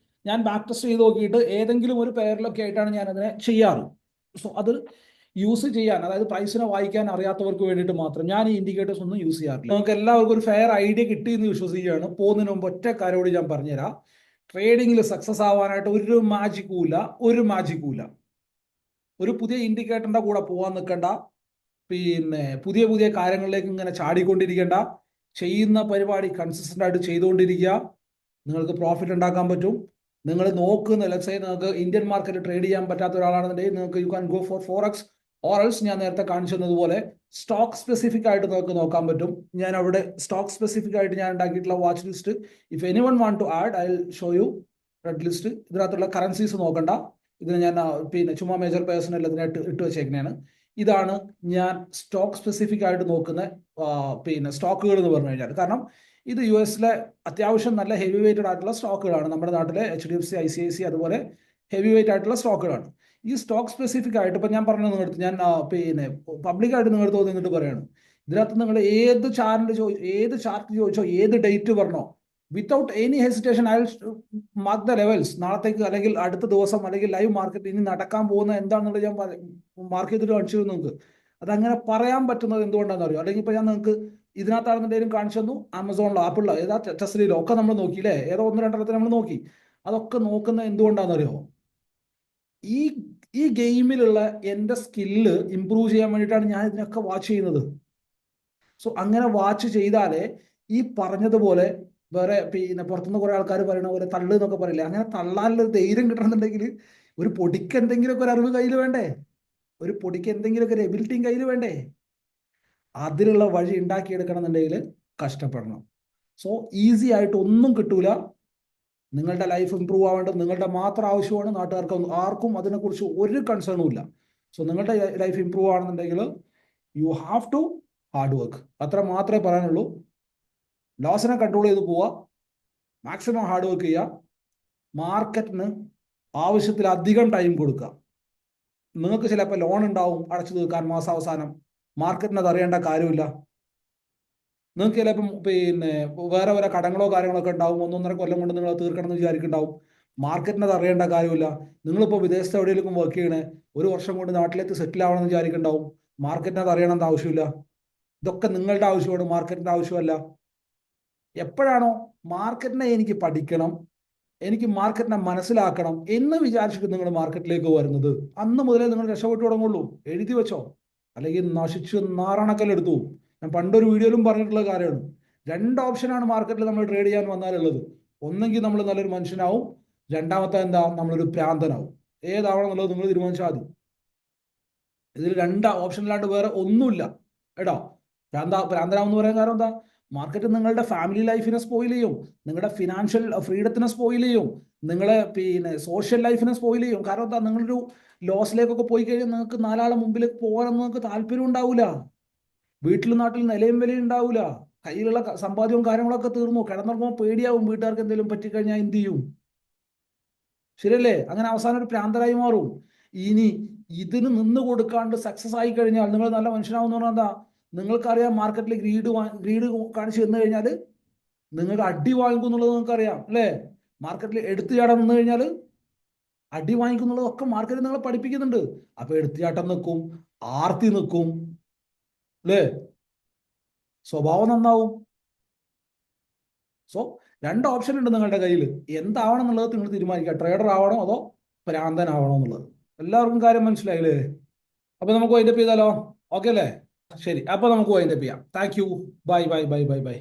S2: ഞാൻ ബാക്ക് ടെസ്റ്റ് ചെയ്ത് നോക്കിയിട്ട് ഏതെങ്കിലും ഒരു പെയറിലൊക്കെ ആയിട്ടാണ് ഞാൻ അതിനെ ചെയ്യാറ്. സോ അത് യൂസ് ചെയ്യാൻ, അതായത് പ്രൈസിനെ വായിക്കാൻ അറിയാത്തവർക്ക് വേണ്ടിയിട്ട് മാത്രം ഞാൻ ഈ ഇൻഡിക്കേറ്റേഴ്സ് ഒന്നും യൂസ് ചെയ്യാറില്ല. നിങ്ങൾക്ക് എല്ലാവർക്കും ഒരു ഫെയർ ഐഡിയ കിട്ടിയെന്ന് വിശ്വസിക്കുകയാണ്. പോകുന്നതിന് മുമ്പ് ഒറ്റ കാര്യോട് ഞാൻ പറഞ്ഞുതരാം. ട്രേഡിങ്ങിൽ സക്സസ് ആവാനായിട്ട് ഒരു മാജിക്കൂല. ഒരു പുതിയ ഇൻഡിക്കേറ്ററിന്റെ കൂടെ പോകാൻ നിൽക്കണ്ട. പുതിയ കാര്യങ്ങളിലേക്ക് ഇങ്ങനെ ചാടിക്കൊണ്ടിരിക്കേണ്ട. ചെയ്യുന്ന പരിപാടി കൺസിസ്റ്റന്റ് ആയിട്ട് ചെയ്തുകൊണ്ടിരിക്കുക. നിങ്ങൾക്ക് പ്രോഫിറ്റ് ഉണ്ടാക്കാൻ പറ്റും. നിങ്ങൾ നോക്കുന്ന നിങ്ങൾക്ക് ഇന്ത്യൻ മാർക്കറ്റ് ട്രേഡ് ചെയ്യാൻ പറ്റാത്ത ഒരാളാണെന്നുണ്ടെങ്കിൽ നിങ്ങൾക്ക് U can go four forex or else ഞാൻ നേരത്തെ കാണിച്ചു തന്നതുപോലെ സ്റ്റോക്ക് സ്പെസിഫിക് ആയിട്ട് നിങ്ങൾക്ക് നോക്കാൻ പറ്റും. ഞാൻ അവിടെ സ്റ്റോക്ക് സ്പെസിഫിക് ആയിട്ട് ഞാൻ ഉണ്ടാക്കിയിട്ടുള്ള watch list, if any one want to add I will show you red list. ഇതിനകത്തുള്ള കറൻസീസ് നോക്കണ്ട. ഇതിന് ഞാൻ ചുമ്മാ മേജർ പേഴ്സണെല്ലാം ഇതിനായിട്ട് ഇട്ട് വെച്ചേക്കുന്നതാണ്. ഇതാണ് ഞാൻ സ്റ്റോക്ക് സ്പെസിഫിക് ആയിട്ട് നോക്കുന്ന സ്റ്റോക്കുകൾ എന്ന് പറഞ്ഞു കഴിഞ്ഞാൽ. കാരണം ഇത് യു എസിലെ അത്യാവശ്യം നല്ല ഹെവി വെയ്റ്റഡ് ആയിട്ടുള്ള സ്റ്റോക്കുകളാണ്. നമ്മുടെ നാട്ടിലെ HDFC, ICICI അതുപോലെ ഹെവി വെയ്റ്റ് ആയിട്ടുള്ള സ്റ്റോക്കുകളാണ്. ഈ സ്റ്റോക്ക് സ്പെസിഫിക് ആയിട്ട് ഇപ്പം ഞാൻ പറഞ്ഞു നിങ്ങളടുത്ത്, ഞാൻ പബ്ലിക്കായിട്ട് നിങ്ങളടുത്ത് നിന്നിട്ട് പറയാണ്, ഇതിനകത്ത് നിങ്ങൾ ഏത് ചാർട്ട് ചോദിച്ചോ, ഏത് ഡേറ്റ് പറഞ്ഞോ, without any hesitation I will mark the levels. നാളത്തേക്ക് അല്ലെങ്കിൽ അടുത്ത ദിവസം അല്ലെങ്കിൽ ലൈവ് മാർക്കറ്റ് ഇനി നടക്കാൻ പോകുന്ന എന്താണെന്നുള്ളത് ഞാൻ മാർക്ക് ചെയ്തിട്ട് കാണിച്ചു തരും നിങ്ങൾക്ക്. അതങ്ങനെ പറയാൻ പറ്റുന്നത് എന്തുകൊണ്ടാണെന്ന് അറിയോ? അല്ലെങ്കിൽ ഇപ്പം ഞാൻ നിങ്ങൾക്ക് ഇതിനകത്താണെന്നുണ്ടെങ്കിലും കാണിച്ചു തന്നു. ആമസോണിലോ ആപ്പിളിലോ ഏതാ ടെസ്ലയിലോ ഒക്കെ നമ്മൾ നോക്കിയില്ലേ? ഏതോ 1-2 നമ്മൾ നോക്കി. അതൊക്കെ നോക്കുന്നത് എന്തുകൊണ്ടാണെന്നറിയോ? ഈ ഗെയിമിലുള്ള എൻ്റെ സ്കില്ല് ഇമ്പ്രൂവ് ചെയ്യാൻ വേണ്ടിയിട്ടാണ് ഞാൻ ഇതിനൊക്കെ വാച്ച് ചെയ്യുന്നത്. സോ അങ്ങനെ വാച്ച് ചെയ്താലേ ഈ പറഞ്ഞതുപോലെ വേറെ പുറത്തുനിന്ന് കുറെ ആൾക്കാർ പറയുന്ന പോലെ തള്ളു എന്നൊക്കെ പറയില്ലേ, അങ്ങനെ തള്ളാനുള്ള ധൈര്യം കിട്ടണമെന്നുണ്ടെങ്കിൽ ഒരു പൊടിക്ക് എന്തെങ്കിലുമൊക്കെ ഒരു അറിവ് കയ്യിൽ വേണ്ടേ? ഒരു പൊടിക്ക് എന്തെങ്കിലുമൊക്കെ ഒരു എബിലിറ്റിയും കയ്യിൽ വേണ്ടേ? അതിനുള്ള വഴി ഉണ്ടാക്കിയെടുക്കണം എന്നുണ്ടെങ്കിൽ കഷ്ടപ്പെടണം. സോ ഈസി ആയിട്ട് ഒന്നും കിട്ടൂല. നിങ്ങളുടെ ലൈഫ് ഇമ്പ്രൂവ് ആവേണ്ടത് നിങ്ങളുടെ മാത്രം ആവശ്യമാണ്. നാട്ടുകാർക്ക് ആർക്കും അതിനെക്കുറിച്ച് ഒരു കൺസേണും ഇല്ല. സോ നിങ്ങളുടെ ലൈഫ് ഇമ്പ്രൂവ് ആണെന്നുണ്ടെങ്കിൽ you have to hard work. അത്ര മാത്രമേ പറയാനുള്ളൂ. ലോസിനെ കൺട്രോൾ ചെയ്ത് പോവുക, മാക്സിമം ഹാർഡ് വർക്ക് ചെയ്യുക, മാർക്കറ്റിന് ആവശ്യത്തിലധികം ടൈം കൊടുക്കുക. നിങ്ങൾക്ക് ചിലപ്പോൾ ലോൺ ഉണ്ടാവും അടച്ചു തീർക്കാൻ മാസാവസാനം. മാർക്കറ്റിന് അത് അറിയേണ്ട കാര്യമില്ല. നിങ്ങൾക്ക് ചിലപ്പം വേറെ കടങ്ങളോ കാര്യങ്ങളൊക്കെ ഉണ്ടാവും. 1-1.5 കൊല്ലം കൊണ്ട് നിങ്ങൾ തീർക്കണം എന്ന് വിചാരിക്കുന്നുണ്ടാവും. മാർക്കറ്റിന് അത് അറിയേണ്ട കാര്യമില്ല. നിങ്ങളിപ്പോൾ വിദേശത്ത് എവിടെയെങ്കിലും വർക്ക് ചെയ്യണേ, 1 വർഷം കൊണ്ട് നാട്ടിലേക്ക് സെറ്റിൽ ആവണമെന്ന് വിചാരിക്കുന്നുണ്ടാവും. മാർക്കറ്റിന് അത് അറിയണമെന്ന് ആവശ്യമില്ല. ഇതൊക്കെ നിങ്ങളുടെ ആവശ്യമാണ്, മാർക്കറ്റിന്റെ ആവശ്യമല്ല. എപ്പോഴാണോ മാർക്കറ്റിനെ എനിക്ക് പഠിക്കണം, എനിക്ക് മാർക്കറ്റിനെ മനസ്സിലാക്കണം എന്ന് വിചാരിച്ചിട്ട് നിങ്ങൾ മാർക്കറ്റിലേക്ക് വരുന്നത്, അന്ന് മുതലേ നിങ്ങൾ രക്ഷപ്പെട്ടു തുടങ്ങുള്ളൂ. എഴുതി വെച്ചോ, അല്ലെങ്കിൽ നശിച്ച് നാറാണക്കല്ലെടുത്തു. ഞാൻ പണ്ടൊരു വീഡിയോയിലും പറഞ്ഞിട്ടുള്ള കാര്യമാണ്. 2 ഓപ്ഷനാണ് മാർക്കറ്റിൽ നമ്മൾ ട്രേഡ് ചെയ്യാൻ വന്നാലുള്ളത്. ഒന്നെങ്കിൽ നമ്മൾ നല്ലൊരു മനുഷ്യനാവും, രണ്ടാമത്തെ എന്താ, നമ്മളൊരു പ്രാന്തനാവും. ഏതാവണം എന്നുള്ളത് നിങ്ങൾ തീരുമാനിച്ചാൽ മതി. ഇതിൽ 2 ഓപ്ഷനിലാണ്ട് വേറെ ഒന്നുമില്ല കേട്ടോ. പ്രാന്തനാവെന്ന് പറയാൻ കാരണം എന്താ? മാർക്കറ്റ് നിങ്ങളുടെ ഫാമിലി ലൈഫിനെ സ്പോയിൽ ചെയ്യും, നിങ്ങളുടെ ഫിനാൻഷ്യൽ ഫ്രീഡത്തിനെ സ്പോയിൽ ചെയ്യും, നിങ്ങളെ പിന്നെ സോഷ്യൽ ലൈഫിനെ സ്പോയിൽ ചെയ്യും. കാരണം എന്താ, നിങ്ങളൊരു ലോസിലേക്കൊക്കെ പോയി കഴിഞ്ഞാൽ നിങ്ങൾക്ക് നാലാളെ മുമ്പിൽ പോകാനൊന്നും നിങ്ങൾക്ക് താല്പര്യം ഉണ്ടാവില്ല. വീട്ടിലും നാട്ടിൽ നിലയും വിലയും ഉണ്ടാവില്ല. കയ്യിലുള്ള സമ്പാദ്യവും കാര്യങ്ങളൊക്കെ തീർന്നു. കിടന്നുറങ്ങുമ്പോൾ പേടിയാവും, വീട്ടുകാർക്ക് എന്തെങ്കിലും പറ്റിക്കഴിഞ്ഞാൽ എന്ത് ചെയ്യും? ശരിയല്ലേ? അങ്ങനെ അവസാനം ഒരു പ്രാന്തരായി മാറും. ഇനി ഇതിന് നിന്ന് കൊടുക്കാണ്ട് സക്സസ് ആയി കഴിഞ്ഞാൽ നിങ്ങൾ നല്ല മനുഷ്യനാവുന്ന പറഞ്ഞാൽ എന്താ, നിങ്ങൾക്കറിയാം മാർക്കറ്റിൽ ഗ്രീഡ് കാണിച്ചു വന്നു കഴിഞ്ഞാൽ നിങ്ങൾക്ക് അടി വാങ്ങിക്കും എന്നുള്ളത് നിങ്ങൾക്കറിയാം അല്ലേ? മാർക്കറ്റിൽ എടുത്തുചാടാൻ വന്നു കഴിഞ്ഞാൽ അടി വാങ്ങിക്കുന്നുള്ളതൊക്കെ മാർക്കറ്റിൽ നിങ്ങളെ പഠിപ്പിക്കുന്നുണ്ട്. അപ്പൊ എടുത്തുചാട്ടം നിൽക്കും, ആർത്തി നിൽക്കും അല്ലേ? സ്വഭാവം നന്നാവും. സോ 2 ഓപ്ഷൻ ഉണ്ട് നിങ്ങളുടെ കയ്യിൽ. എന്താവണം എന്നുള്ളത് നിങ്ങൾ തീരുമാനിക്കുക. ട്രേഡർ ആവണോ അതോ ഭ്രാന്തനാവണോ എന്നുള്ളത്. എല്ലാവർക്കും കാര്യം മനസ്സിലായില്ലേ? അപ്പൊ നമുക്ക് വൈൻഡപ്പ് ചെയ്താലോ? ഓക്കെ അല്ലേ? ശരി, അപ്പൊ നമുക്ക് വൈൻഡപ്പ് ചെയ്യാം. Thank you. Bye bye bye bye bye.